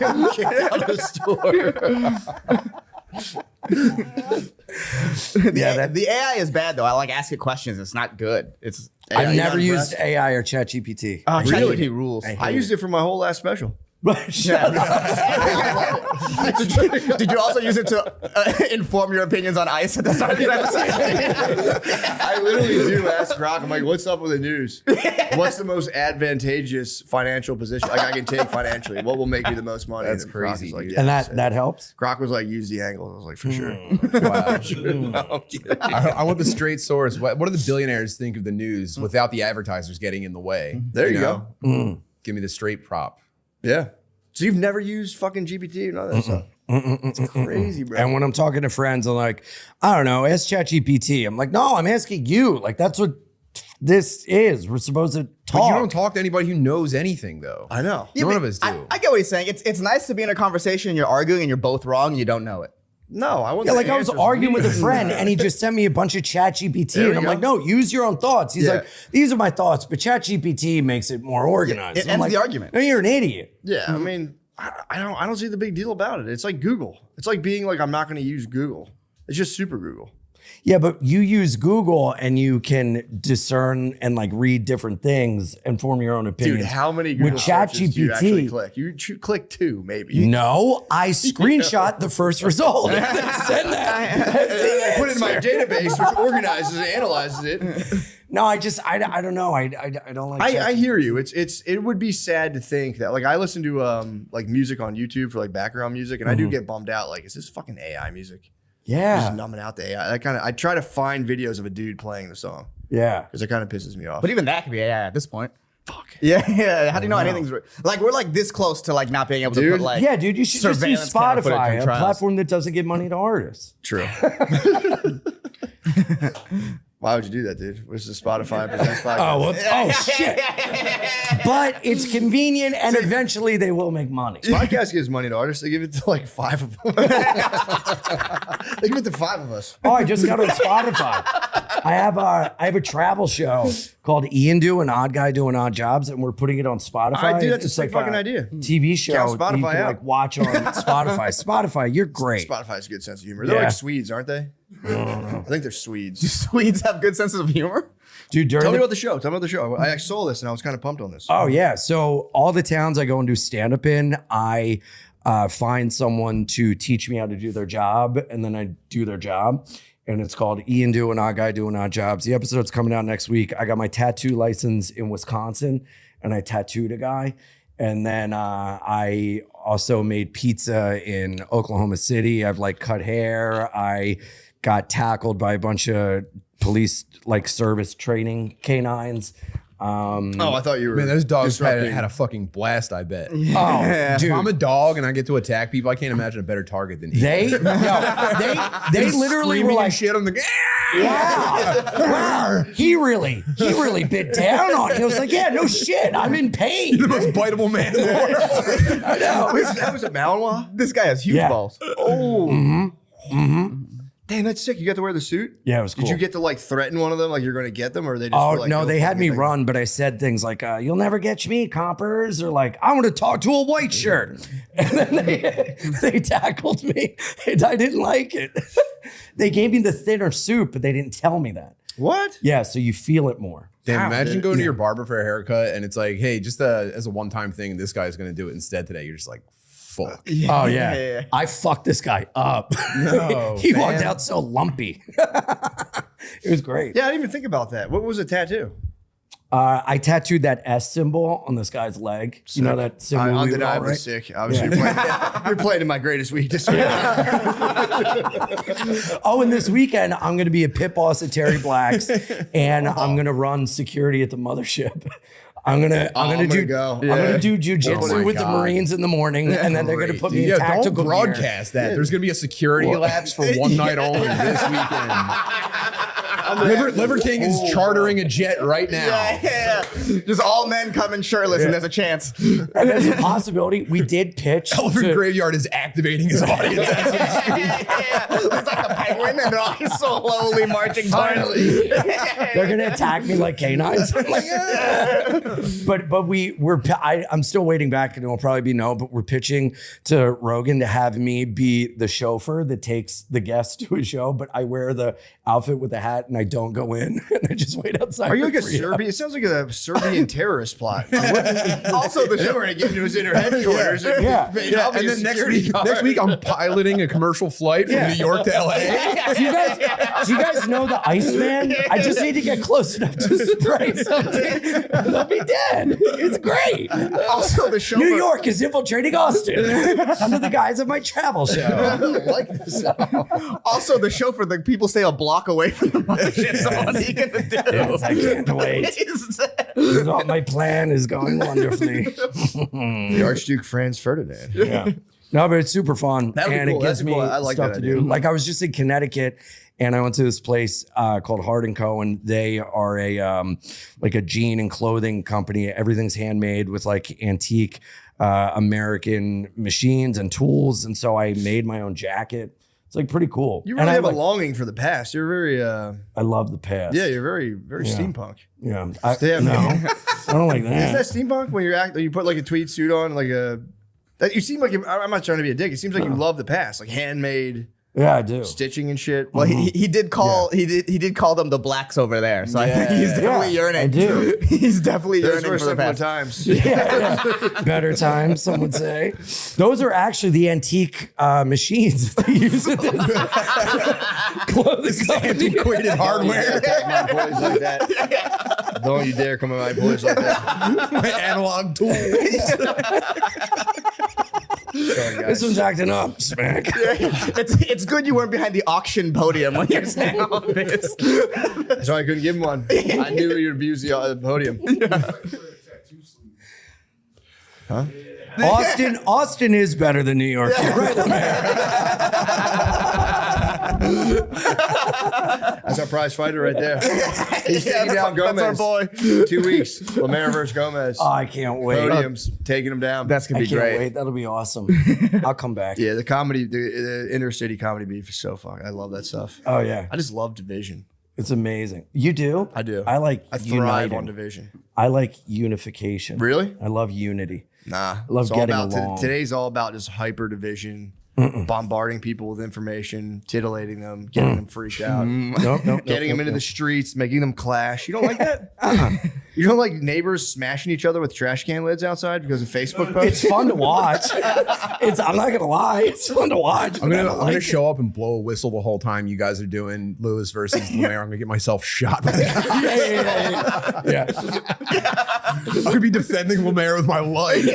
of the store. The AI is bad though. I like asking questions. It's not good. It's I've never not used impressed? AI or ChatGPT. Really? ChatGPT rules. I used it for my whole last special. Shut up. Did you also use it to inform your opinions on ICE at the start of this episode? I literally do ask Grok. I'm like, what's up with the news? What's the most advantageous financial position like I can take financially? What will make you the most money? That's And Grok crazy, was like, dude. yeah, And that's it. that helps. Grok was like, use the angle. I was like, for sure. Wow. I want the straight source. What do the billionaires think of the news without the advertisers getting in the way? There you know? go. Give me the straight prop. Yeah. So you've never used fucking GPT and all that stuff? It's crazy, bro. And when I'm talking to friends, I'm like, I don't know, ask ChatGPT. I'm like, no, I'm asking you. Like, that's what this is. We're supposed to talk. But you don't talk to anybody who knows anything, though. I know. Yeah, None but of us do. I get what he's saying. It's nice to be in a conversation, you're arguing and you're both wrong and you don't know it. No, I want. Yeah, the like I was answers arguing with a immediately. friend and he just sent me a bunch of chat GPT There and you I'm go. like, no, use your own thoughts. He's Yeah. like, these are my thoughts, but chat GPT makes it more organized. It I'm ends like, the argument. No, you're an idiot. Yeah, I mean, I don't see the big deal about it. It's like Google. It's like being like, I'm not going to use Google. It's just super Google. Yeah, but you use Google and you can discern and like read different things and form your own opinions. Dude, how many Google with searches do you actually ChatGPT? click? You click 2, maybe. No, I screenshot the first result. And then send that. I put it in my database, which organizes and analyzes it. No, I don't know. I don't like. I hear you. It would be sad to think that like I listen to like music on YouTube for like background music, and I do get bummed out. Like, is this fucking AI music? Yeah. Just numbing out the AI. I try to find videos of a dude playing the song Yeah. because it kind of pisses me off. But even that could be AI at this point. Fuck. Yeah. How do you know anything's like? We're like this close to like not being able to Dude. put like Yeah, dude, you should just use surveillance camera footage Spotify, from a trials. platform that doesn't give money to artists. True. Why would you do that, dude? What's the Spotify presents podcast? Oh, well, oh shit. But it's convenient and eventually they will make money. Podcast gives money to artists. They give it to like 5 of them. They give it to 5 of us. Oh, I just got on Spotify. I have a travel show called Ian Doing Odd Guy Doing Odd Jobs, and we're putting it on Spotify. Dude, that's a It's sick like fucking idea. TV show Count that you Spotify can out. like watch on Spotify. Spotify, you're great. Spotify's a good sense of humor. They're Yeah. like Swedes, aren't they? I think they're Swedes. Swedes have good senses of humor. Dude, during Tell me the- about the show. Tell me about the show. I saw this and I was kind of pumped on this. Oh yeah. So all the towns I go and do stand up in, I find someone to teach me how to do their job, and then I do their job. And it's called Ian Doing Odd Guy Doing Odd Jobs. The episode's coming out next week. I got my tattoo license in Wisconsin, and I tattooed a guy. And then I also made pizza in Oklahoma City. I've like cut hair. I got tackled by a bunch of police like service training canines. Oh, I thought you were. Man, those dogs disrupting. had a fucking blast, I bet. Oh, If dude. I'm a dog and I get to attack people, I can't imagine a better target than he. They literally were Screaming like, and shit on the. wow, he really bit down on it. He was like, yeah, no shit, I'm in pain. The most biteable man in the world. I know. That was a Malinois? This guy has huge Yeah. balls. Oh. Damn, that's sick. You got to wear the suit? Yeah, it was cool. Did you get to like threaten one of them like you're going to get them, or they just Oh were like, no, "Go they had fucking me thing"? run, but I said things like, "You'll never catch me, coppers," or like, "I want to talk to a white shirt," and then they tackled me, and I didn't like it. They gave me the thinner suit, but they didn't tell me that. What? Yeah, so you feel it more. Damn, Wow, imagine dude. going to your barber for a haircut and it's like, hey, just as a one-time thing, this guy's going to do it instead today. You're just like, fuck. Oh yeah, I fucked this guy up. No, he man. walked out so lumpy. It was great. Yeah, I didn't even think about that. What was a tattoo? I tattooed that S symbol on this guy's leg. You know that symbol? we would all Undeniably write? sick. Obviously, you're playing in my greatest weakness. Oh, and this weekend I'm going to be a pit boss at Terry Black's, and I'm going to run security at the mothership. I'm gonna do jujitsu Oh my with the God. Marines in the morning, and then they're gonna put me in Yeah, tactical don't gear. broadcast that. There's going to be a security lapse for one night only this weekend. Liver King is chartering a jet right now. Yeah. Just all men coming shirtless, and there's a chance. And there's a possibility. We did pitch. Elephant to- Graveyard is activating his audience. It's like the penguin, and they're all slowly marching Finally. They're gonna attack me like canines. I'm like, "Ah." But I'm still waiting back, and it'll probably be no. But we're pitching to Rogan to have me be the chauffeur that takes the guests to a show. But I wear the outfit with the hat, and I don't go in, and I just wait outside. Are you for like a 3 hours. Serbian? It sounds like a Serbian terrorist plot. Also, the They show. were going to get into his inner headquarters. Yeah. Yeah, and then next week I'm piloting a commercial flight from New York to LA. Do you guys know the Iceman? I just need to get close enough to spray something. They'll be dead. It's great. Also, the show. New York is infiltrating Austin under the guise of my travel show. I like this. Also, the show for the people stay a block away from the mothership. So what are you gonna do? Yes, I can't wait. My plan is going wonderfully. The Archduke Franz Ferdinand. Yeah. No, but it's super fun. That'd be And cool. it gives That'd be me cool. I like stuff that to do. idea. Like I was just in Connecticut and I went to this place called Hard & Co. and they are like a jean and clothing company. Everything's handmade with like antique American machines and tools. And so I made my own jacket It's like pretty cool. You And really I have a like- longing for the past. You're very, I love the past. yeah, you're very, very steampunk. Yeah. Damn, No, man. I don't like that. Isn't that steampunk when you put like a tweed suit on, like a? You seem like I'm not trying to be a dick. It seems like you love the past, like handmade Yeah, I do. stitching and shit. Well, he did call he did call them the blacks over there. So I think he's definitely yearning. I do. He's definitely Those yearning were for the simpler past. times. Yeah. Better times, some would say. Those are actually the antique machines that they use at this clothing company. Antiquated hardware. My boys like that. Don't you dare come at my boys like that. My analog tools. Sorry, guys. This one's acting up, Smack. It's good you weren't behind the auction podium when you're saying all this. That's why I couldn't give him one. I knew you'd abuse the podium. Huh? Austin is better than New York. You're right, That's our prize fighter right there. He's taking down Gomez. That's our boy. 2 weeks. Lemaire versus Gomez. Oh, I can't wait. Podiums taking him down. That's I gonna be can't great. wait. That'll be awesome. I'll come back. yeah. The comedy, the inner city comedy beef is so fun. I love that stuff. Oh yeah, I just love division. it's amazing. You do? I do. I like. I thrive uniting. on division. I like unification. Really? I love unity. Nah. Love it's all getting about along. Today's all about just hyper division, bombarding people with information, titillating them, getting them freaked out. Nope. Getting them into the streets, making them clash. You don't like that? You don't like neighbors smashing each other with trash can lids outside because of Facebook posts? It's fun to watch. I'm not gonna lie. It's fun to watch. I'm but I don't gonna like it. show up and blow a whistle the whole time you guys are doing Lewis versus Lemaire. I'm gonna get myself shot. Yeah. I'm gonna be defending Lemaire with my life.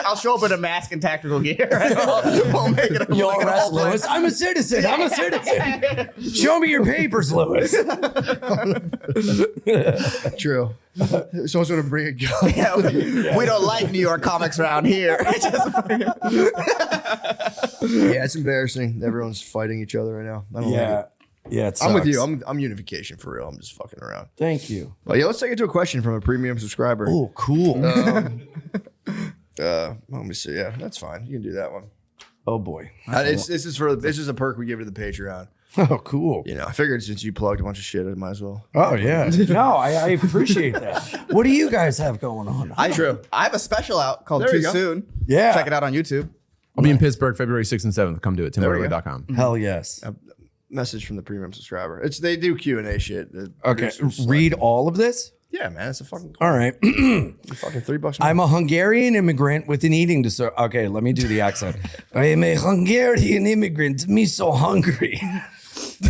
I'll show up in a mask and tactical gear. We'll make it You'll like an arrest all-play. Lewis. I'm a citizen. I'm a citizen. Show me your papers, Lewis. True. Someone's going to bring a gun. Yeah, we don't like New York comics around here. Yeah, it's embarrassing. Everyone's fighting each other right now. I don't like Yeah. it. Yeah. It I'm with sucks. you. I'm unification for real. I'm just fucking around. Thank you. Well, yeah, let's take it to a question from a premium subscriber. Oh, cool. Let me see. Yeah, that's fine. You can do that one. Oh boy. This is a perk we give to the Patreon. Oh, cool. You know, I figured since you plugged a bunch of shit, I might as well. Oh yeah. No, I appreciate that. What do you guys have going on? True. I have a special out called There Too you go. Soon. Yeah. Check it out on YouTube. I'll be in Pittsburgh February 6th and 7th. Come do it. TimBurley.com. Hell yes. Message from the premium subscriber. They do Q&A shit. The Okay. producers, like- Read all of this. Yeah, man. It's a fucking All right. fucking $3. I'm a Hungarian immigrant with an eating disorder. Okay, let me do the accent. I am a Hungarian immigrant. Me so hungry.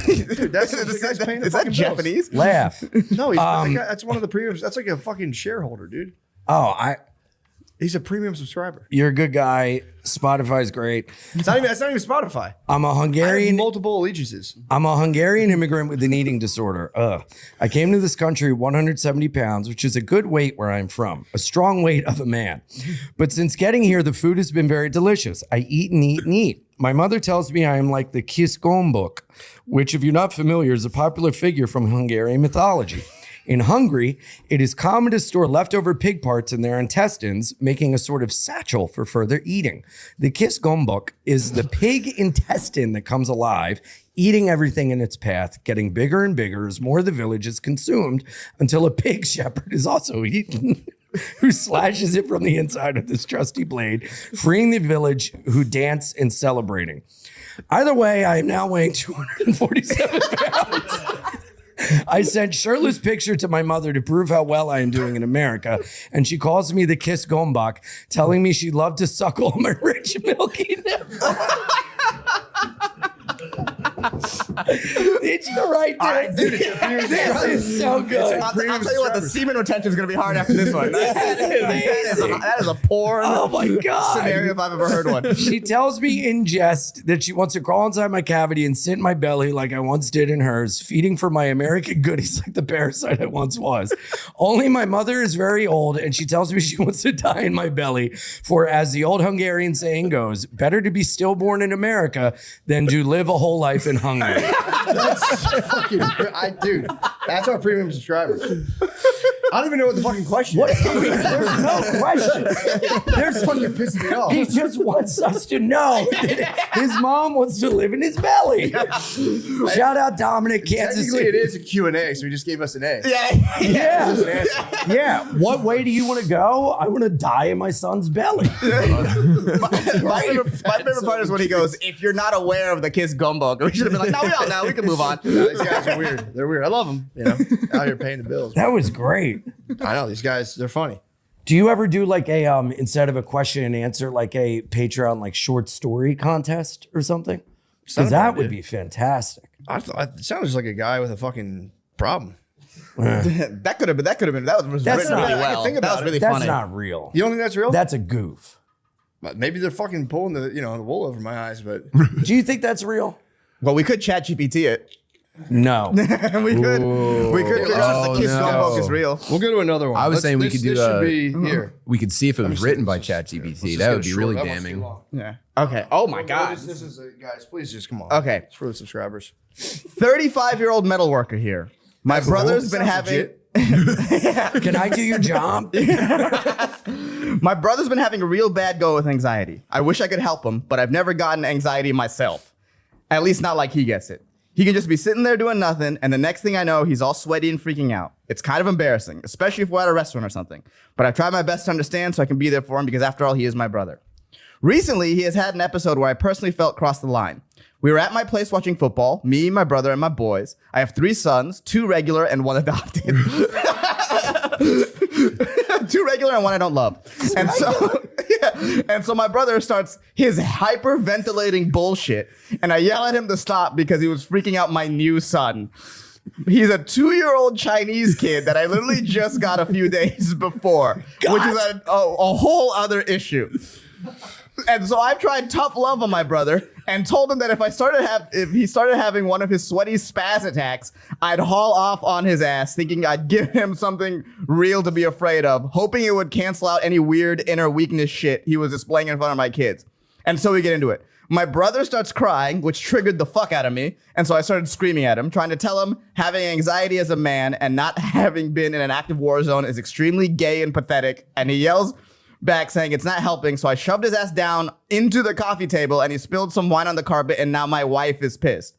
Dude, that's the guy's paying the Is that fucking bills. Japanese? Laugh. No, that's one of the premiums. That's like a fucking shareholder, dude. Oh, He's a premium subscriber. you're a good guy. Spotify's great. That's not even Spotify. I'm a I have Hungarian. multiple allegiances. I'm a Hungarian immigrant with an eating disorder. I came to this country 170 pounds, which is a good weight where I'm from, a strong weight of a man. But since getting here, the food has been very delicious. I eat and eat and eat. My mother tells me I am like the Kis Gombuk, which, if you're not familiar, is a popular figure from Hungarian mythology. In Hungary, it is common to store leftover pig parts in their intestines, making a sort of satchel for further eating. The Kis Gombuk is the pig intestine that comes alive, eating everything in its path, getting bigger and bigger as more of the village is consumed until a pig shepherd is also eaten. Who slashes it from the inside with this trusty blade, freeing the village who dance and celebrating. Either way, I am now weighing 247 pounds. I sent shirtless picture to my mother to prove how well I am doing in America, and she calls me the Kiss Gombach, telling me she'd love to suckle my rich milky nipple. It's the right thing. This is so good. I'll tell you what, the semen retention is going to be hard after this one. That is a poor Oh my God. scenario if I've ever heard one. She tells me in jest that she wants to crawl inside my cavity and sit in my belly like I once did in hers, feeding for my American goodies like the parasite I once was. Only my mother is very old, and she tells me she wants to die in my belly. For as the old Hungarian saying goes, better to be stillborn in America than to live a whole life in Hungary. That's fucking dude. That's our premium subscriber. I don't even know what the fucking question is. There's no question. There's Fucking pissing me off. He just wants us to know that his mom wants to live in his belly. Shout out Dominic, Kansas Technically, it City. is a Q&A, so he just gave us an A. Yeah. What way do you want to go? I want to die in my son's belly. My favorite part is when he goes, if you're not aware of the Kiss Gumbo, we should have been like, no, we all know, we can move on. No, these guys are weird. They're weird. I love them, out here paying the bills. That was great. I know, these guys, they're funny. Do you ever do like a instead of a question and answer, like a Patreon like short story contest or something? Because that would be fantastic. I thought it sounded just like a guy with a fucking problem. That could have been. That was That's written not- really I well. can think That about was it. really That's funny. not real. You don't think that's real? That's a goof. Maybe they're fucking pulling the wool over my eyes, but Do you think that's real? Well, we could chat GPT it. No. we could figure out if the Kiss no. Gumbo is real. we'll go to another one. I was saying we could do this should be here. We could see if it was written by ChatGPT. Let's That get would it be short. really That one's too damning. long. Yeah. Okay. Oh my God. This is guys, please just come on. Okay. It's for the subscribers. 35-year-old metal worker here. My brother's been Sounds having. legit. Can I do your job? My brother's been having a real bad go with anxiety. I wish I could help him, but I've never gotten anxiety myself. At least not like he gets it. He can just be sitting there doing nothing, and the next thing I know, he's all sweaty and freaking out. It's kind of embarrassing, especially if we're at a restaurant or something. But I've tried my best to understand so I can be there for him because after all, he is my brother. Recently, he has had an episode where I personally felt crossed the line. We were at my place watching football, me, my brother, and my boys. I have 3 sons, 2 regular and 1 adopted. 2 regular and 1 I don't love. And so my brother starts his hyperventilating bullshit, and I yell at him to stop because he was freaking out my new son. He's a 2-year-old Chinese kid that I literally just got a few days before, which is a whole other issue. And so I've tried tough love on my brother and told him that if he started having one of his sweaty spaz attacks, I'd haul off on his ass, thinking I'd give him something real to be afraid of, hoping it would cancel out any weird inner weakness shit he was displaying in front of my kids. And so we get into it. My brother starts crying, which triggered the fuck out of me. And so I started screaming at him, trying to tell him having anxiety as a man and not having been in an active war zone is extremely gay and pathetic. And he yells back saying it's not helping. So I shoved his ass down into the coffee table and he spilled some wine on the carpet, and now my wife is pissed.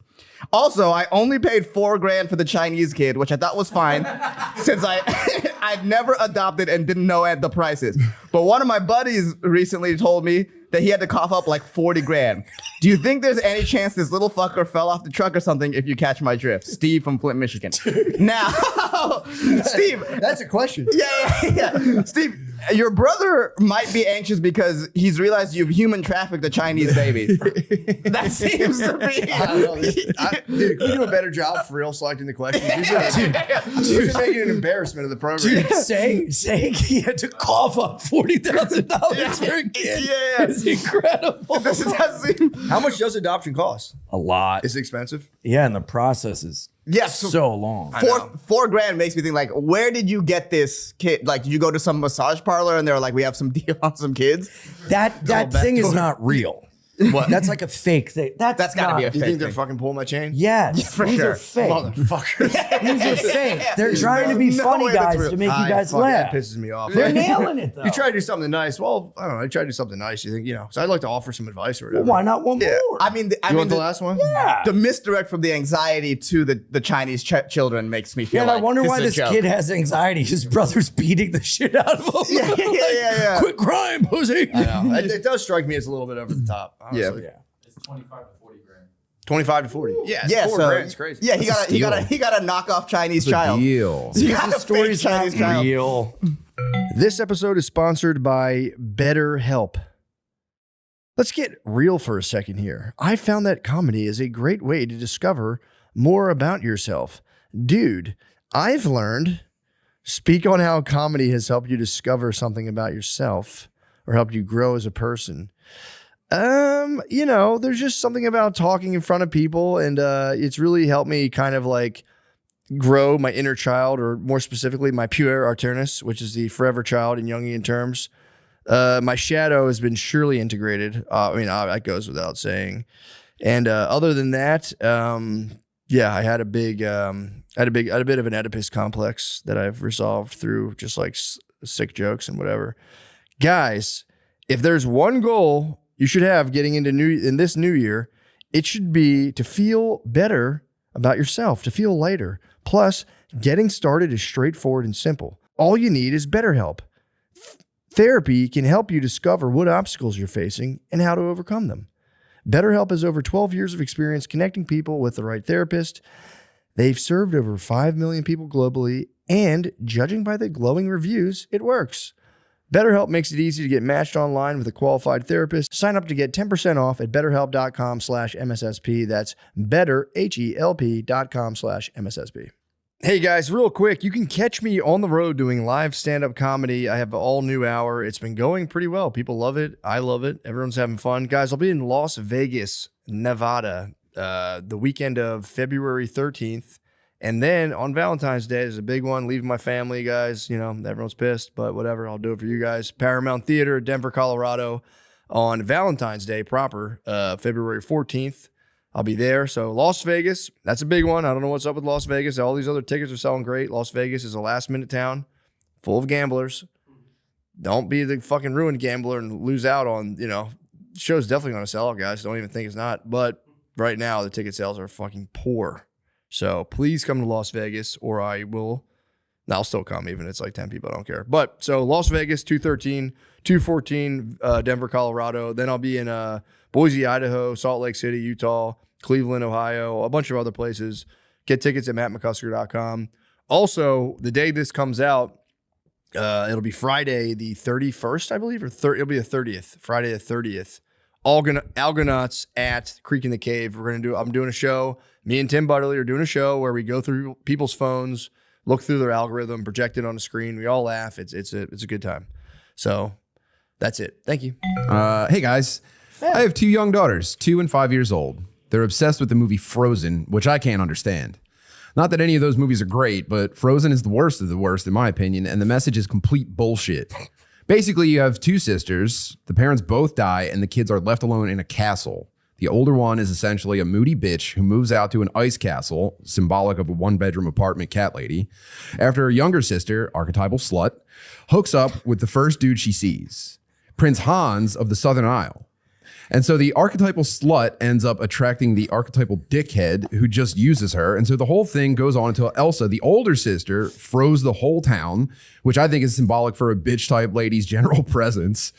Also, I only paid $4,000 for the Chinese kid, which I thought was fine since I'd never adopted and didn't know at the prices. But one of my buddies recently told me that he had to cough up like 40 grand. Do you think there's any chance this little fucker fell off the truck or something, if you catch my drift? Steve from Flint, Michigan. Now, Steve. That's a question. Yeah. Steve, your brother might be anxious because he's realized you've human trafficked a Chinese baby. That seems to be. I don't know. Dude, can we do a better job for real selecting the questions? These are making an embarrassment of the program. Dude, saying he had to cough up $40,000 for a kid is incredible. This does seem. How much does adoption cost? A lot. Is it expensive? Yeah, and the process is so long. $4,000 makes me think, like, where did you get this kid? Like, did you go to some massage parlor and they're like, we have some deal on some kids? That thing is not real. What? That's like a fake thing. That's gotta be a You fake think they're thing. fucking pulling my chain? Yes, for these sure. are fake. Motherfuckers. These are fake. They're trying to be No funny way that's guys real. to make you guys laugh. That pisses me off. They're nailing it though. You try to do something nice. Well, I don't know. I try to do something nice. You think, so I'd like to offer some advice or whatever. Well, why not one more? I mean, You want the last one? Yeah. The misdirect from the anxiety to the Chinese children makes me feel Yeah, and like I wonder this why is a this joke. kid has anxiety. His brother's beating the shit out of him. Yeah. Quit crying, pussy. I know. It does strike me as a little bit over the top. Honestly. Yeah. It's 25 to 40 grand. 25 to 40. Yeah. Yeah, $4 so grand. It's crazy. yeah, he got a knockoff Chinese It's a child. deal. He got a fake Story's not Chinese child. real. This episode is sponsored by BetterHelp. Let's get real for a second here. I found that comedy is a great way to discover more about yourself. Dude, I've learned, speak on how comedy has helped you discover something about yourself or helped you grow as a person. There's just something about talking in front of people, and it's really helped me kind of like grow my inner child, or more specifically, my puer arternus, which is the forever child in Jungian terms. My shadow has been surely integrated. That goes without saying. And other than that, yeah, I had a bit of an Oedipus complex that I've resolved through just like sick jokes and whatever. Guys, if there's one goal you should have getting into this new year, it should be to feel better about yourself, to feel lighter. Plus, getting started is straightforward and simple. All you need is BetterHelp. Therapy can help you discover what obstacles you're facing and how to overcome them. BetterHelp has over 12 years of experience connecting people with the right therapist. They've served over 5 million people globally, and judging by the glowing reviews, it works. BetterHelp makes it easy to get matched online with a qualified therapist. Sign up to get 10% off at betterhelp.com/MSSP. That's betterhelp.com/MSSP. Hey guys, real quick, you can catch me on the road doing live stand-up comedy. I have an all-new hour. It's been going pretty well. People love it. I love it. Everyone's having fun. Guys, I'll be in Las Vegas, Nevada, the weekend of February 13th. And then on Valentine's Day, there's a big one. Leaving my family, guys. You know, everyone's pissed, but whatever. I'll do it for you guys. Paramount Theater, Denver, Colorado, on Valentine's Day proper, February 14th. I'll be there. So Las Vegas, that's a big one. I don't know what's up with Las Vegas. All these other tickets are selling great. Las Vegas is a last-minute town full of gamblers. Don't be the fucking ruined gambler and lose out on, you know, the show's definitely going to sell out, guys. Don't even think it's not. But right now, the ticket sales are fucking poor. So please come to Las Vegas, or I'll still come, even if it's like 10 people. I don't care. But so Las Vegas, 213, 214, Denver, Colorado. Then I'll be in Boise, Idaho, Salt Lake City, Utah, Cleveland, Ohio, a bunch of other places. Get tickets at mattmccusker.com. Also, the day this comes out, it'll be Friday the 31st, I believe, or it'll be the 30th, Friday the 30th. Algonauts at Creek in the Cave. I'm doing a show. Me and Tim Butterly are doing a show where we go through people's phones, look through their algorithm, project it on the screen. We all laugh. It's a good time. So that's it. Thank you. Hey guys, I have 2 young daughters, 2 and 5 years old. They're obsessed with the movie Frozen, which I can't understand. Not that any of those movies are great, but Frozen is the worst of the worst in my opinion, and the message is complete bullshit. Basically, you have 2 sisters, the parents both die, and the kids are left alone in a castle. The older one is essentially a moody bitch who moves out to an ice castle, symbolic of a 1-bedroom apartment cat lady, after her younger sister, archetypal slut, hooks up with the first dude she sees, Prince Hans of the Southern Isle. And so the archetypal slut ends up attracting the archetypal dickhead who just uses her. And so the whole thing goes on until Elsa, the older sister, froze the whole town, which I think is symbolic for a bitch-type lady's general presence,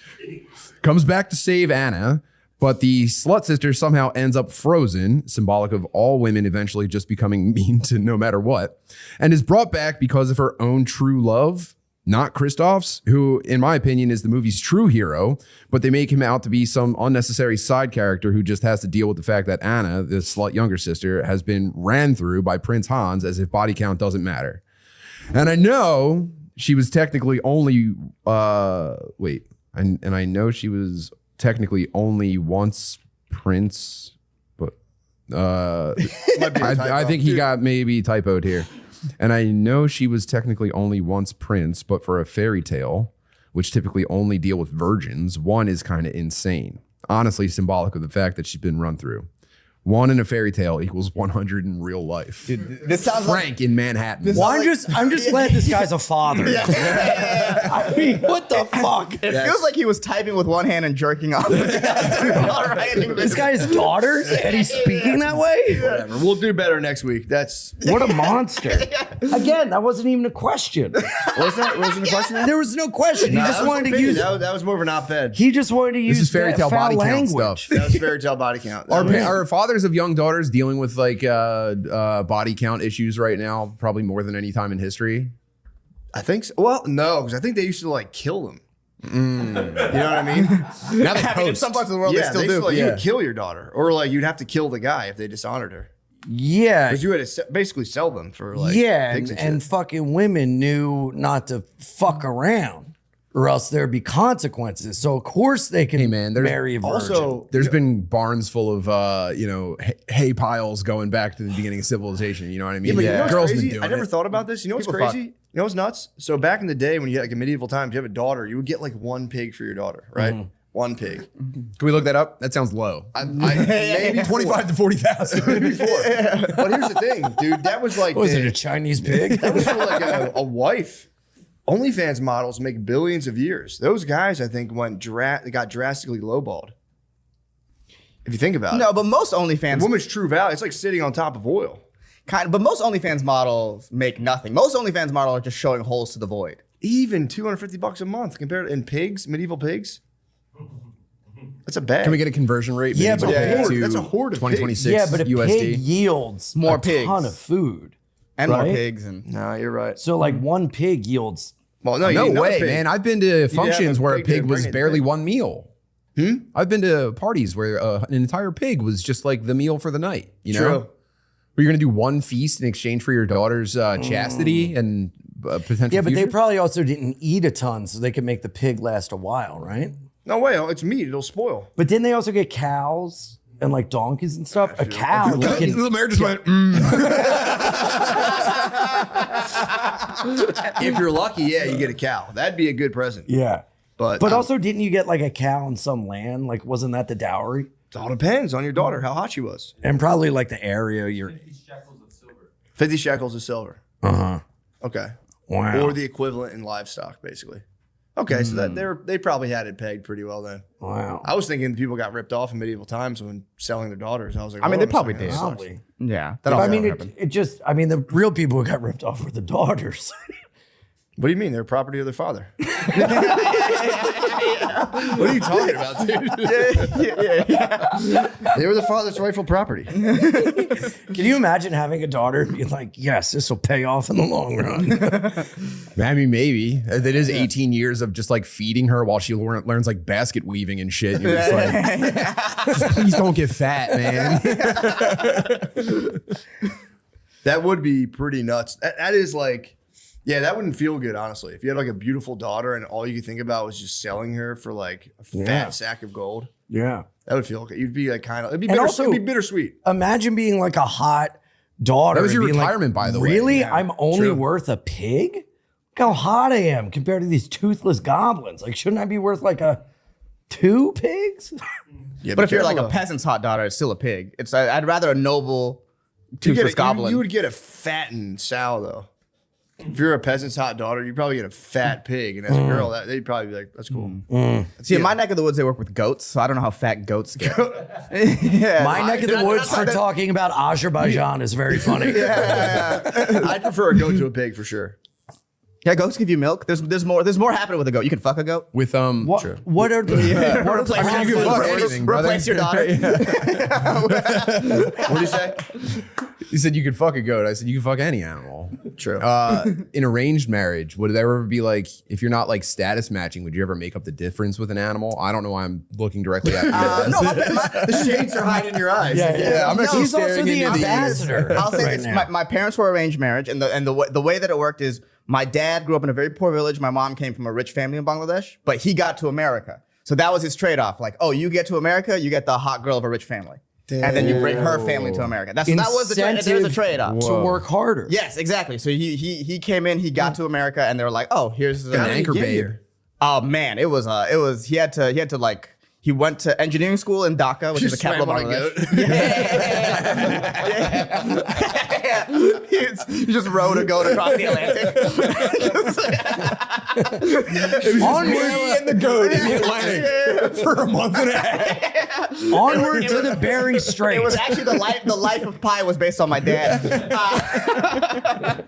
comes back to save Anna, but the slut sister somehow ends up frozen, symbolic of all women eventually just becoming mean to no matter what, and is brought back because of her own true love, not Kristoff's, who, in my opinion, is the movie's true hero, but they make him out to be some unnecessary side character who just has to deal with the fact that Anna, the slut younger sister, has been ran through by Prince Hans as if body count doesn't matter. And I know she was technically only, I know she was technically only once Prince, but I think he got maybe typoed here. And I know she was technically only once prince, but for a fairy tale, which typically only deal with virgins, one is kind of insane. Honestly, symbolic of the fact that she's been run through. 1 in a fairy tale equals 100 in real life. Dude, this sounds Frank in Manhattan. Well, I'm just glad this guy's a father. I mean, what the fuck? It feels like he was typing with one hand and jerking off. This guy has daughters and he's speaking that way? Whatever. We'll do better next week. What a monster. Again, that wasn't even a question. Wasn't a question? There was no question. He just wanted to use. That was more of an op-ed. He just wanted to use. This is fairy tale foul body count language. stuff. That was fairy tale body count. Are fathers of young daughters dealing with like body count issues right now, probably more than any time in history? I think so. Well, no, because I think they used to like kill them. You know what I mean? Now they in some parts of the world, Yeah, they still used do. to, like, you would kill your daughter, or like you'd have to kill the guy if they dishonored her, Yeah. because you had to basically sell them for like Yeah. pigs And shit. fucking women knew not to fuck around or else there'd be consequences. So, of course, they can marry a virgin. Also, There's been barns full of hay piles going back to the beginning of civilization. You know what I mean? but you know what's Girls crazy? been doing I never it. thought about this. You know what's People crazy? You know what's nuts? So back in the day when you had like a medieval times, you have a daughter, you would get like 1 pig for your daughter, right? One pig. Can we look that up? That sounds low. Maybe 25 to 40,000. Maybe 4. But here's the thing, dude. That was like Was it a Chinese pig? that was for like a wife. OnlyFans models make billions of years. Those guys, I think, got drastically lowballed. If you think about it. No, but most OnlyFans A woman's true value, it's like sitting on top of oil. but most OnlyFans models make nothing. Most OnlyFans models are just showing holes to the void. Even $250 a month compared to pigs, medieval pigs. That's a bag. Can we get a conversion rate? Yeah, maybe but to that's a horde of 2026 Yeah, but a USD. pig yields More a pigs. ton of food. And more Right? pigs and No, you're right. So like one pig yields. Well, no, you No need another way, pig. man. I've been to functions have a where a pig to pig was bring it barely back. one meal. I've been to parties where an entire pig was just like the meal for the night. You know, True. where you're going to do one feast in exchange for your daughter's chastity and potential. Yeah, but they future? probably also didn't eat a ton, so they could make the pig last a while, right? No way. It's meat. It'll spoil. But didn't they also get cows and like donkeys and stuff? A cow. you can- the mayor just went. If you're lucky, yeah, you get a cow. That'd be a good present. yeah. But Also, didn't you get like a cow on some land? Like, wasn't that the dowry? it all depends on your daughter, how hot she was. And probably like the area you're. 50 shekels of silver. Uh-huh. Okay. Wow. Or the equivalent in livestock, basically. Okay, so that they probably had it pegged pretty well then. Wow. I was thinking people got ripped off in medieval times when selling their daughters. I was like, I mean, hold they on a probably second, did. that sucks. Probably. yeah. But also I mean, happened. the real people who got ripped off were the daughters. What do you mean? They're property of their father. What are you talking about, dude? They were the father's rightful property. Can you imagine having a daughter and being like, yes, this will pay off in the long run? I mean, maybe that is 18 years of just like feeding her while she learns like basket weaving and shit. You're just like, just please don't get fat, man. That would be pretty nuts. That is like, yeah, that wouldn't feel good, honestly. If you had like a beautiful daughter and all you could think about was just selling her for like a fat sack of gold, Yeah. that would feel okay. You'd be like kind of, And also- it'd be bittersweet. Imagine being like a hot daughter. That was and your being like, retirement, by the way. Really? Yeah. I'm only True. worth a pig? Look how hot I am compared to these toothless goblins. Like, shouldn't I be worth like two pigs? Yeah, But if you're like careful, a peasant's hot daughter, it's still a pig. I'd rather a noble though. toothless goblin. You would get a fattened sow, though. If you're a peasant's hot daughter, you probably get a fat pig. And as a girl, they'd probably be like, that's cool. See, in my neck of the woods, they work with goats, so I don't know how fat goats get. Yeah. My neck of the woods for talking about Azerbaijan is very funny. I'd prefer a goat to a pig for sure. Yeah, goats give you milk. There's more happening with a goat. You can fuck a goat. With What are the what are the Replace, I mean, you can fuck possibilities? anything, brother. replace your daughter. What do you say? You said you could fuck a goat. I said you could fuck any animal. True. In arranged marriage, would there ever be like, if you're not like status matching, would you ever make up the difference with an animal? I don't know why I'm looking directly at you. The shades are hiding in your eyes. I'm No, actually he's also staring the into these. ambassador. I'll say right this: now. my parents were arranged marriage, and the way that it worked is my dad grew up in a very poor village. My mom came from a rich family in Bangladesh, but he got to America, so that was his trade-off. Like, oh, you get to America, you get the hot girl of a rich family, and then you bring her family to America. That was the trade. There's a trade-off. to work harder. Yes, exactly. So he came in, he got to America, and they were like, oh, here's An anchor get babe. here? oh man, it was he had to like. He went to engineering school in Dhaka, which is the Just capital of swam on a Bangladesh. He just rowed a goat across the Atlantic. Onward and the goat in the Atlantic for a month and a half. Onward to the Bering Strait. It was actually the life of Pi was based on my dad.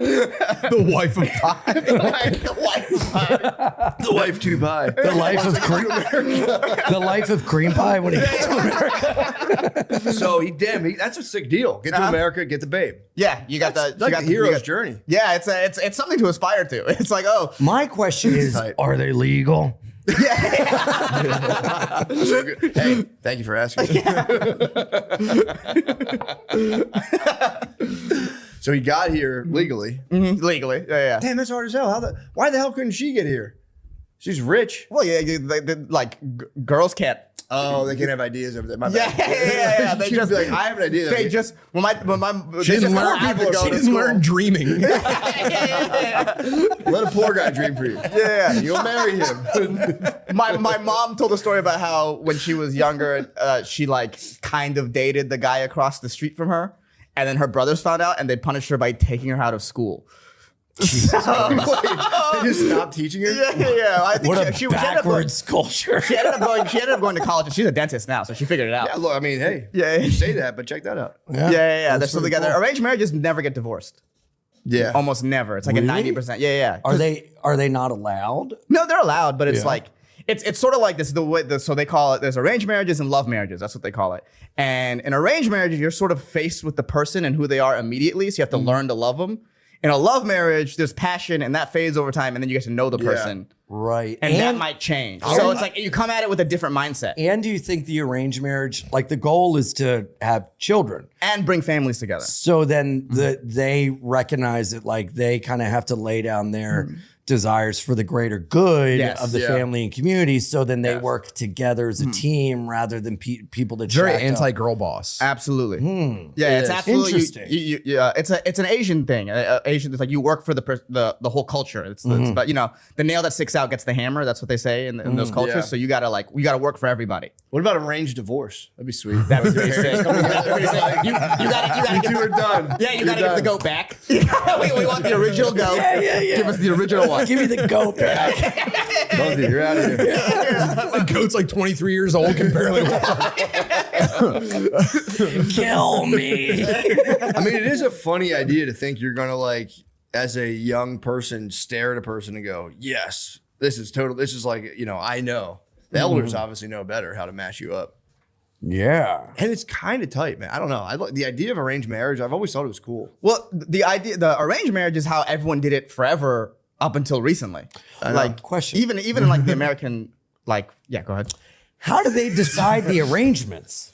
The wife of Pi. The life of Pi. The wife too by. the life of cream. The life of cream pie when he gets to America. So that's a sick deal. Get to America, get the babe. Yeah, you got That's the like you got the you hero's got- journey. Yeah, it's something to aspire to. It's like, oh, My question is, Tight. are they legal? Hey, thank you for asking. So he got here legally. legally, yeah. Damn, that's hard as hell. Why the hell couldn't she get here? She's rich. Well, yeah, girls can't Oh, they can have ideas over there. My Yeah, bad. yeah. They She'd just be like, I have an idea. They just when my She doesn't learn dreaming. Let a poor guy dream for you. Yeah. You'll marry him. My mom told a story about how when she was younger, she like kind of dated the guy across the street from her, and then her brothers found out and they punished her by taking her out of school. They just stopped teaching her. Yeah. I think What a she ended up going, backwards culture. she ended up going to college, and she's a dentist now, so she figured it out. Yeah, look, I mean, hey, Yeah. you say that, but check that out. Yeah. They're That's still pretty together. cool. Arranged marriages never get divorced. Yeah. Almost never. It's like Really? a 90%. Yeah. Are they not allowed? No, they're allowed, but it's Yeah. like it's sort of like this. So they call it. There's arranged marriages and love marriages. That's what they call it. And in arranged marriages, you're sort of faced with the person and who they are immediately, so you have to learn to love them. In a love marriage, there's passion, and that fades over time, and then you get to know the person, Right. and that might change. So it's like you come at it with a different mindset And do you think the arranged marriage, like the goal is to have children? and bring families together. So then they recognize that like they kind of have to lay down their desires for the greater good Yes. of the Yeah. family and community. So then they work together as a team rather than people that Very jacked up. anti-girl boss. Absolutely. Yeah, it's is. absolutely Interesting. yeah, it's an Asian thing. Asian, it's like you work for the whole culture. It's but the nail that sticks out gets the hammer. That's what they say in those cultures. Yeah. So you gotta work for everybody. What about arranged divorce? That'd be sweet. That would be pretty sick. You gotta You get two are done. yeah, you gotta You're give the done. goat back. we want the original goat. Yeah. Give us the original one. Give me the goat back. Both of you, you're out of here. The goat's like 23 years old, can barely walk. Kill me. I mean, it is a funny idea to think you're gonna like, as a young person, stare at a person and go, "Yes, this is total. This is like, I know." The elders obviously know better how to mash you up, Yeah. and it's kind of tight, man. I don't know. The idea of arranged marriage. I've always thought it was cool. Well, the arranged marriage is how everyone did it forever up until recently. Like Question. even in like the American go ahead. How do they decide the arrangements?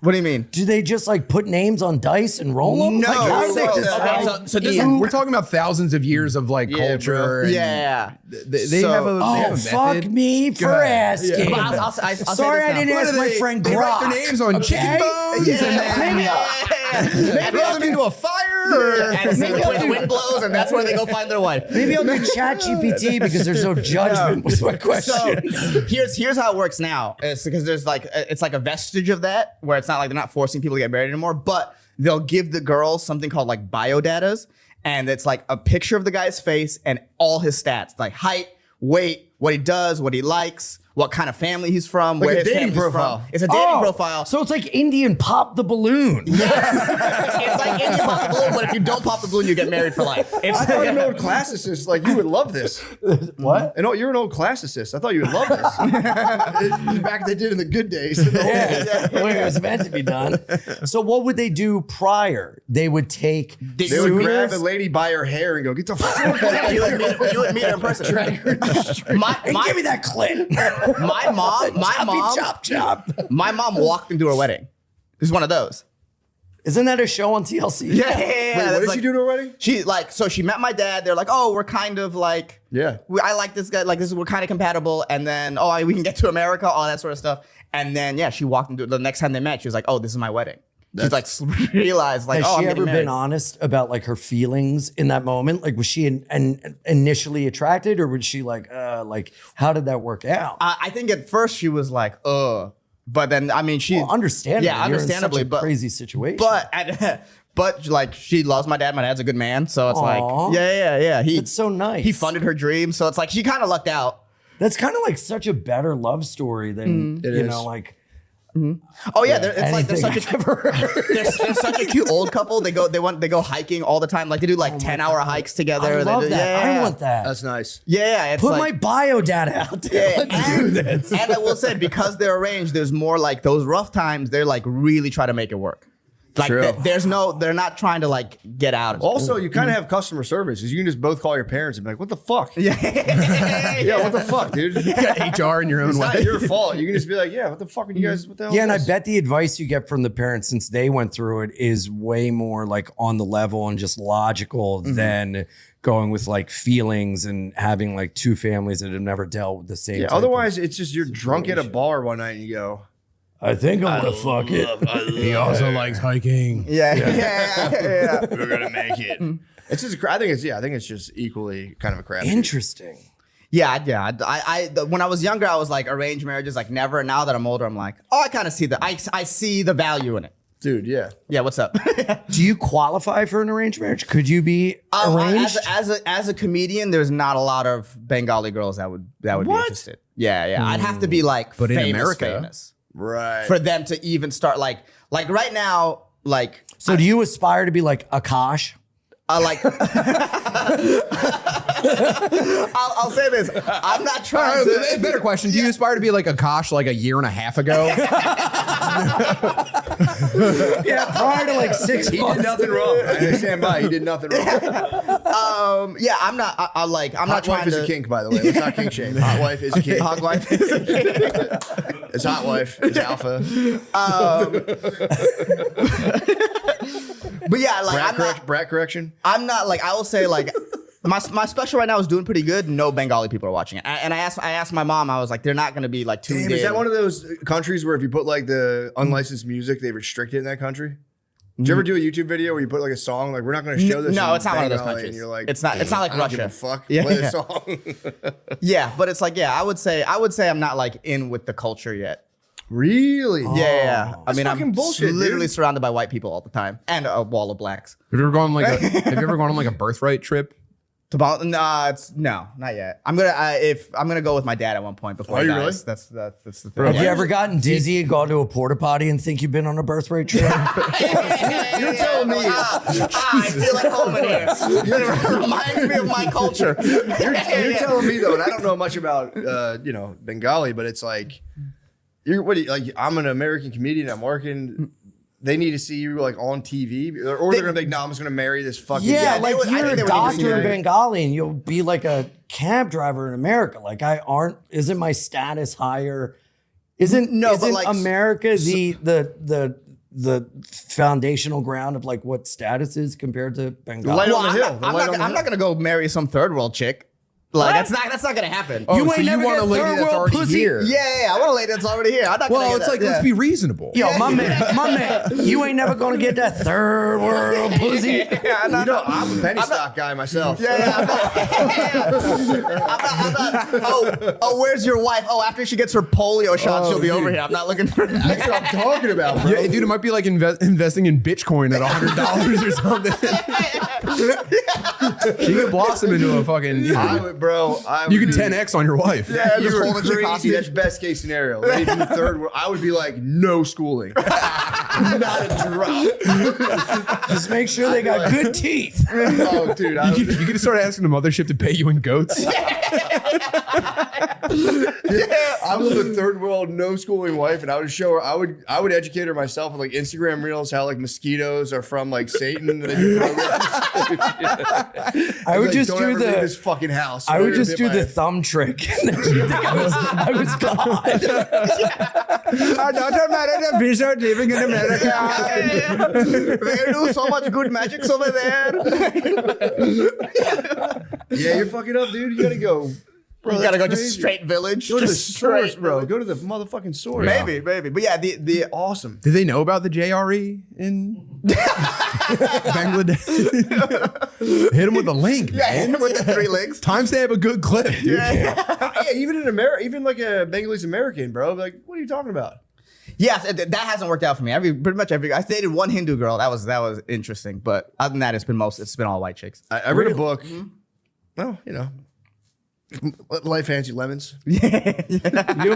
What do you mean? Do they just like put names on dice and roll them? No. Like, how do they So- decide? okay, so this who- We're talking about thousands of years of like Yeah, culture. bro. and Yeah. They So- have a, they have Oh, a fuck method. me for Go ahead. asking. But I'll say Sorry, this I now. didn't What ask do my they- friend they write their Grok. names on chicken bones Yeah. and then they throw them into a fire. And see which way the wind blows, and that's where they go find their wife. Maybe I'll do ChatGPT because there's no judgment with my So question. here's how it works now. It's because there's like it's like a vestige of that where it's not like they're not forcing people to get married anymore, but they'll give the girls something called like biodatas, and it's like a picture of the guy's face and all his stats, like height, weight, what he does, what he likes, what kind of family he's from, Like where a his dating family's profile. from. It's a dating profile. So it's like Indian pop the balloon. It's like Indian pop the balloon, but if you don't pop the balloon, you get married for life. It's I thought an old classicist, like you would love this. What? And you're an old classicist. I thought you would love this. Back they did in the good days. Yeah, when it was meant to be done. So what would they do prior? They would take. They would grab the lady by her hair and go, "Get the fuck out of you here." would meet her in person. Hey, give me that clip. My mom walked into her wedding. This is one of those. Isn't that a show on TLC? Wait, what did she do to her wedding? So she met my dad. They're like, oh, we're kind of like, Yeah. I like this guy. Like we're kind of compatible. And then, we can get to America, all that sort of stuff. And then, she walked into the next time they met. She was like, oh, this is my wedding. She's like realized like, Has I'm she getting ever married. been honest about like her feelings in that moment? Like, was she initially attracted, or was she like how did that work out? I think at first she was like, but then she Understandably, yeah, you're understandably, in such a but crazy situation. But like she loves my dad. My dad's a good man, so it's Aw. like yeah. That's so nice. He funded her dreams, so it's like she kind of lucked out. That's kind of like such a better love story than It you is. know, like Oh yeah, it's like they're anything such a I've ever heard. they're such a cute old couple. They go hiking all the time. Like they do like 10-hour hikes together. I They love do- that. Yeah, I want that. That's nice. Yeah, it's Put like, my bio data out there. Let's do this. And I will say, because they're arranged, there's more like those rough times. They're like really try to make it work. Like True. they're not trying to like get out. Also, you kind of have customer service, because you can just both call your parents and be like, "What the fuck? yeah. Yeah, what the fuck, dude? You got HR in your own It's way. not your fault. You can just be like, yeah, what the fuck are you guys? What the hell? Yeah, and I is this?" bet the advice you get from the parents, since they went through it, is way more like on the level and just logical than going with like feelings and having like two families that have never dealt with the same. Yeah, type of otherwise, it's just you're drunk at a bar one night and you go, I think I'm gonna fuck it. He also likes hiking. Yeah. "We're gonna make it." It's just, I think it's just equally kind of a crap. Interesting. Yeah. When I was younger, I was like arranged marriages, like never. Now that I'm older, I'm like, oh, I kind of see I see the value in it. Dude, yeah. Yeah, what's up? Do you qualify for an arranged marriage? Could you be arranged? As a comedian, there's not a lot of Bengali girls that would be What? interested. Yeah. I'd have to be like But in famous, America- Right. for them to even start like right now, like So do you aspire to be like Akash? like I'll say this. I'm not trying to. Better question. Do you aspire to be like Akash like a year and a half ago? Yeah, prior to like 6 He months. did nothing wrong. I stand by. He did nothing wrong. Yeah, I'm not. I'm Hot not trying wife is to. a kink, by the way. Let's not kink shame. Hot wife is a kink. Hot wife is a kink. It's hot wife. It's alpha. But yeah, like Brat correction. I'm not like I will say like my special right now is doing pretty good. No Bengali people are watching it, and I asked my mom. I was like, they're not going to be like tuned Damn, in. is that one of those countries where if you put like the unlicensed music, they restrict it in that country? Did you ever do a YouTube video where you put like a song like we're not going to show this? No, in it's not one of those Bengali, countries. And you're like, it's not like I don't give Russia. a fuck. Yeah, Play yeah. the song. Yeah, but it's like I would say I'm not like in with the culture yet. Really? Yeah. I That's mean, fucking I'm bullshit, literally dude. surrounded by white people all the time and a wall of blacks. Have you ever gone on like a birthright trip? Nah, not yet. I'm gonna go with my dad at one point before Are he you dies. really? That's the thing. Have you ever gotten dizzy and gone to a porta potty and think you've been on a birthright trip? You're telling me. I feel like home in here. It reminds me of my culture. You're telling me though, and I don't know much about Bengali, but it's like I'm an American comedian. I'm working. They need to see you like on TV, or they're gonna be like, no, I'm just gonna marry this fucking. Yeah, guy. like I you're think a they would doctor even in do it. Bengali and you'll be like a cab driver in America. Like isn't my status higher? Isn't like, America the foundational ground of like what status is compared to Bengali? Light on Well, the hill. I'm not gonna go marry some third world chick. Like that's not gonna happen. Oh, You so ain't you never want get a lady third that's world already pussy? here? Yeah, I want a lady that's already here. I'm not gonna Well, get it's that. like let's be reasonable. Yo, my man, you ain't never gonna get that third world pussy. I'm a penny stock guy myself. I'm not. Oh, where's your wife? Oh, after she gets her polio shot, she'll be over here. I'm not looking for that. That's what I'm talking about, bro. Yeah, dude, it might be like investing in Bitcoin at $100 or something. She could blossom into a fucking. You can 10x on your wife. Yeah, Just you're hold a chick crazy. hostage. That's best case scenario. Lady from the third world, I would be like, no schooling, not a drop. Just make sure they got good teeth. Oh, dude, You could start asking the mothership to pay you in goats. I was a third world, no schooling wife, and I would show her. I would educate her myself with like Instagram reels how like mosquitoes are from like Satan. And they do programs. I would Like, just don't do ever leave the. this fucking house. I would You're just gonna do bit the by thumb trick. And then she'd think I was God. Our daughter married a wizard living in America. They do so much good magics over there. Yeah, you're fucking up, dude. You gotta go. Bro, You gotta go that's just crazy. straight village. Go to the just source, straight bro. village. Go to the motherfucking source. Maybe. But yeah, the Awesome. Did they know about the JRE in Bangladesh? Hit him with a link, man. with the 3 links. Timestamp a good clip, dude. Yeah, even in America, even like a Bengalese American, bro. Like, what are you talking about? Yes, that hasn't worked out for me. Pretty much every. I dated one Hindu girl. That was interesting. But other than that, it's been all white chicks. I read a book. Well, life hands you lemons. You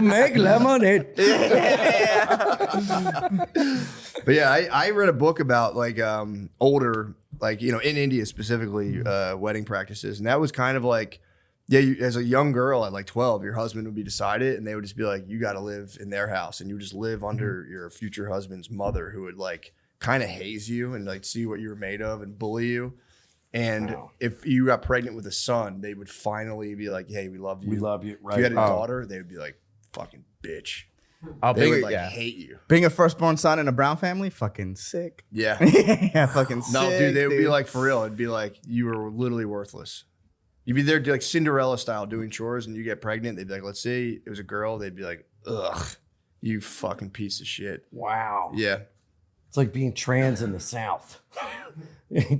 make lemonade. But yeah, I read a book about like older, like in India specifically, wedding practices, and that was kind of like, yeah, as a young girl at like 12, your husband would be decided, and they would just be like, you got to live in their house, and you would just live under your future husband's mother, who would like kind of haze you and like see what you're made of and bully you. And if you got pregnant with a son, they would finally be like, "Hey, we love you. We love you." Right. If you had a daughter, they would be like, "Fucking bitch." They being, would like hate you. Being a firstborn son in a Brown family, fucking sick. Yeah. Yeah, fucking sick. No, dude, they would be like, for real. It'd be like you were literally worthless. You'd be there like Cinderella style doing chores, and you get pregnant. They'd be like, "Let's say it was a girl." They'd be like, "Ugh, you fucking piece of shit." Wow. Yeah. It's like being trans in the South.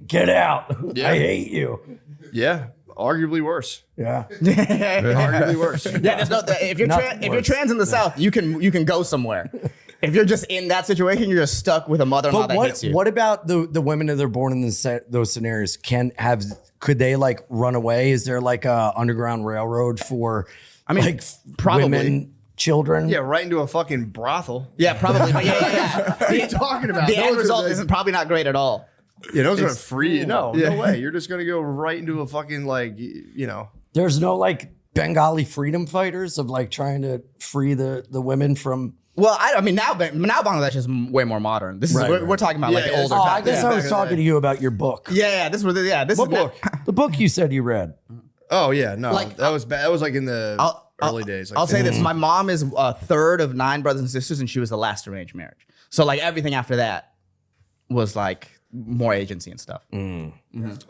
Get out. Yeah. I hate you. Yeah. Arguably worse. Yeah. Arguably worse. Yeah, there's no. If you're trans in the South, you can go somewhere. If you're just in that situation, you're just stuck with a mother-in-law that hates you. What about the women that are born in those scenarios? Could they like run away? Is there like a underground railroad for like probably. women, children? Yeah, right into a fucking brothel. Yeah, probably. But yeah. What are you talking about? The end Those result are isn't probably not great at all. Yeah, those are free. No way. You're just gonna go right into a fucking like, you know. There's no like Bengali freedom fighters of like trying to free the women from. Well, I mean now Bangladesh is way more modern. This is we're talking about like yeah, older. Oh, I times. guess Yeah. I was talking to you about your book. Yeah, this was this What is book? The book you said you read. Oh yeah, no, Like, that was bad. That was like in the early days. Like I'll say this: my mom is a third of 9 brothers and sisters, and she was the last arranged marriage. So like everything after that was like more agency and stuff.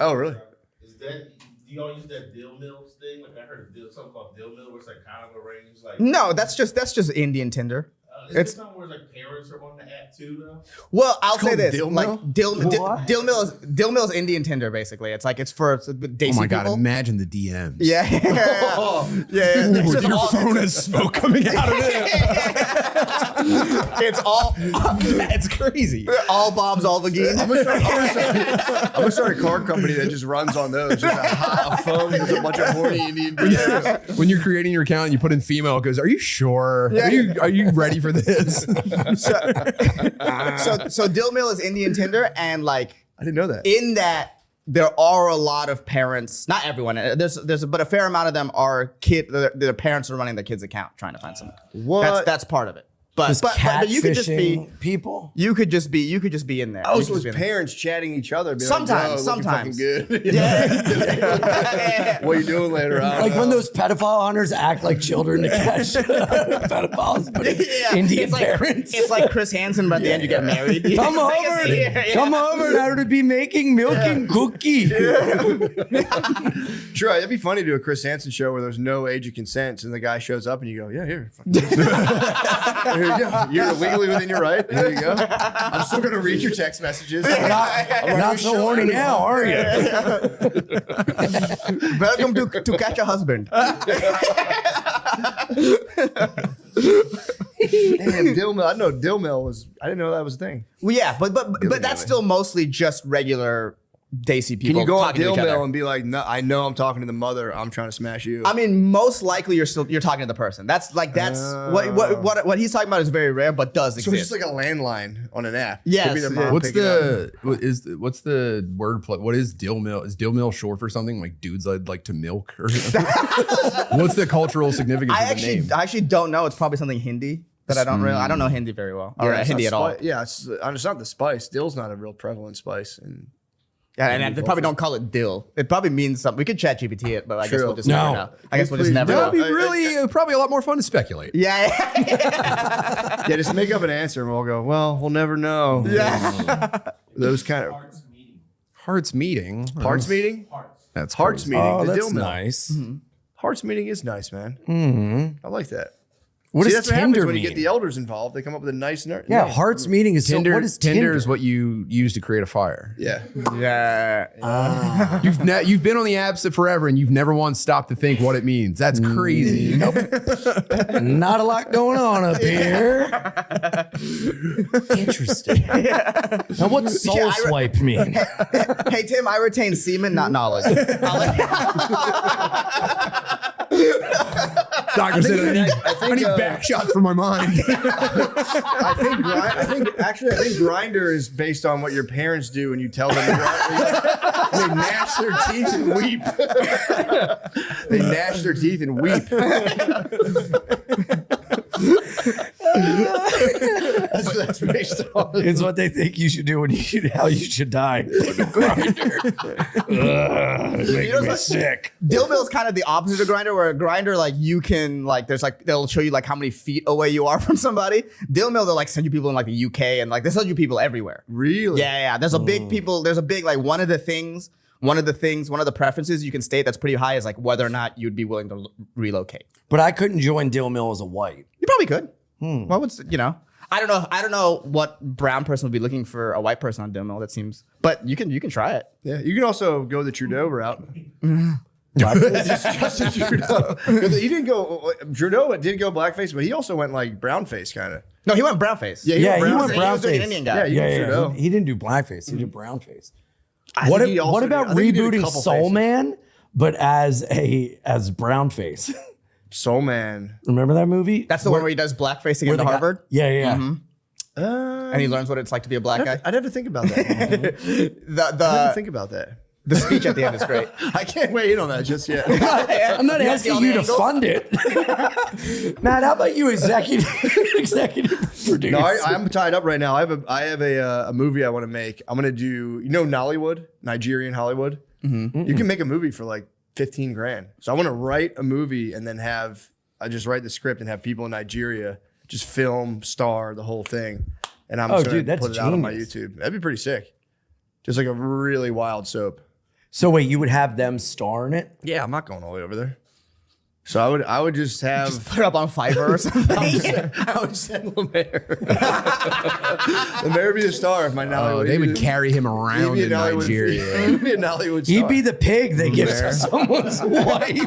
Oh really? Is that, do y'all use that Dill Mills thing? Like I heard something called Dill Mill, where it's like kind of arranged. Like No, that's just Indian Tinder. it's something where like parents are on the app too, though. Well, I'll say called this: Dill like Mill? Dill Mill is Indian Tinder basically. It's like it's for Desi Oh my God, people. imagine the DMs. Yeah, yeah. It's just Your all- phone has smoke coming out of it. It's all. It's crazy. All Bob's all the game. I'm gonna start a car company that just runs on those. Just a phone with a bunch of horny Indian dudes. When you're creating your account and you put in female, it goes, "Are you sure? Are you ready for this?" So Dill Mill is Indian Tinder, and like I didn't know that. in that there are a lot of parents, not everyone, but a fair amount of them are their parents are running their kids' account trying to find someone. What? That's part of it. But you could just be Catfishing people. you could just be in there. Oh, You so could it's just be in there. parents chatting each other. Being Sometimes, like, "Yo, looking sometimes. fucking good." Yeah. What are you doing later on? Like when those pedophile hunters act like children to catch pedophiles, but it's Yeah. Indian It's like, parents. It's like Chris Hansen, but at the end you get married. Come over, come over now to be making milk and cookie. Sure, it'd be funny to do a Chris Hansen show where there's no age of consent, and the guy shows up, and you go, "Yeah, here, fuck this." Here you go. You're legally within your right. There you go. I'm still gonna read your text messages. Not so horny now, are you? Welcome to Catch a Husband. Damn, Dill Mill. I know Dill Mill was. I didn't know that was a thing. Well, yeah, but that's still mostly just regular Desi people. Can you go on talking to Dill each other. Mill and be like, "No, I know I'm talking to the mother. I'm trying to smash you." I mean, most likely you're talking to the person. That's what he's talking about is very rare, but does so exist. it's just like a landline on an app. Yes, Could be their yeah. mom What's picking up. what's the word play? What is Dill Mill? Is Dill Mill short for something like dudes I'd like to milk? Or what's the cultural significance I of the name? actually don't know. It's probably something Hindi that I don't know Hindi very well. Or it's Hindi not at all. Yeah, it's not the spice. Dill's not a real prevalent spice. And Yeah, and they probably don't call it dill. It probably means something. We could chat GPT it, but I guess True. we'll just No. never know. I guess we'll just Please never That would know. be really probably a lot more fun to speculate. Yeah. yeah, just make up an answer, and we'll go. Well, we'll never know. Yeah. Those kind of Hearts meeting. hearts meeting. That's Hearts crazy. meeting. Oh, the that's Dill Mill. nice. Hearts meeting is nice, man. I like that. What See, does that's what happens Tinder when you get mean? the elders involved. They come up with a nice name. Yeah, Hearts meeting is Tinder, so. What is Tinder? Tinder is what you use to create a fire. Yeah. Yeah. You've been on the apps forever and you've never once stopped to think what it means. That's crazy. Not a lot going on up here. Interesting. Now, what's soul Yeah, swipe mean? Hey Tim, I retain semen, not knowledge. Doctor said I need back shots for my mind. I think Grindr is based on what your parents do when you tell them they gnash their teeth and weep. They gnash their teeth and weep. That's based on. It's what they think you should do when how you should die. Grinder. Making me sick. Dill mill is kind of the opposite of grinder, where a grinder, like you can like there's like they'll show you like how many feet away you are from somebody. Dill mill, they'll like send you people in like the UK and like they send you people everywhere. Really? Yeah. There's a big people. There's a big like one of the preferences you can state that's pretty high is like whether or not you'd be willing to relocate. But I couldn't join Dill Mill as a white. You probably could. What would you know? I don't know what brown person would be looking for a white person on Dill mill. That seems, but you can try it. Yeah, you can also go the Trudeau route. Blackface? Justin Trudeau. He didn't go. Trudeau did go blackface, but he also went like brownface kind of. No, he went brownface. Yeah, Yeah, he went He was brown doing an face. Indian guy. Yeah, you Yeah, can Trudeau. He didn't do blackface. He did brown face. I What, think he also what did- about I think he did a rebooting couple Soul faces. Man, but as brown face? Soul Man. Remember that movie? That's the one where he does blackface to get Where into the guy- Harvard, Yeah. and he learns what it's like to be a black guy. I'd have to think about that. I'd have to The think about that. the speech at the end is great. I can't weigh in on that just yet. I'm not You wanna see asking all you the to angles? fund it. Matt, how about you executive produce? No, I'm tied up right now. I have a movie I want to make. I'm gonna do Nollywood, Nigerian Hollywood. You can make a movie for like 15 grand. So I want to write a movie and then I just write the script and have people in Nigeria just film, star the whole thing, and I'm just gonna dude, that's put it out on my genius. YouTube. That'd be pretty sick. Just like a really wild soap. So wait, you would have them star in it? Yeah, I'm not going all the way over there. So I would just have. Put it up on Fiverr or something. I would send Lemaire. Lemaire would be the star of my Nollywood. Oh, they would carry him He'd around be in a Nollywood- Nigeria. He'd be a Nollywood star. He'd be the pig that gives There. to someone's wife.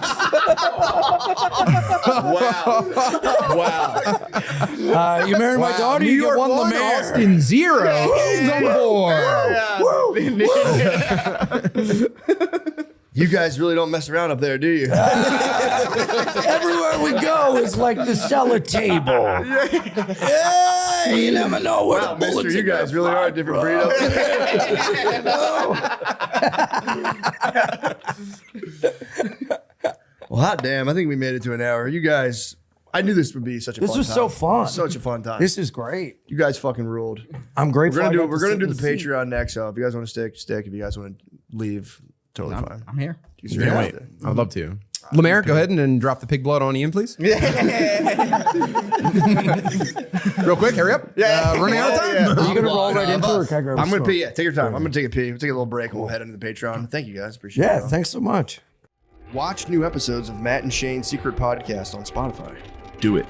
Wow. You marry my daughter, New you York get one 1, Lemaire. Austin 0. He's on the board. You guys really don't mess around up there, do you? Everywhere we go is like the cellar table. Yeah, you never know where Wow, the bullets mister, you guys really are a different breed up there. Well, hot damn, I think we made it to an hour. You guys, I knew this would be such a fun time. This was so fun. Such a fun time. This is great. You guys fucking ruled. I'm grateful. We're I got gonna to do sit the in seat. Patreon next. So if you guys want to stick. If you guys want to leave, totally fine. I'm here. Can't wait. I'd love to. Lemaire, go ahead and then drop the pig blood on Ian, please. Real quick, hurry up. Running out of time. Are you gonna roll right into it, or can I grab a I'm gonna smoke? pee. Yeah, take your time. I'm gonna take a pee. We'll take a little break and we'll head into the Patreon. Thank you guys. Appreciate it. Yeah, thanks so much. Watch new episodes of Matt and Shane's Secret Podcast on Spotify. Do it.